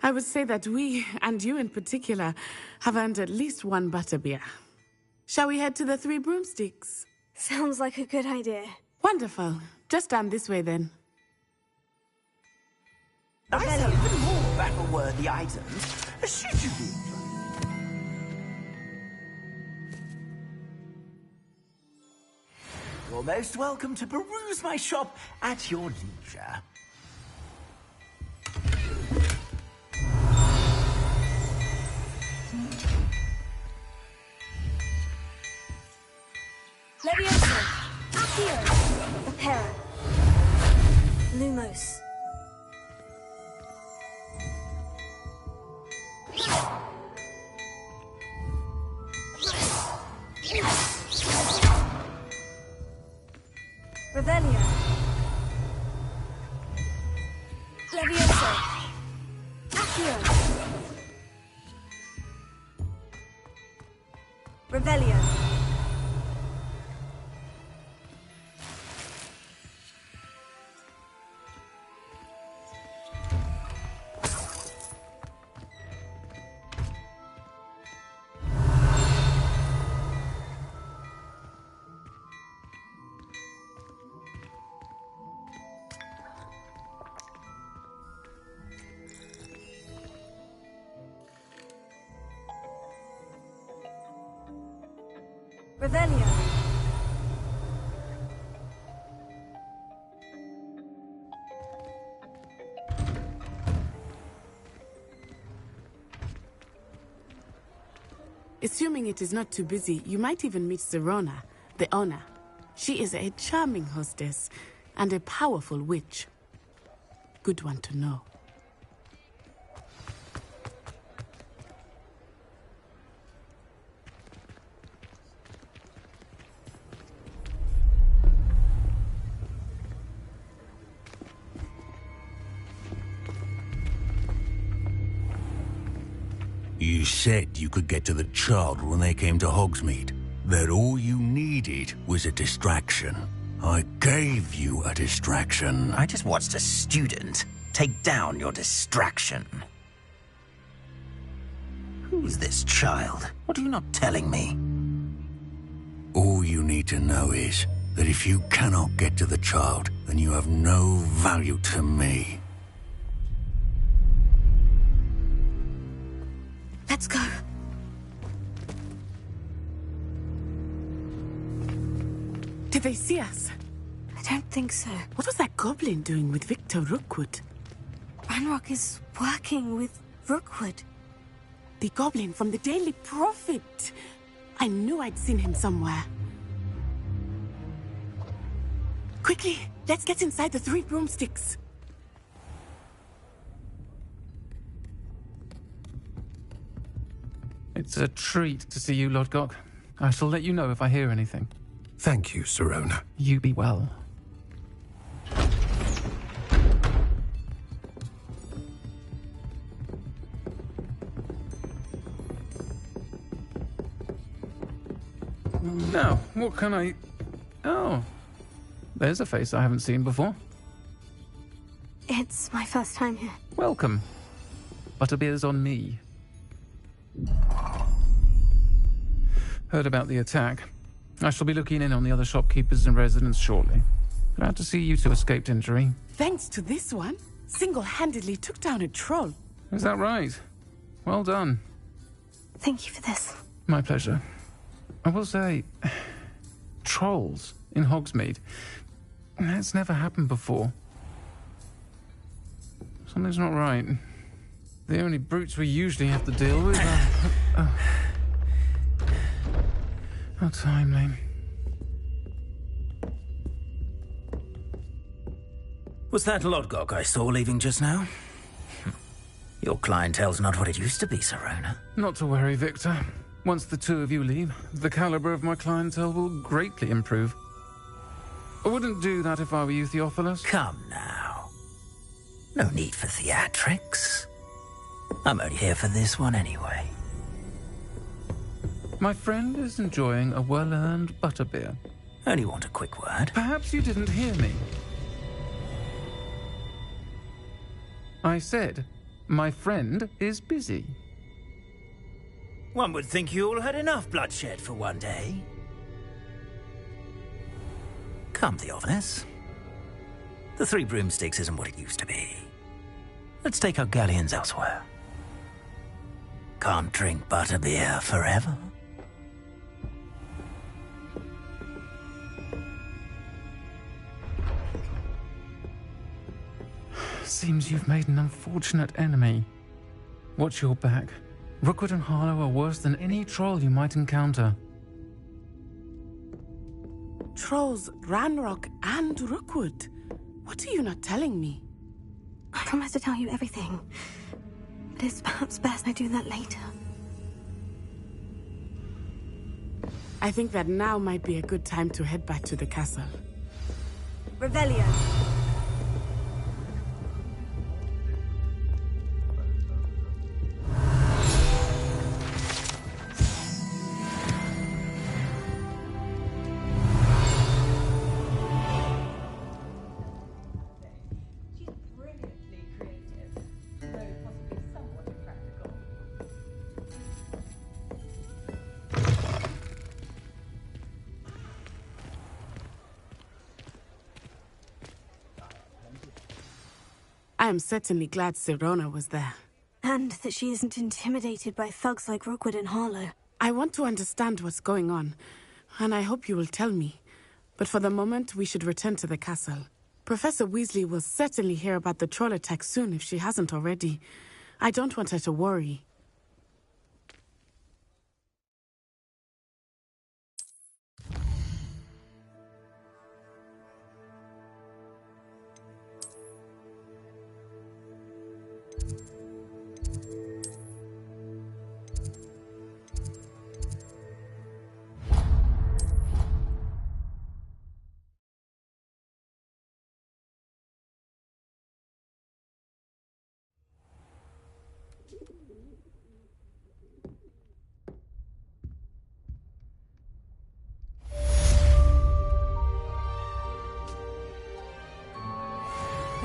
I would say that we, and you in particular, have earned at least one butterbeer. Shall we head to the Three Broomsticks? Sounds like a good idea. Wonderful. Just stand this way then. I sell even more battle-worthy items. Should you be? You're most welcome to peruse my shop at your leisure. Leviosa, Accio, Opera, Lumos. Revelio. Leviosa, Accio. Revelio. Revelio. Assuming it is not too busy, you might even meet Serona, the owner. She is a charming hostess and a powerful witch. Good one to know. You said you could get to the child when they came to Hogsmeade. That all you needed was a distraction. I gave you a distraction. I just watched a student take down your distraction. Who's this child? What are you not telling me? All you need to know is that if you cannot get to the child, then you have no value to me. Let's go. Did they see us? I don't think so. What was that goblin doing with Victor Rookwood? Ranrock is working with Rookwood. The goblin from the Daily Prophet. I knew I'd seen him somewhere. Quickly, let's get inside the Three Broomsticks. It's a treat to see you, Lodgok. I shall let you know if I hear anything. Thank you, Serona. You be well. Now, what can I... Oh, there's a face I haven't seen before. It's my first time here. Welcome. Butterbeer's on me. Heard about the attack. I shall be looking in on the other shopkeepers and residents shortly. Glad to see you two escaped injury. Thanks to this one, single-handedly took down a troll. Is that right? Well done. Thank you for this. My pleasure. I will say, trolls in Hogsmeade. That's never happened before. Something's not right. The only brutes we usually have to deal with are... How timely. Was that Lodgok I saw leaving just now? Your clientele's not what it used to be, Serona. Not to worry, Victor. Once the two of you leave, the caliber of my clientele will greatly improve. I wouldn't do that if I were you, Theophilus. Come now. No need for theatrics. I'm only here for this one anyway. My friend is enjoying a well-earned butterbeer. Only want a quick word. Perhaps you didn't hear me. I said, my friend is busy. One would think you all had enough bloodshed for one day. Come, Theophilus. The Three Broomsticks isn't what it used to be. Let's take our galleons elsewhere. Can't drink butterbeer forever. Seems you've made an unfortunate enemy. Watch your back. Rookwood and Harlow are worse than any troll you might encounter. Trolls, Ranrock, and Rookwood. What are you not telling me? I promise to tell you everything. But it's perhaps best I do that later. I think that now might be a good time to head back to the castle. Revelio. I am certainly glad Sirona was there. And that she isn't intimidated by thugs like Rookwood and Harlow. I want to understand what's going on, and I hope you will tell me. But for the moment, we should return to the castle. Professor Weasley will certainly hear about the troll attack soon if she hasn't already. I don't want her to worry.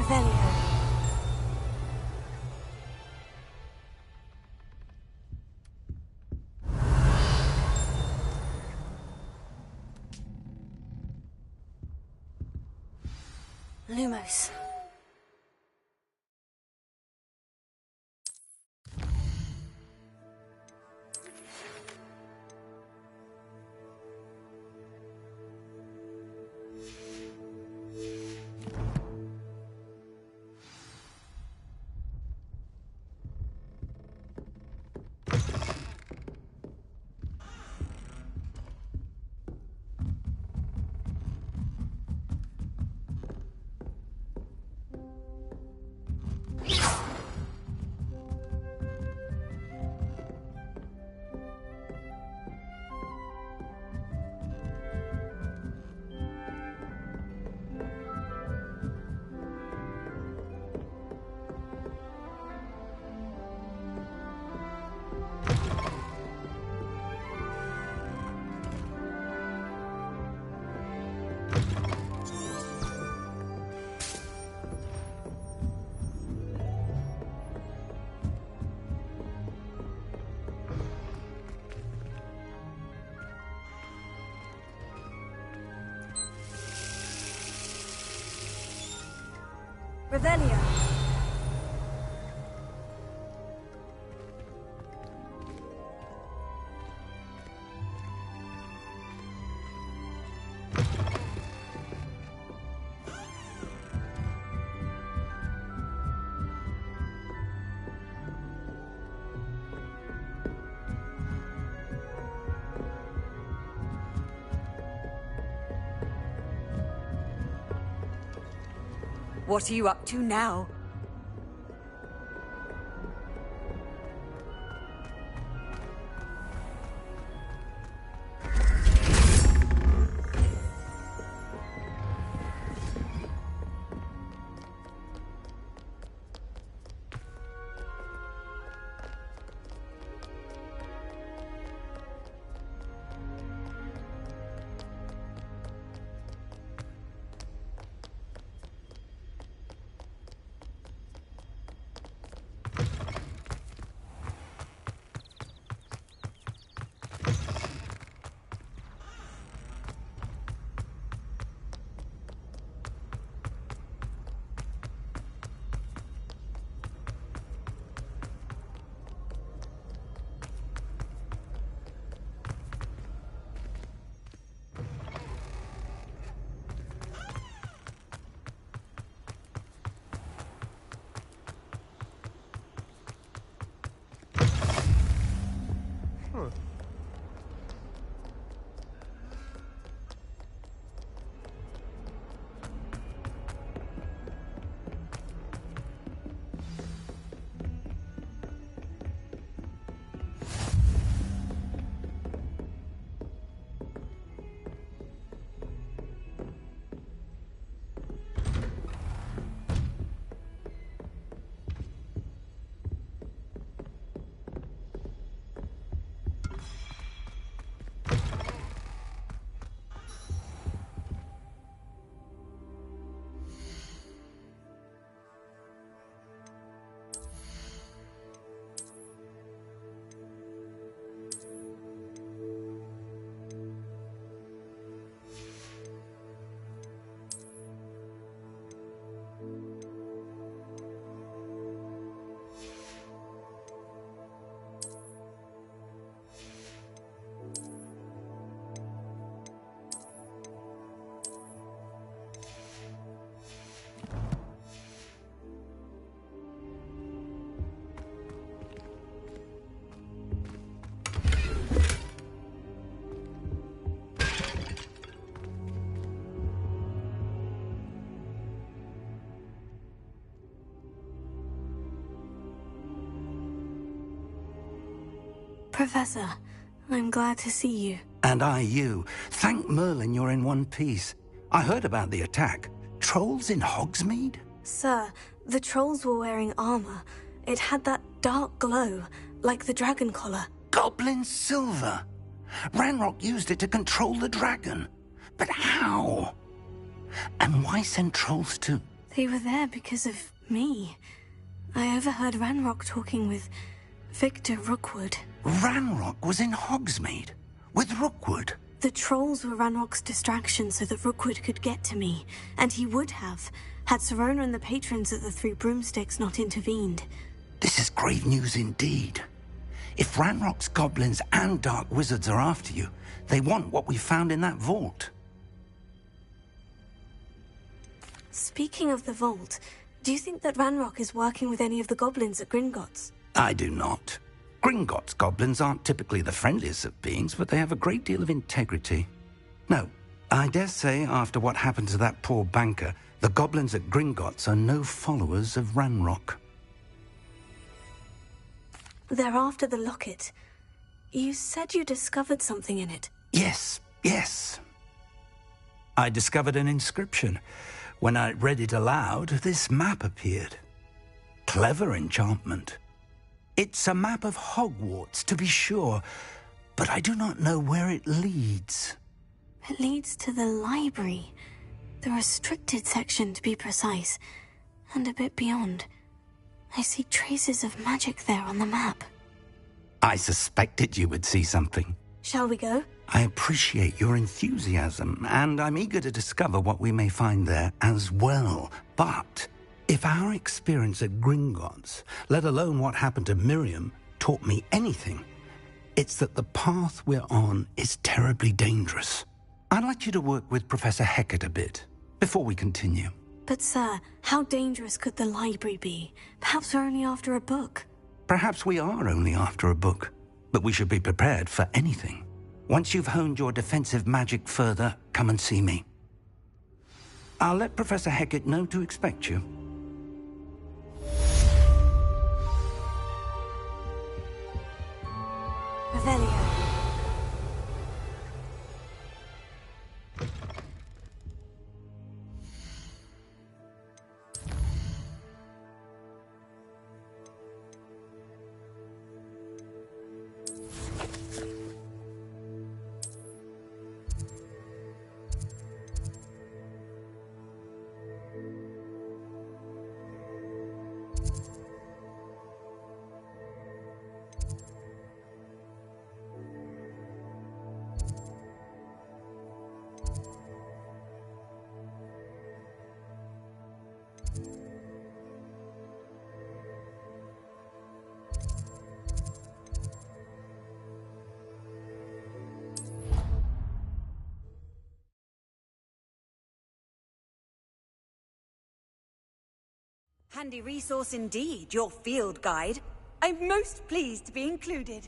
Revelio. Lumos. Revelio. What are you up to now? Professor, I'm glad to see you. And I you. Thank Merlin you're in one piece. I heard about the attack. Trolls in Hogsmeade? Sir, the trolls were wearing armor. It had that dark glow, like the dragon collar. Goblin silver. Ranrock used it to control the dragon. But how? And why send trolls to... They were there because of me. I overheard Ranrock talking with Victor Rookwood. Ranrock was in Hogsmeade? With Rookwood? The trolls were Ranrock's distraction so that Rookwood could get to me. And he would have, had Serona and the patrons at the Three Broomsticks not intervened. This is grave news indeed. If Ranrock's goblins and dark wizards are after you, they want what we found in that vault. Speaking of the vault, do you think that Ranrock is working with any of the goblins at Gringotts? I do not. Gringotts goblins aren't typically the friendliest of beings, but they have a great deal of integrity. No, I dare say after what happened to that poor banker, the goblins at Gringotts are no followers of Ranrock. They're after the locket. You said you discovered something in it. Yes. I discovered an inscription. When I read it aloud, this map appeared. Clever enchantment. It's a map of Hogwarts, to be sure, but I do not know where it leads. It leads to the library. The restricted section, to be precise. And a bit beyond. I see traces of magic there on the map. I suspected you would see something. Shall we go? I appreciate your enthusiasm, and I'm eager to discover what we may find there as well. But if our experience at Gringotts, let alone what happened to Miriam, taught me anything, it's that the path we're on is terribly dangerous. I'd like you to work with Professor Hecat a bit before we continue. But sir, how dangerous could the library be? Perhaps we're only after a book. Perhaps we are only after a book, but we should be prepared for anything. Once you've honed your defensive magic further, come and see me. I'll let Professor Hecat know to expect you. Revelio. Handy resource indeed, your field guide. I'm most pleased to be included.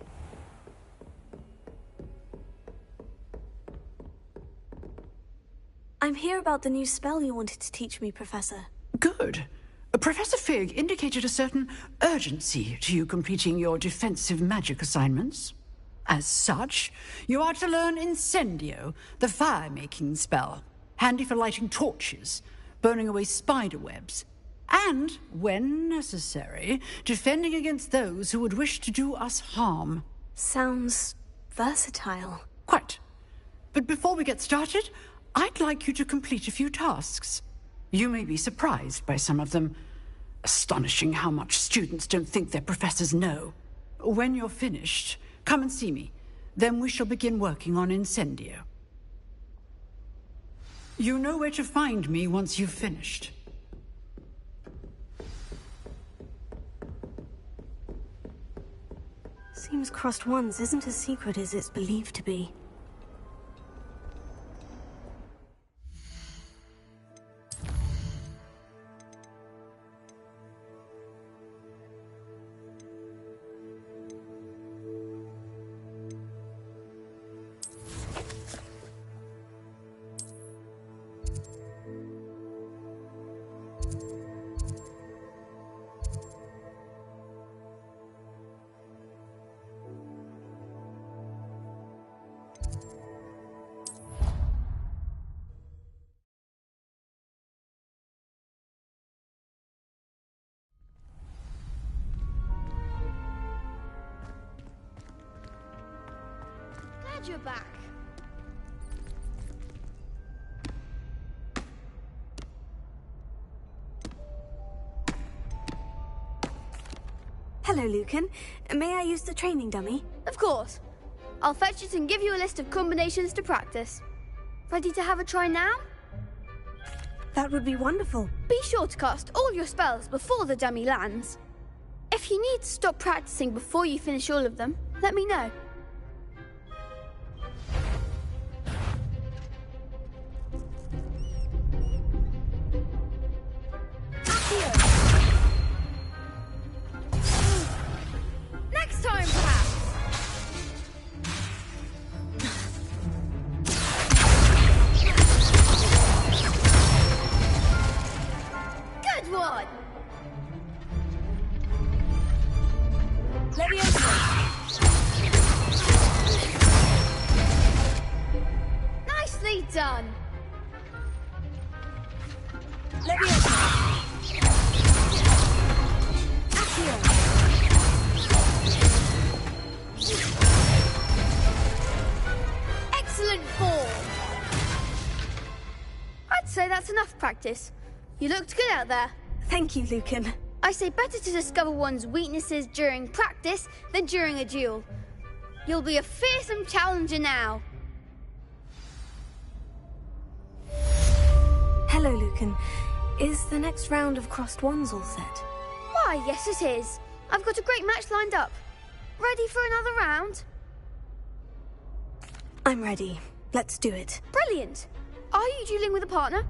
I'm here about the new spell you wanted to teach me, Professor. Good. Professor Fig indicated a certain urgency to you completing your defensive magic assignments. As such, you are to learn Incendio, the fire-making spell, handy for lighting torches, burning away spider webs, and, when necessary, defending against those who would wish to do us harm. Sounds versatile. Quite. But before we get started, I'd like you to complete a few tasks. You may be surprised by some of them. Astonishing how much students don't think their professors know. When you're finished, come and see me. Then we shall begin working on Incendio. You know where to find me once you've finished. Seems crossed ones isn't as secret as it's believed to be. Glad you're back. Hello, Lucan. May I use the training dummy? Of course. I'll fetch it and give you a list of combinations to practice. Ready to have a try now? That would be wonderful. Be sure to cast all your spells before the dummy lands. If you need to stop practicing before you finish all of them, let me know. Next time, perhaps. Good one. Nicely done. Excellent form. I'd say that's enough practice. You looked good out there. Thank you, Lucan. I say better to discover one's weaknesses during practice than during a duel. You'll be a fearsome challenger now. Hello, Lucan. Is the next round of crossed wands all set? Why, yes it is. I've got a great match lined up. Ready for another round? I'm ready. Let's do it. Brilliant. Are you dueling with a partner?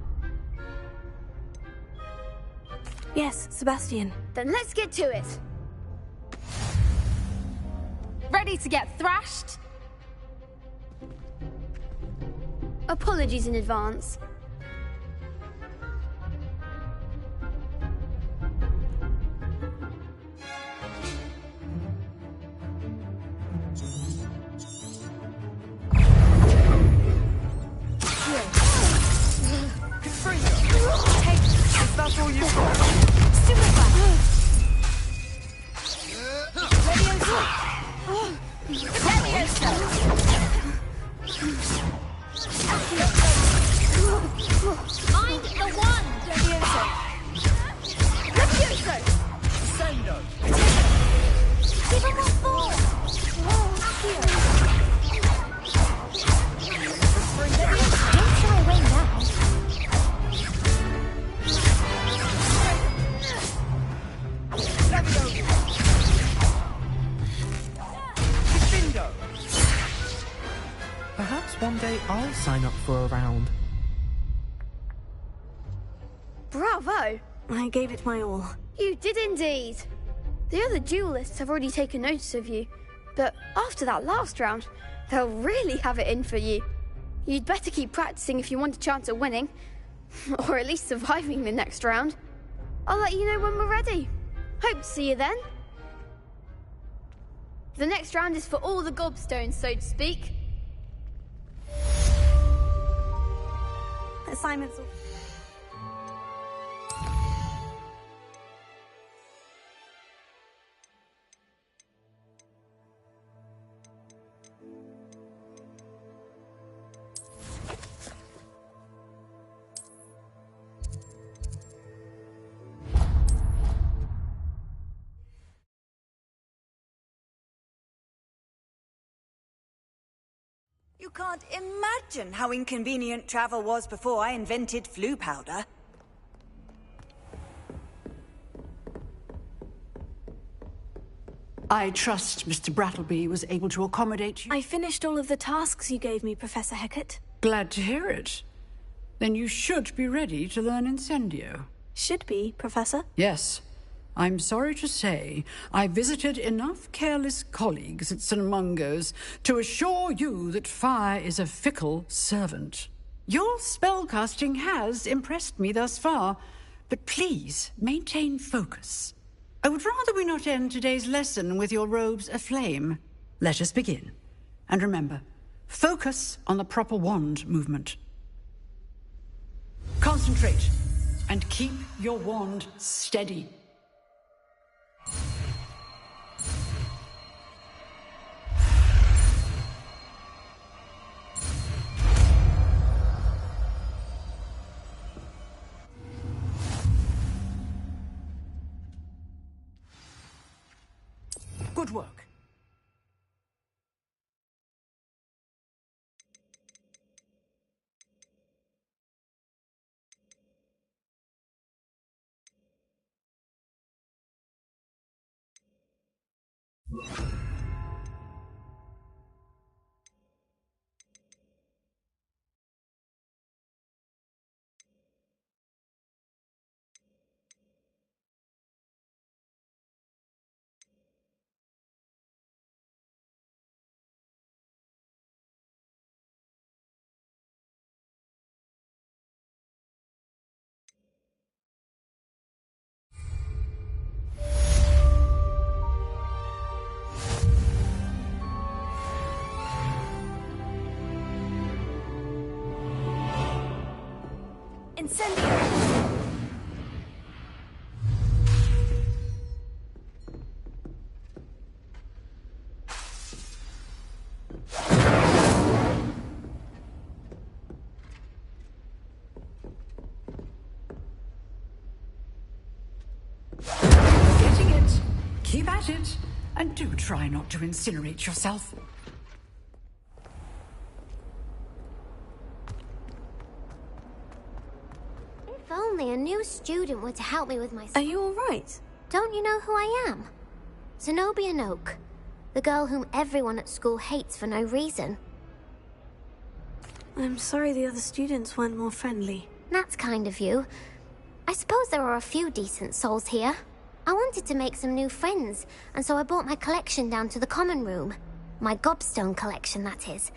Yes, Sebastian. Then let's get to it. Ready to get thrashed? Apologies in advance. That's all you've got. Mind the one! Levioso! Sendo! Give him a four! Accio! Don't shy away now. Perhaps one day I'll sign up for a round. Bravo! I gave it my all. You did indeed. The other duelists have already taken notice of you, but after that last round, they'll really have it in for you. You'd better keep practicing if you want a chance at winning, or at least surviving the next round. I'll let you know when we're ready. Hope to see you then. The next round is for all the gobstones, so to speak. Assignments. You can't imagine how inconvenient travel was before I invented flu powder. I trust Mr. Brattleby was able to accommodate you. I finished all of the tasks you gave me, Professor Hecat. Glad to hear it. Then you should be ready to learn Incendio. Should be, Professor? Yes. I'm sorry to say, I visited enough careless colleagues at St. Mungo's to assure you that fire is a fickle servant. Your spellcasting has impressed me thus far, but please maintain focus. I would rather we not end today's lesson with your robes aflame. Let us begin. And remember, focus on the proper wand movement. Concentrate, and keep your wand steady. work. Incendio! Getting it. Keep at it. And do try not to incinerate yourself. If only a new student were to help me with my... Are you alright? Don't you know who I am? Zenobia Noak. The girl whom everyone at school hates for no reason. I'm sorry the other students weren't more friendly. That's kind of you. I suppose there are a few decent souls here. I wanted to make some new friends, and so I brought my collection down to the common room. My gobstone collection, that is.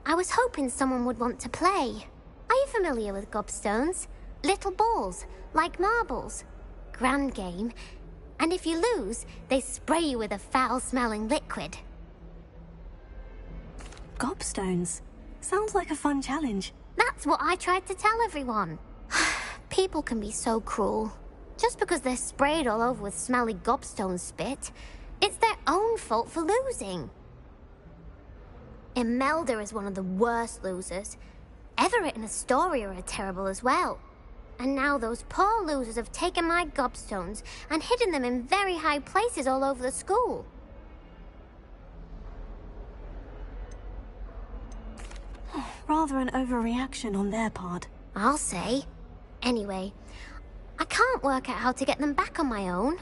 I was hoping someone would want to play. Are you familiar with gobstones? Little balls, like marbles. Grand game. And if you lose, they spray you with a foul-smelling liquid. Gobstones? Sounds like a fun challenge. That's what I tried to tell everyone. People can be so cruel. Just because they're sprayed all over with smelly gobstone spit, it's their own fault for losing. Imelda is one of the worst losers. Everett and Astoria are terrible as well. And now those poor losers have taken my gobstones and hidden them in very high places all over the school. Rather an overreaction on their part. I'll say. Anyway, I can't work out how to get them back on my own.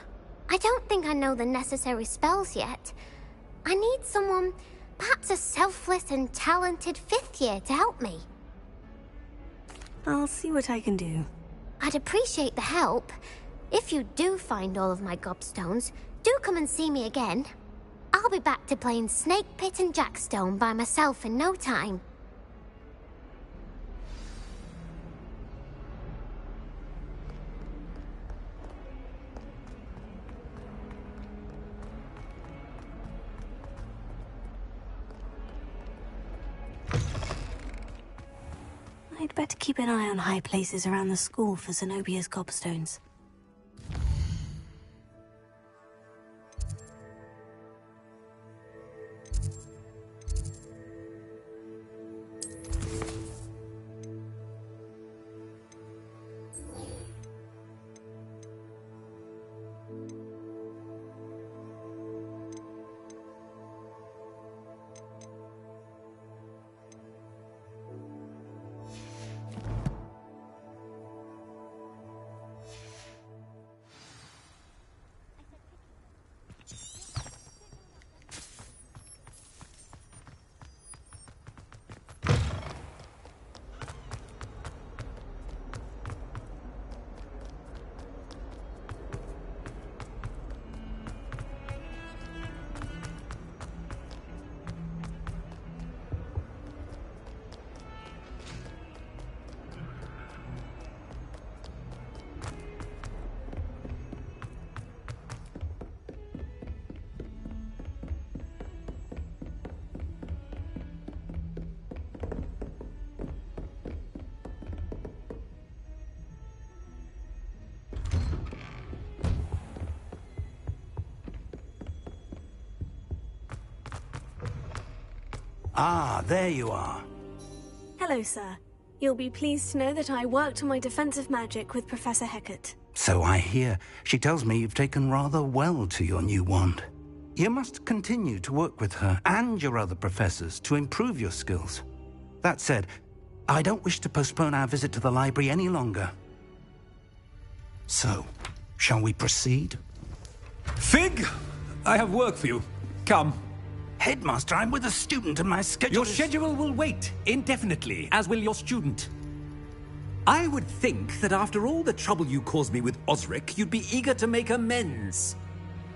I don't think I know the necessary spells yet. I need someone, perhaps a selfless and talented 5th year to help me. I'll see what I can do. I'd appreciate the help. If you do find all of my gobstones, do come and see me again. I'll be back to playing Snake Pit and Jackstone by myself in no time. I'd better keep an eye on high places around the school for Zenobia's gobstones. Ah, there you are. Hello, sir. You'll be pleased to know that I worked on my defensive magic with Professor Herbert. So I hear. She tells me you've taken rather well to your new wand. You must continue to work with her and your other professors to improve your skills. That said, I don't wish to postpone our visit to the library any longer. So, shall we proceed? Fig! I have work for you. Come. Headmaster, I'm with a student and my schedule Your schedule will wait indefinitely, as will your student. I would think that after all the trouble you caused me with Osric, you'd be eager to make amends.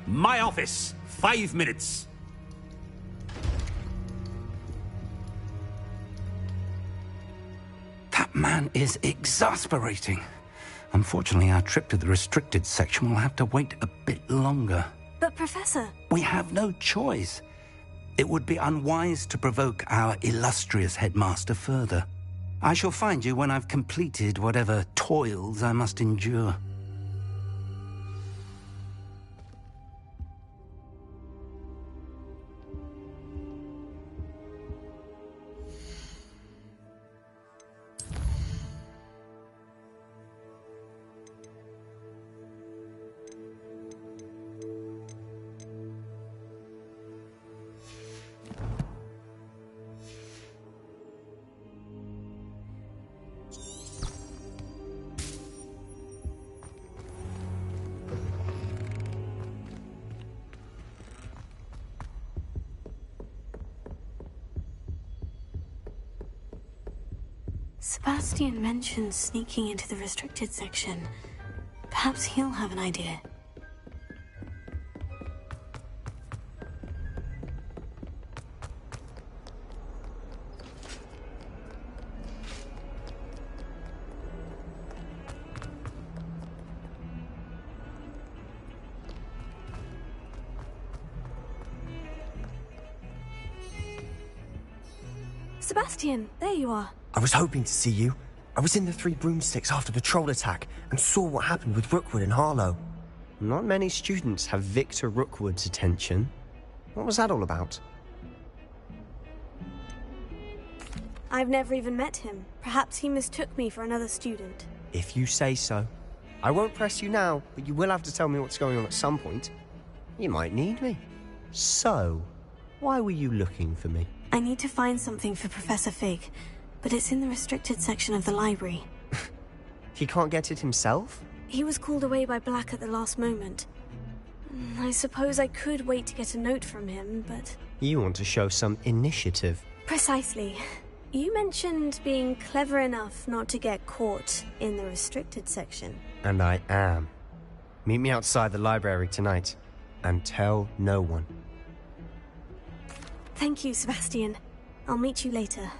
My office, 5 minutes. That man is exasperating. Unfortunately, our trip to the restricted section will have to wait a bit longer. But, Professor... We have no choice. It would be unwise to provoke our illustrious headmaster further. I shall find you when I've completed whatever toils I must endure. Sebastian mentioned sneaking into the restricted section. Perhaps he'll have an idea. Sebastian, there you are. I was hoping to see you. I was in the Three Broomsticks after the troll attack and saw what happened with Rookwood and Harlow. Not many students have Victor Rookwood's attention. What was that all about? I've never even met him. Perhaps he mistook me for another student. If you say so. I won't press you now, but you will have to tell me what's going on at some point. You might need me. So, why were you looking for me? I need to find something for Professor Fig, but it's in the restricted section of the library. He can't get it himself? He was called away by Black at the last moment. I suppose I could wait to get a note from him, but... You want to show some initiative. Precisely. You mentioned being clever enough not to get caught in the restricted section. And I am. Meet me outside the library tonight, and tell no one. Thank you, Sebastian. I'll meet you later.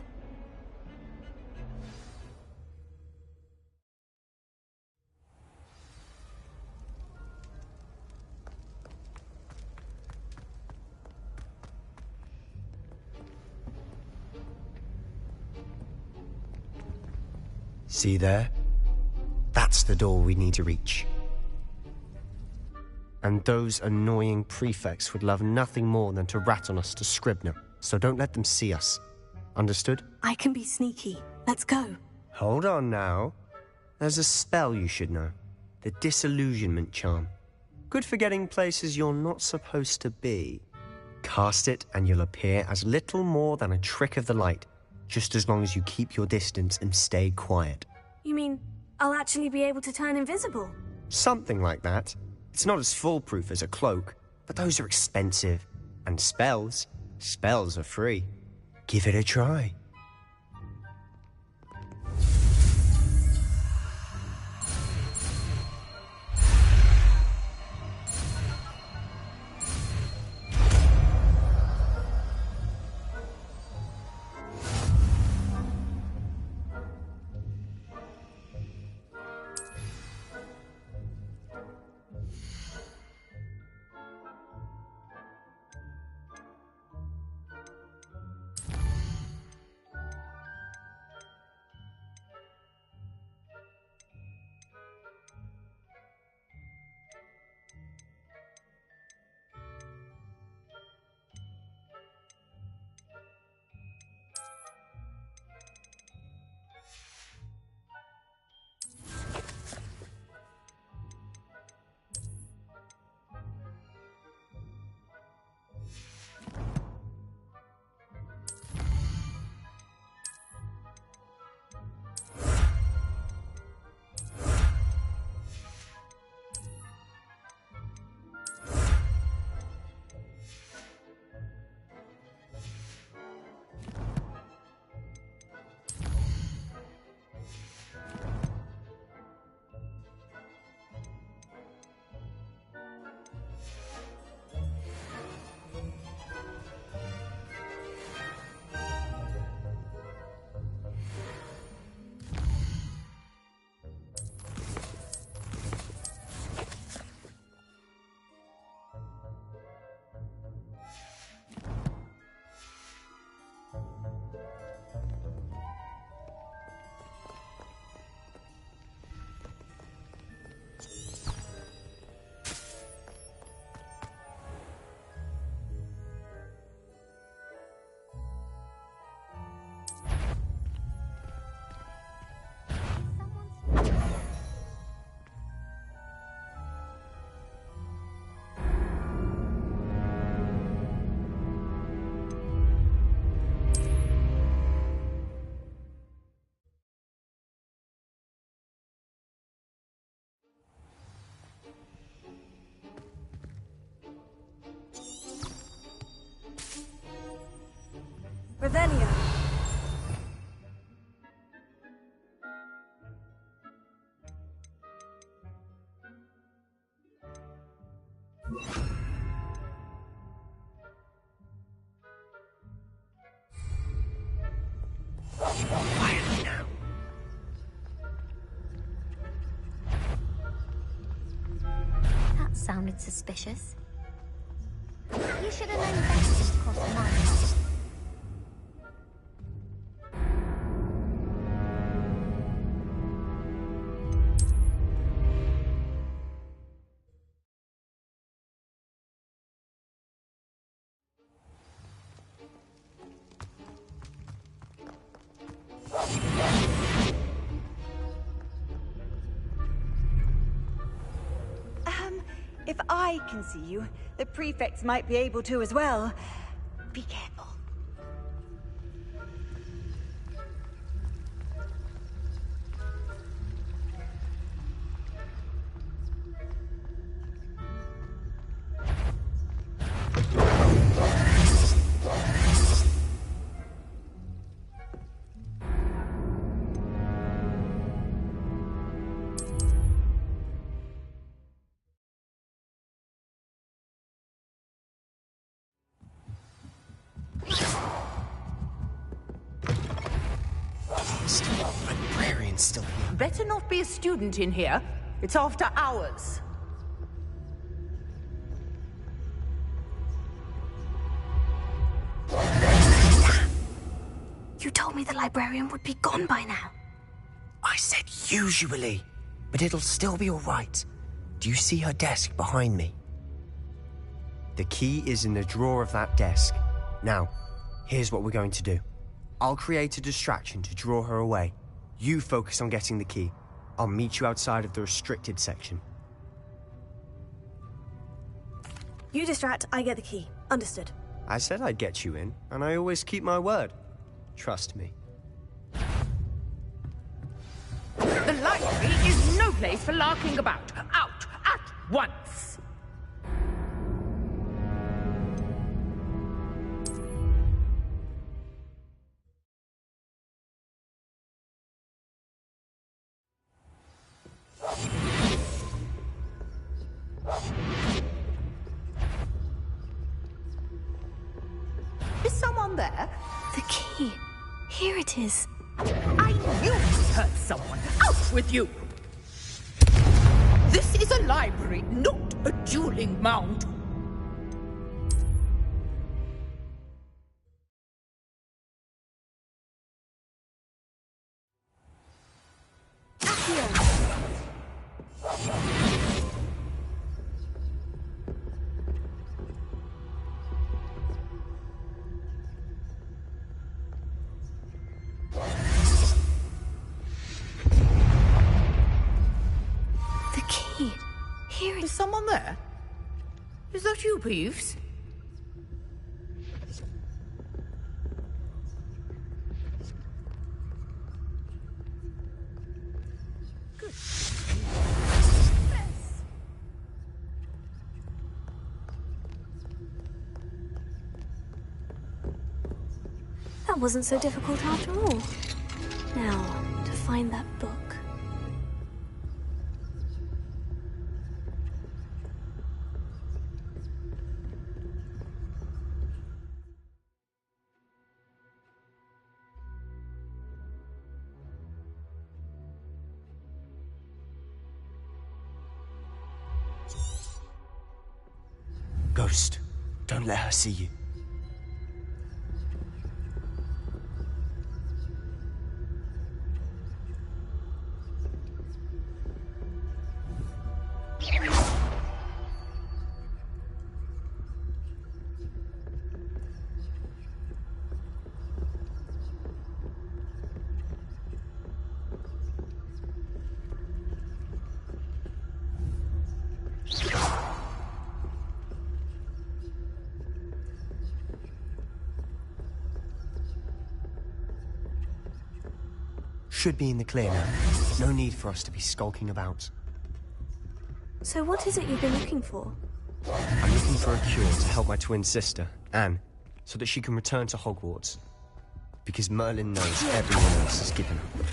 See there? That's the door we need to reach. And those annoying prefects would love nothing more than to rat on us to Scribner, so don't let them see us. Understood? I can be sneaky. Let's go. Hold on now. There's a spell you should know. The Disillusionment Charm. Good for getting places you're not supposed to be. Cast it and you'll appear as little more than a trick of the light, just as long as you keep your distance and stay quiet. You mean I'll actually be able to turn invisible? Something like that. It's not as foolproof as a cloak, but those are expensive. And spells are free. Give it a try. Revelio. Quietly now. That sounded suspicious. You should have known better to cross a mine. If I can see you, the prefects might be able to as well. Be careful. Librarian's still here. Better not be a student in here. It's after hours. You told me the librarian would be gone by now. I said usually, but it'll still be all right. Do you see her desk behind me? The key is in the drawer of that desk. Now, here's what we're going to do. I'll create a distraction to draw her away. You focus on getting the key. I'll meet you outside of the restricted section. You distract, I get the key. Understood. I said I'd get you in, and I always keep my word. Trust me. The library is no place for larking about. Out at once. Is someone there? The key. Here it is. I knew you heard someone. Out with you! This is a library, not a dueling mound. Here is someone there? Is that you, Peeves? Good. That wasn't so difficult after all. Now, to find that book. Ghost, don't let her see you. Should be in the clear now. No need for us to be skulking about. So what is it you've been looking for? I'm looking for a cure to help my twin sister, Anne, so that she can return to Hogwarts. Because Merlin knows everyone else has given up.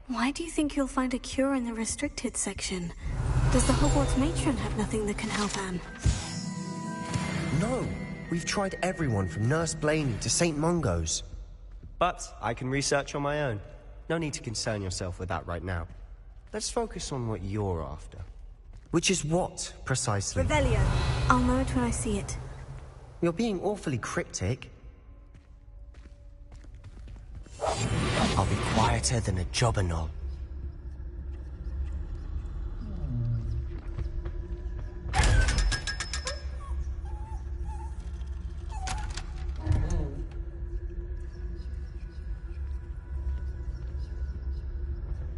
Why do you think you'll find a cure in the restricted section? Does the Hogwarts matron have nothing that can help Anne? No, we've tried everyone from Nurse Blaney to St. Mungo's. But I can research on my own. No need to concern yourself with that right now. Let's focus on what you're after. Which is what, precisely? Revelio. I'll know it when I see it. You're being awfully cryptic. I'll be quieter than a jobberknoll.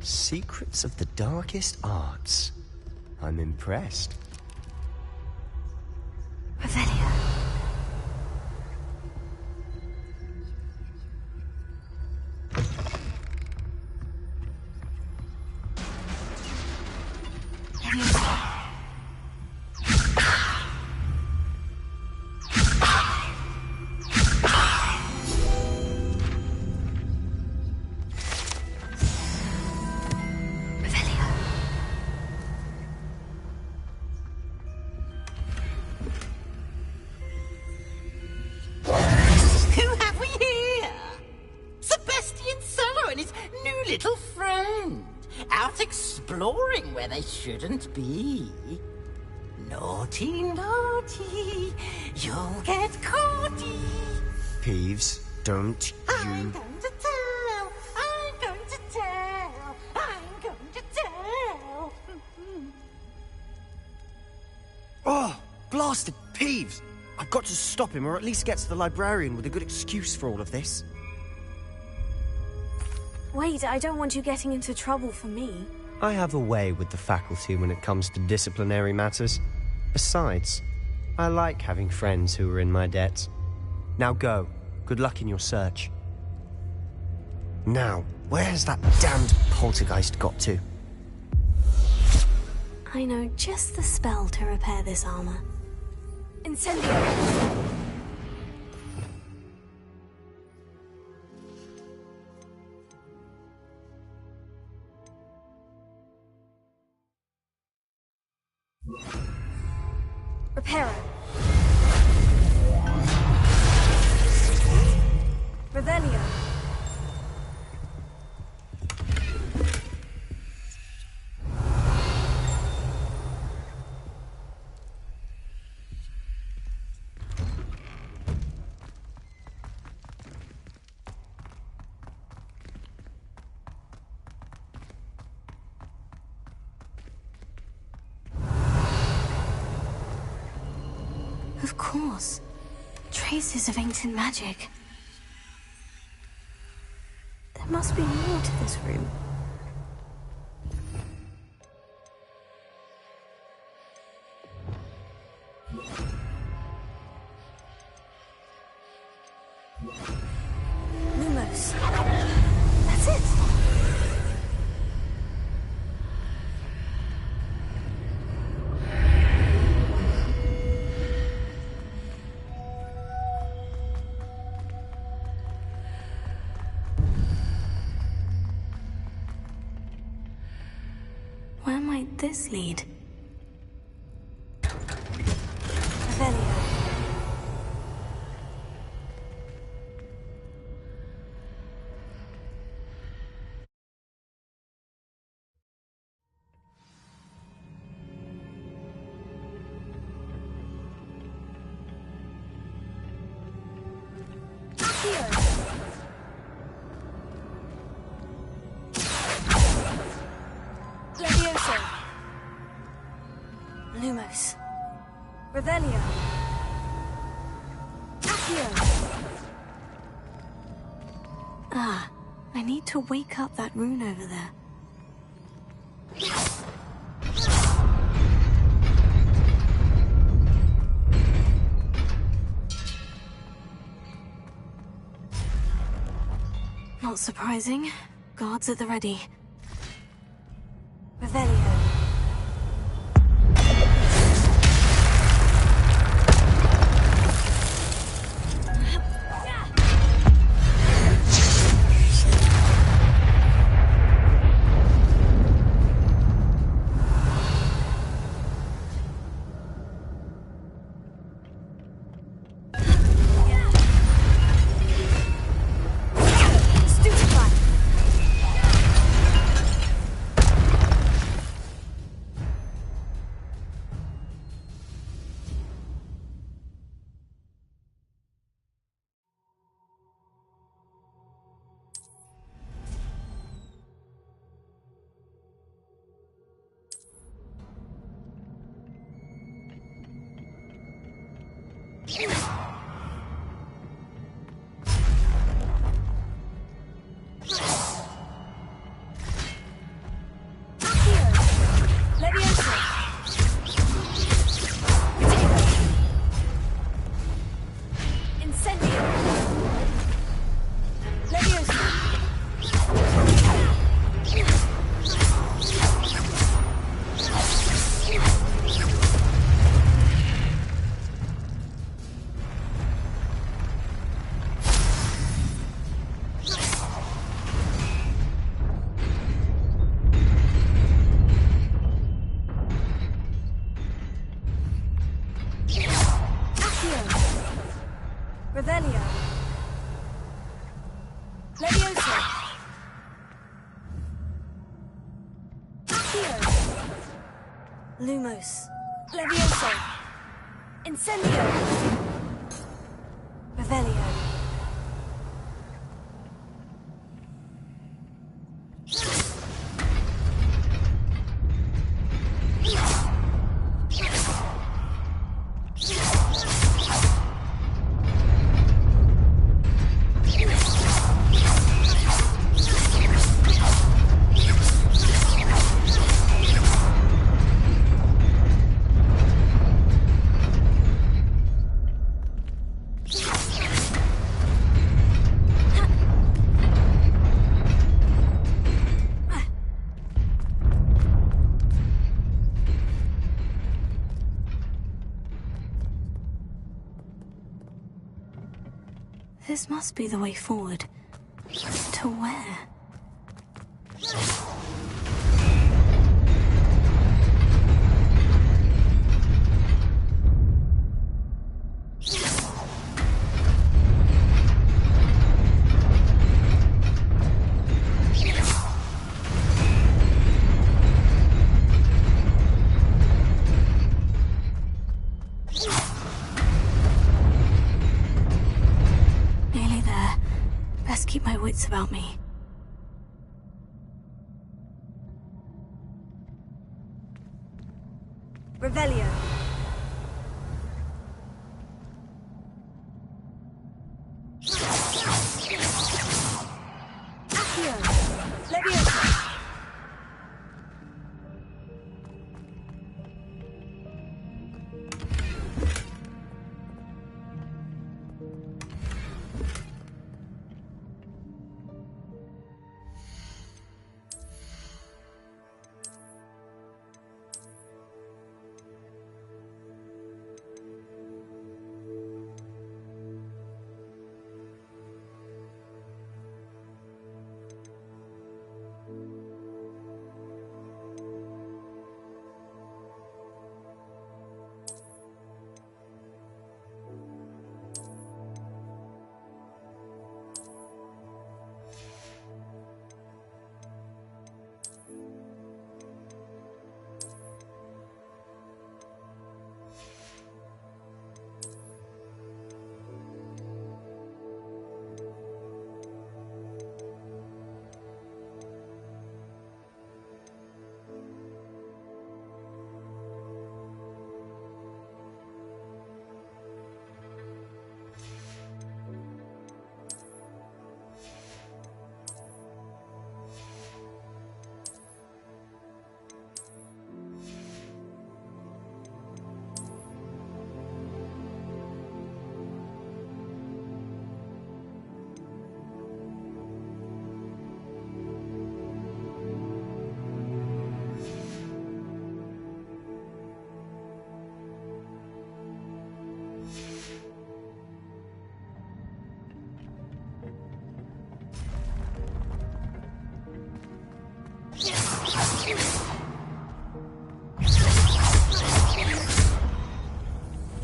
Secrets of the darkest arts. I'm impressed. Revelio. Shouldn't be. Naughty, naughty, you'll get caughty. Peeves, don't you... I'm going to tell, I'm going to tell, I'm going to tell. Oh, blasted Peeves! I've got to stop him, or at least get to the librarian with a good excuse for all of this. Wait, I don't want you getting into trouble for me. I have a way with the faculty when it comes to disciplinary matters. Besides, I like having friends who are in my debt. Now go. Good luck in your search. Now, where has that damned poltergeist got to? I know just the spell to repair this armor. Incendio! Reparo. Revelio. Of course. Traces of ancient magic. There must be more to this room. Lumos. That's it. Where might this lead? Revelio. Lumos. Revelio. Accio. Ah, I need to wake up that rune over there. Not surprising. Guards at the ready. Revelio. Accio. Lumos. Levioso. Incendio. Revelio. This must be the way forward. To where? Keep my wits about me. Revelio. Accio.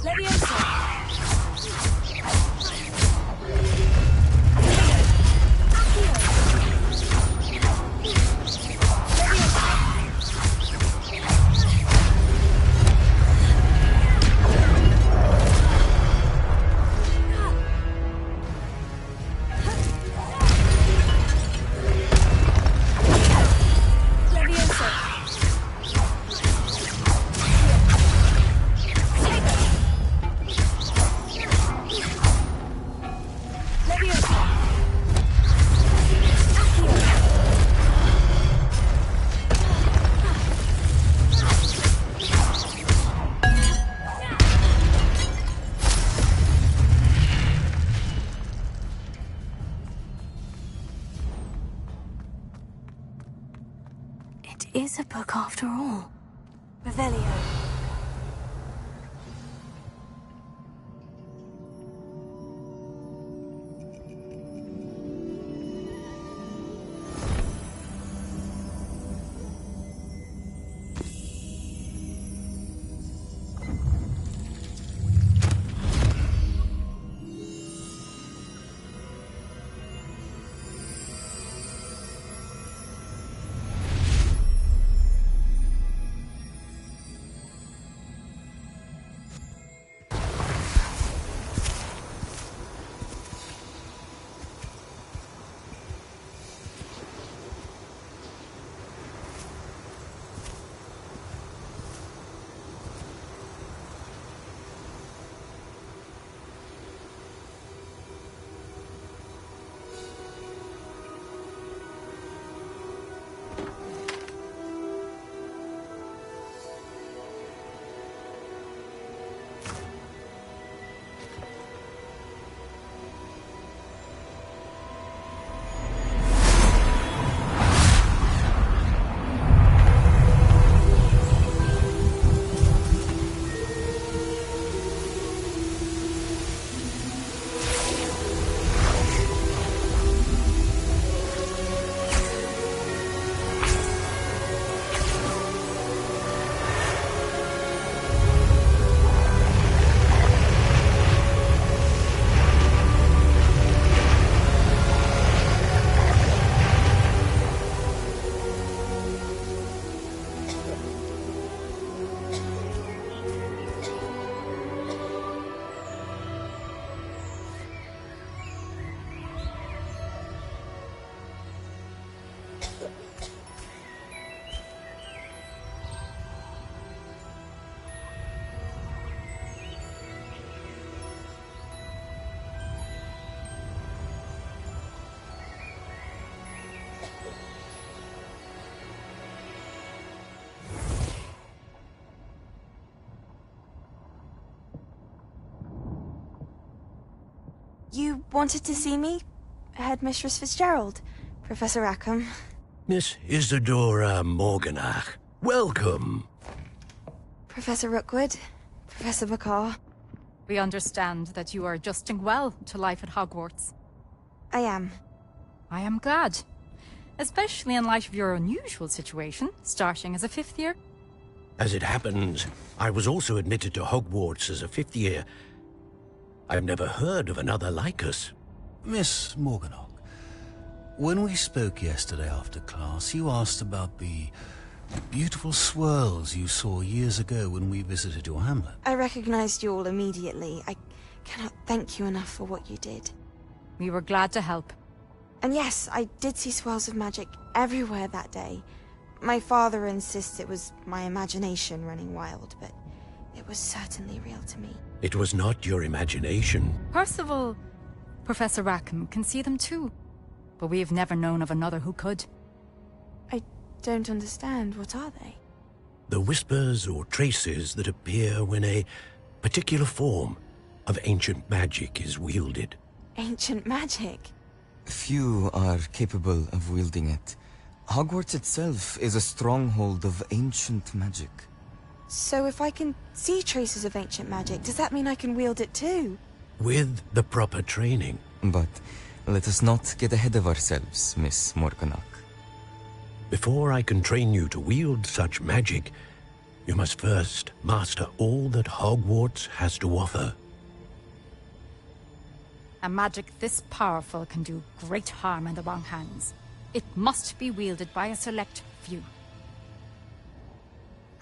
Levioso. Is a book after all. Revelio. You wanted to see me? Headmistress Fitzgerald, Professor Rackham. Miss Isadora Morganach, welcome. Professor Rookwood, Professor Bakar. We understand that you are adjusting well to life at Hogwarts. I am. I am glad. Especially in light of your unusual situation, starting as a 5th year. As it happens, I was also admitted to Hogwarts as a 5th year. I've never heard of another like us. Miss Morganach, when we spoke yesterday after class, you asked about the beautiful swirls you saw years ago when we visited your hamlet. I recognized you all immediately. I cannot thank you enough for what you did. We were glad to help. And yes, I did see swirls of magic everywhere that day. My father insists it was my imagination running wild, but it was certainly real to me. It was not your imagination. Percival, Professor Rackham can see them too. But we have never known of another who could. I don't understand. What are they? The whispers or traces that appear when a particular form of ancient magic is wielded. Ancient magic? Few are capable of wielding it. Hogwarts itself is a stronghold of ancient magic. So if I can see traces of ancient magic, does that mean I can wield it too? With the proper training. But let us not get ahead of ourselves, Miss Morganach. Before I can train you to wield such magic, you must first master all that Hogwarts has to offer. A magic this powerful can do great harm in the wrong hands. It must be wielded by a select few.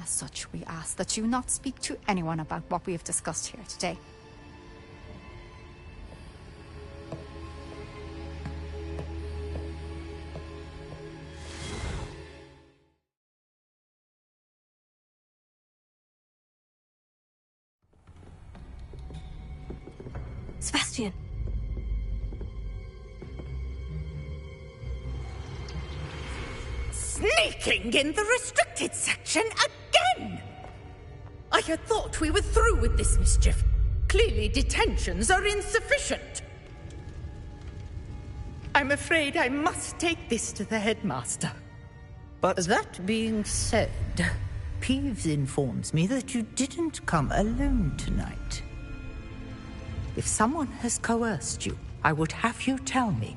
As such, we ask that you not speak to anyone about what we have discussed here today. Sebastian. Sneaking in the restricted section again! I had thought we were through with this mischief. Clearly detentions are insufficient. I'm afraid I must take this to the headmaster. But that being said, Peeves informs me that you didn't come alone tonight. If someone has coerced you, I would have you tell me.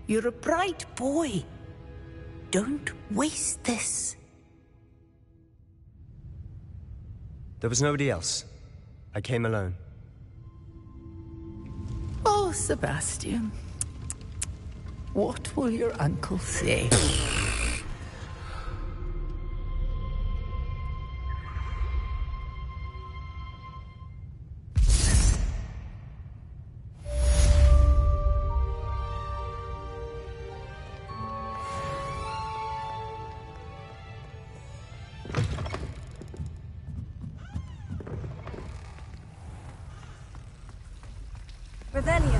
You're a bright boy. Don't waste this. There was nobody else. I came alone. Oh, Sebastian. What will your uncle say? Revelio.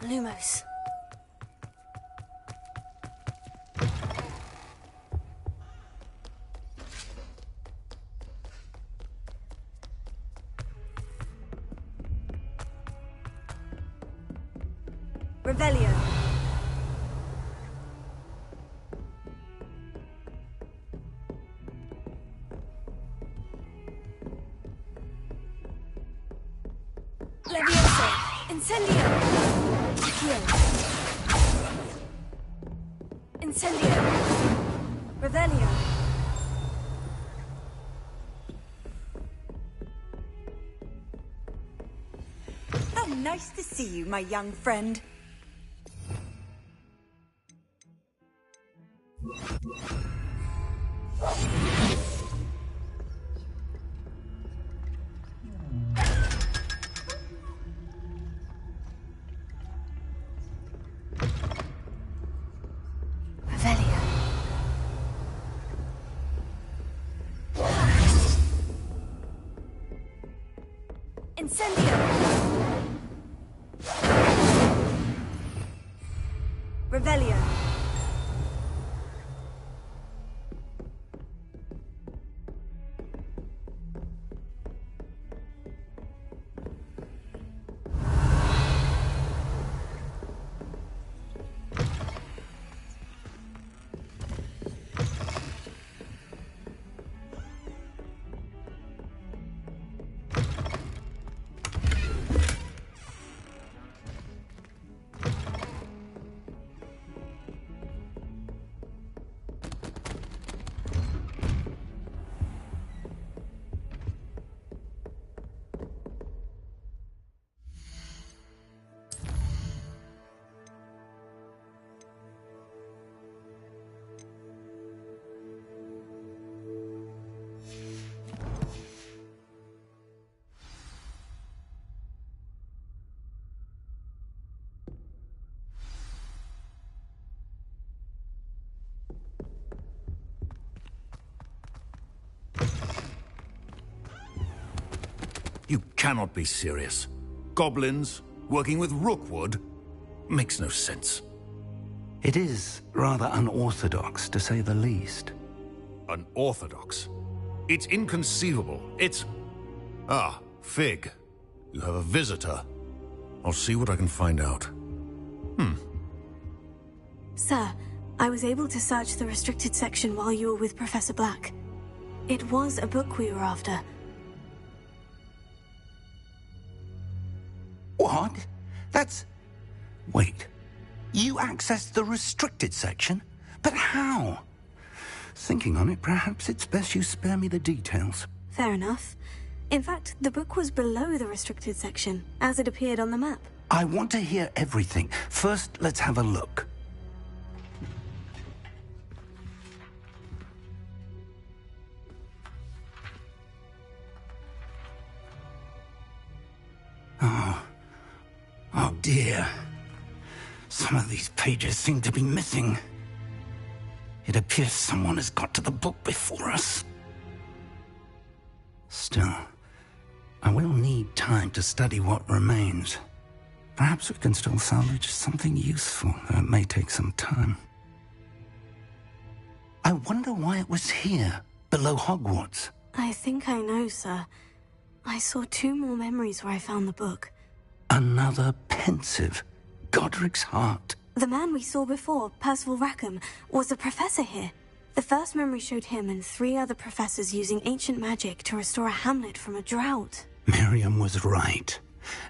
Lumos. Revelio. Levioso. Incendio. Incendio. Revelio. How nice to see you, my young friend. Incendio! Revelio. You cannot be serious. Goblins working with Rookwood? Makes no sense. It is rather unorthodox, to say the least. Unorthodox? It's inconceivable. It's... Ah, Fig. You have a visitor. I'll see what I can find out. Sir, I was able to search the restricted section while you were with Professor Black. It was a book we were after. What? That's... Wait. You accessed the restricted section? But how? Thinking on it, perhaps it's best you spare me the details. Fair enough. In fact, the book was below the restricted section, as it appeared on the map. I want to hear everything. First, let's have a look. Oh dear. Some of these pages seem to be missing. It appears someone has got to the book before us. Still, I will need time to study what remains. Perhaps we can still salvage something useful, though it may take some time. I wonder why it was here, below Hogwarts. I think I know, sir. I saw 2 more memories where I found the book. Another pensive. Godric's heart. The man we saw before, Percival Rackham, was a professor here. The first memory showed him and 3 other professors using ancient magic to restore a hamlet from a drought. Miriam was right.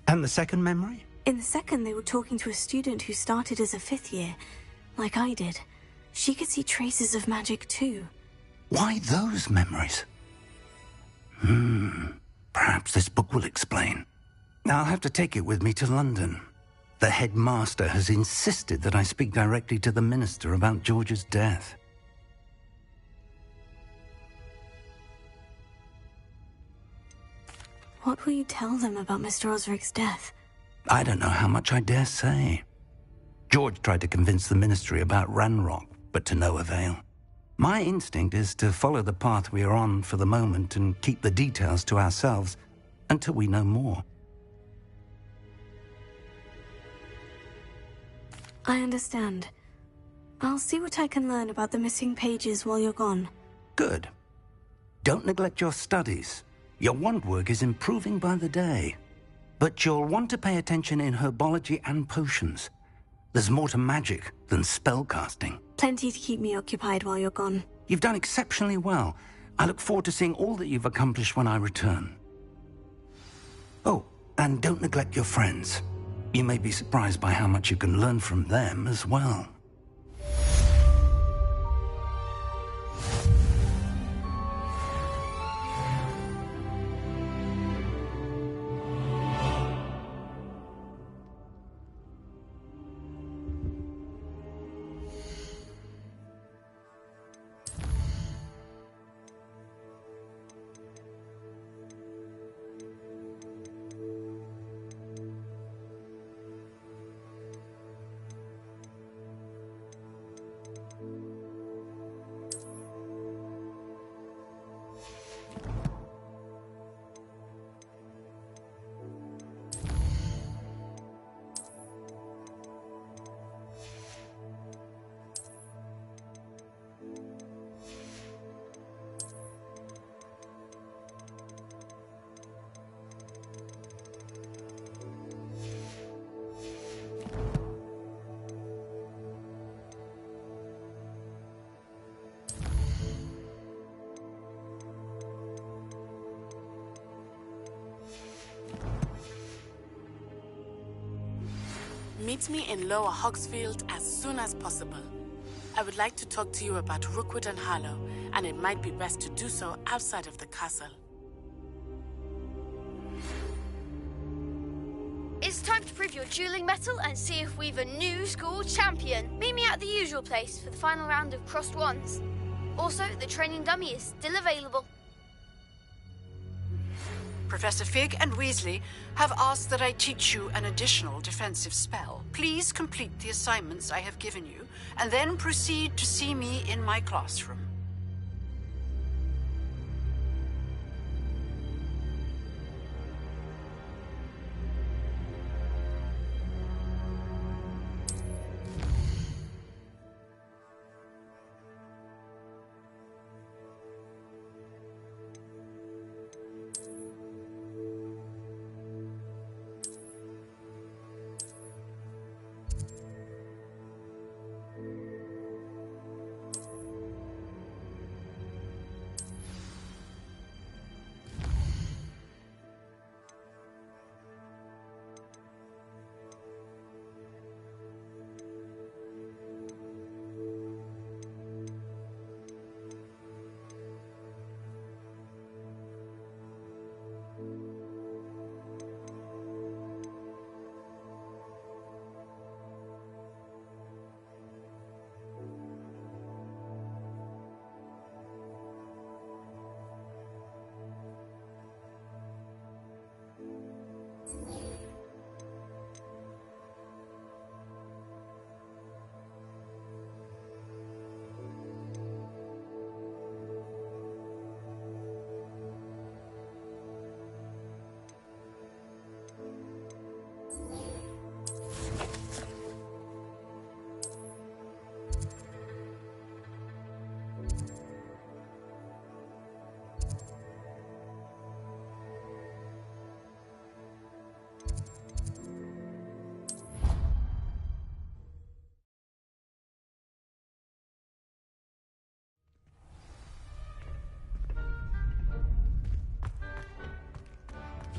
And the second memory? In the second, they were talking to a student who started as a 5th year, like I did. She could see traces of magic too. Why those memories? Perhaps this book will explain. I'll have to take it with me to London. The headmaster has insisted that I speak directly to the minister about George's death. What will you tell them about Mr. Osric's death? I don't know how much I dare say. George tried to convince the ministry about Ranrock, but to no avail. My instinct is to follow the path we are on for the moment and keep the details to ourselves until we know more. I understand. I'll see what I can learn about the missing pages while you're gone. Good. Don't neglect your studies. Your wand work is improving by the day. But you'll want to pay attention in herbology and potions. There's more to magic than spellcasting. Plenty to keep me occupied while you're gone. You've done exceptionally well. I look forward to seeing all that you've accomplished when I return. Oh, and don't neglect your friends. You may be surprised by how much you can learn from them as well. Meet me in Lower Hogsfield as soon as possible. I would like to talk to you about Rookwood and Harlow, and it might be best to do so outside of the castle. It's time to prove your dueling mettle and see if we've a new school champion. Meet me at the usual place for the final round of crossed wands. Also, the training dummy is still available. Professor Fig and Weasley have asked that I teach you an additional defensive spell. Please complete the assignments I have given you, and then proceed to see me in my classroom.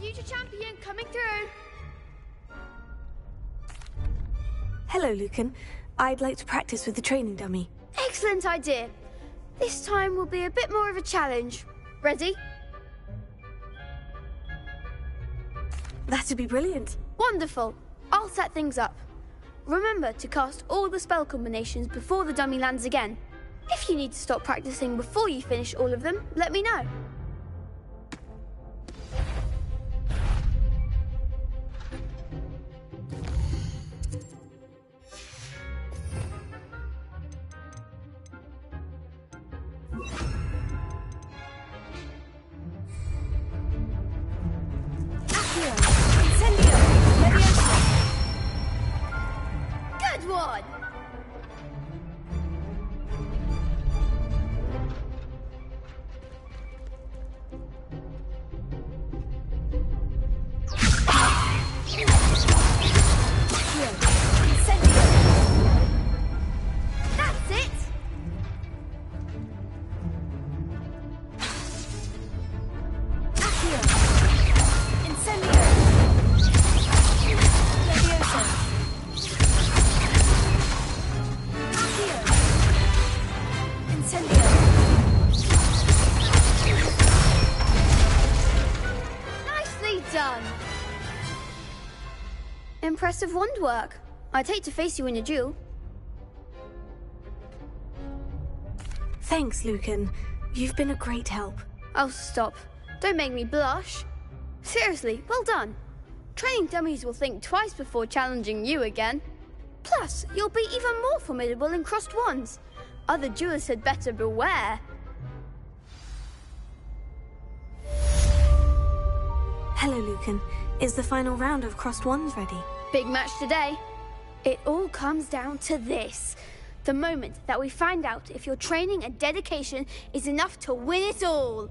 Future champion coming through. Hello, Lucan. I'd like to practice with the training dummy. Excellent idea. This time will be a bit more of a challenge. Ready? That'd be brilliant. Wonderful. I'll set things up. Remember to cast all the spell combinations before the dummy lands again. If you need to stop practicing before you finish all of them, let me know. Good one! That's it! Nicely done! Impressive wand work. I'd hate to face you in a duel. Thanks, Lucan. You've been a great help. Oh, stop. Don't make me blush. Seriously, well done. Training dummies will think twice before challenging you again. Plus, you'll be even more formidable in crossed wands. Other duelists had better beware. Hello, Lucan. Is the final round of crossed wands ready? Big match today. It all comes down to this. The moment that we find out if your training and dedication is enough to win it all.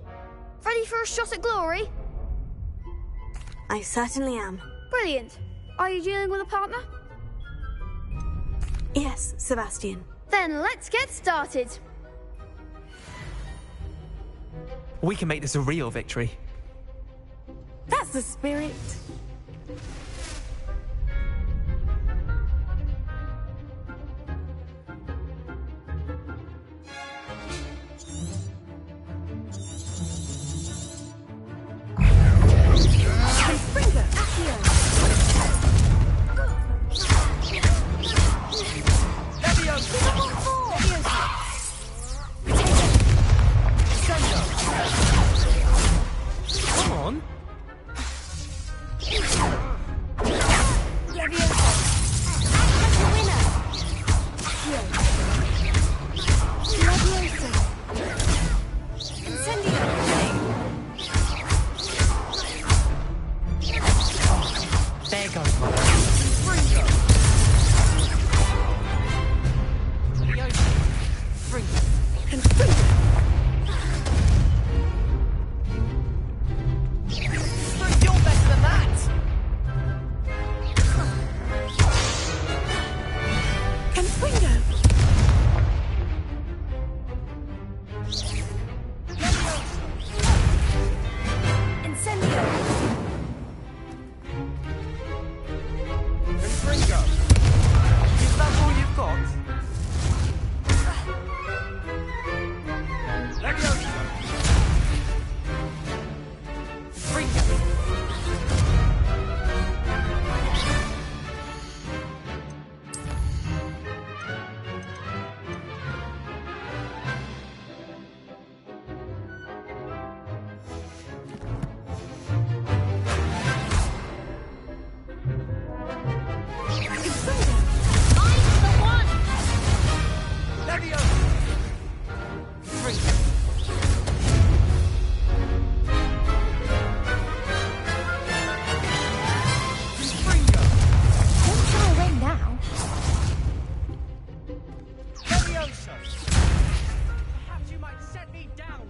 Ready for a shot at glory? I certainly am. Brilliant. Are you dealing with a partner? Yes, Sebastian. Then let's get started. We can make this a real victory. That's the spirit.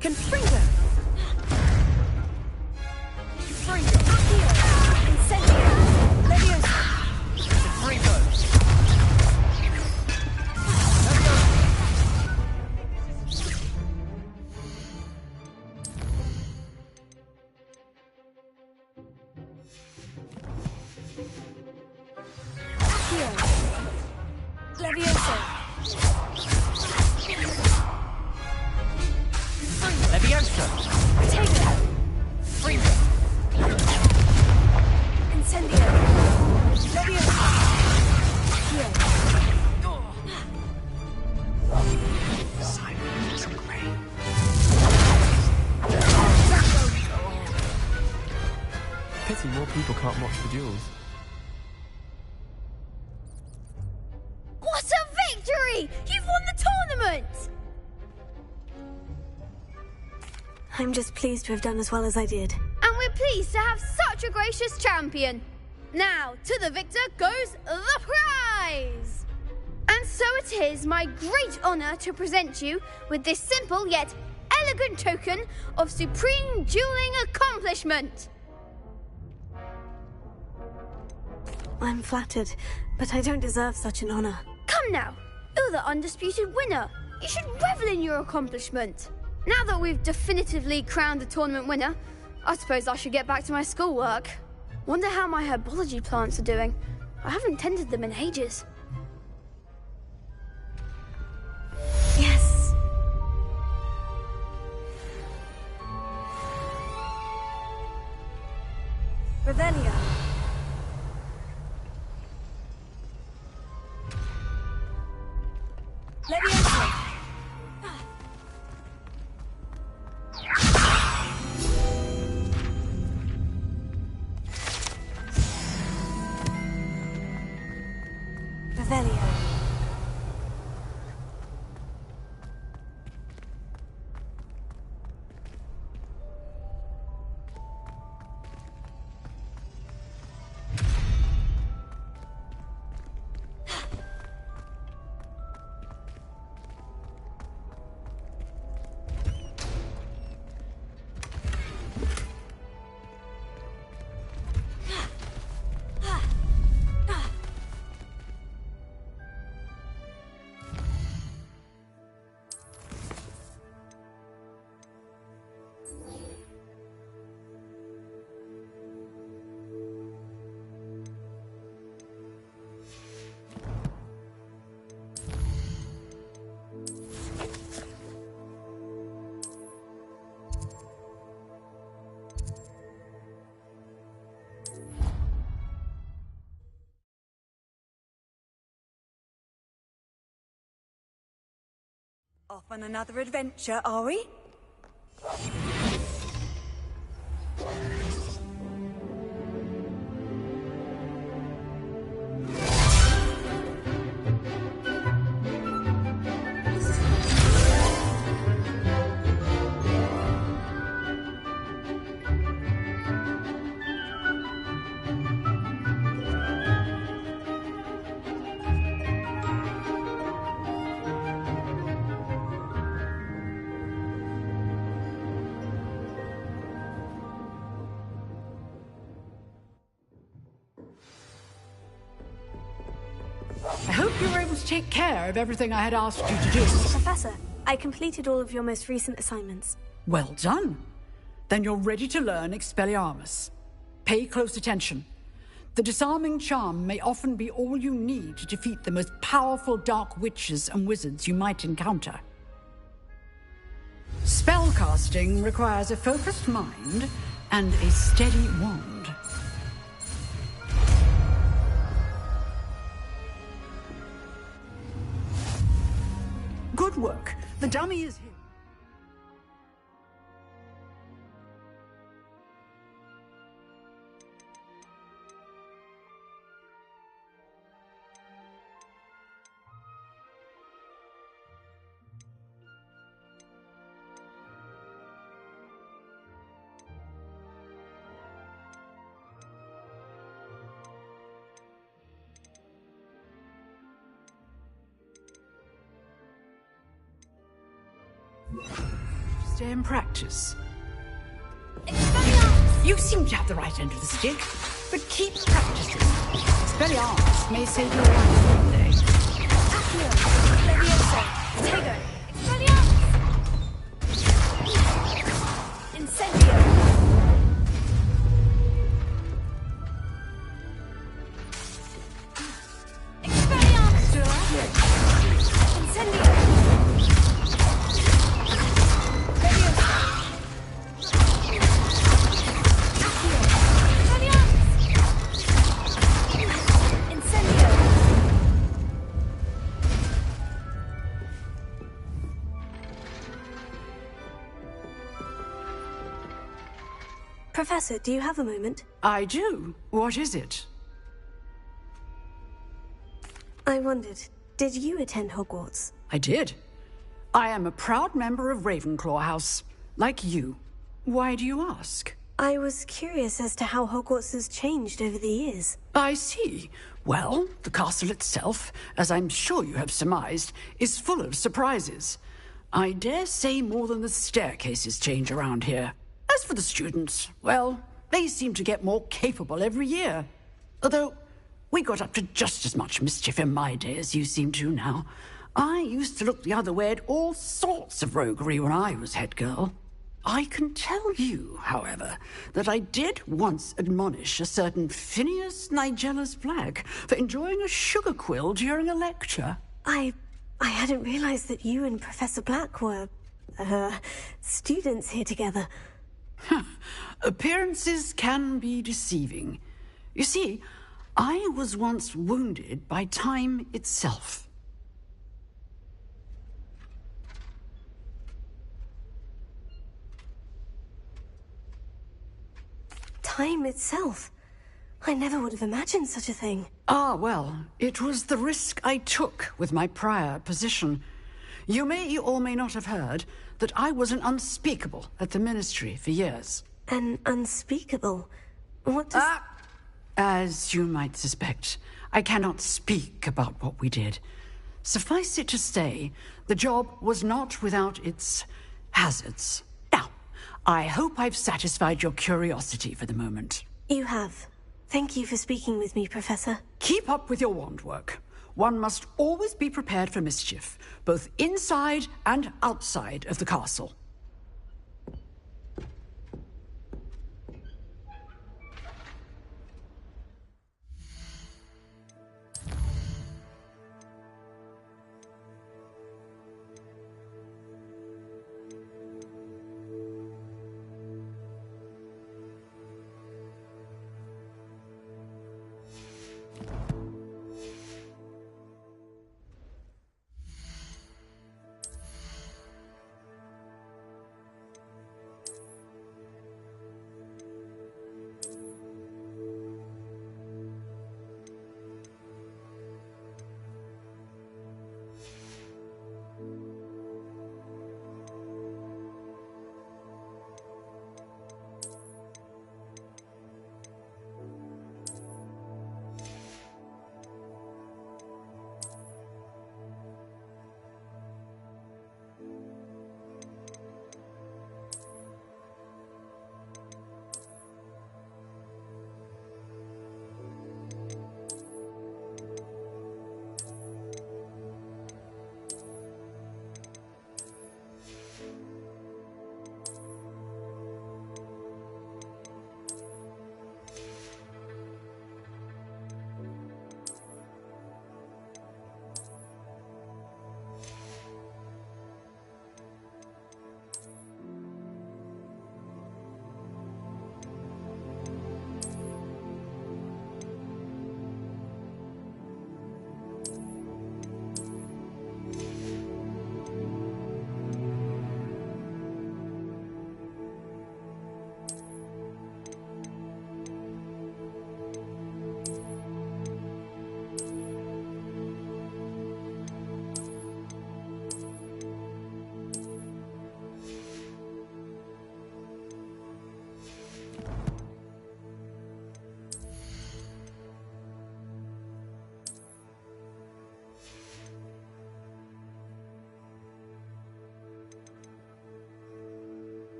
Confringo! Confringo! Accio! Incendio! Leviosa! Confringo! Leviosa! Leviosa! Protego! Fringo! Incendio! Leviosa! Accio! Silence and grey. Pity more people can't watch the duels. What a victory! You've won the tournament! I'm just pleased to have done as well as I did. And we're pleased to have such a gracious champion. Now, to the victor goes the prize! And so it is my great honour to present you with this simple yet elegant token of supreme dueling accomplishment. I'm flattered, but I don't deserve such an honour. Come now, you're the undisputed winner. You should revel in your accomplishment. Now that we've definitively crowned the tournament winner, I suppose I should get back to my schoolwork. Wonder how my herbology plants are doing. I haven't tended them in ages. Yes. Revelio. Leviosa. Revelio. Off on another adventure, are we? I hope you were able to take care of everything I had asked you to do. Professor, I completed all of your most recent assignments. Well done. Then you're ready to learn Expelliarmus. Pay close attention. The disarming charm may often be all you need to defeat the most powerful dark witches and wizards you might encounter. Spellcasting requires a focused mind and a steady wand. Good work. The dummy is here. day in practice. You seem to have the right end of the stick, but keep practicing. Expelliarmus may save your life one day. Accio, Levioso, Tego, Expelliarmus! Incendio! Expelliarmus! Incendio! Professor, do you have a moment? I do. What is it? I wondered, did you attend Hogwarts? I did. I am a proud member of Ravenclaw House, like you. Why do you ask? I was curious as to how Hogwarts has changed over the years. I see. Well, the castle itself, as I'm sure you have surmised, is full of surprises. I dare say more than the staircases change around here. As for the students, well, they seem to get more capable every year. Although, we got up to just as much mischief in my day as you seem to now. I used to look the other way at all sorts of roguery when I was head girl. I can tell you, however, that I did once admonish a certain Phineas Nigellus Black for enjoying a sugar quill during a lecture. I hadn't realized that you and Professor Black were, students here together. Appearances can be deceiving. You see, I was once wounded by time itself. Time itself? I never would have imagined such a thing. Ah, well, it was the risk I took with my prior position. You may or may not have heard that I was an unspeakable at the Ministry for years. An unspeakable? What does... As you might suspect, I cannot speak about what we did. Suffice it to say, the job was not without its hazards. Now, I hope I've satisfied your curiosity for the moment. You have. Thank you for speaking with me, Professor. Keep up with your wand work. One must always be prepared for mischief, both inside and outside of the castle.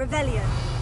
Revelio.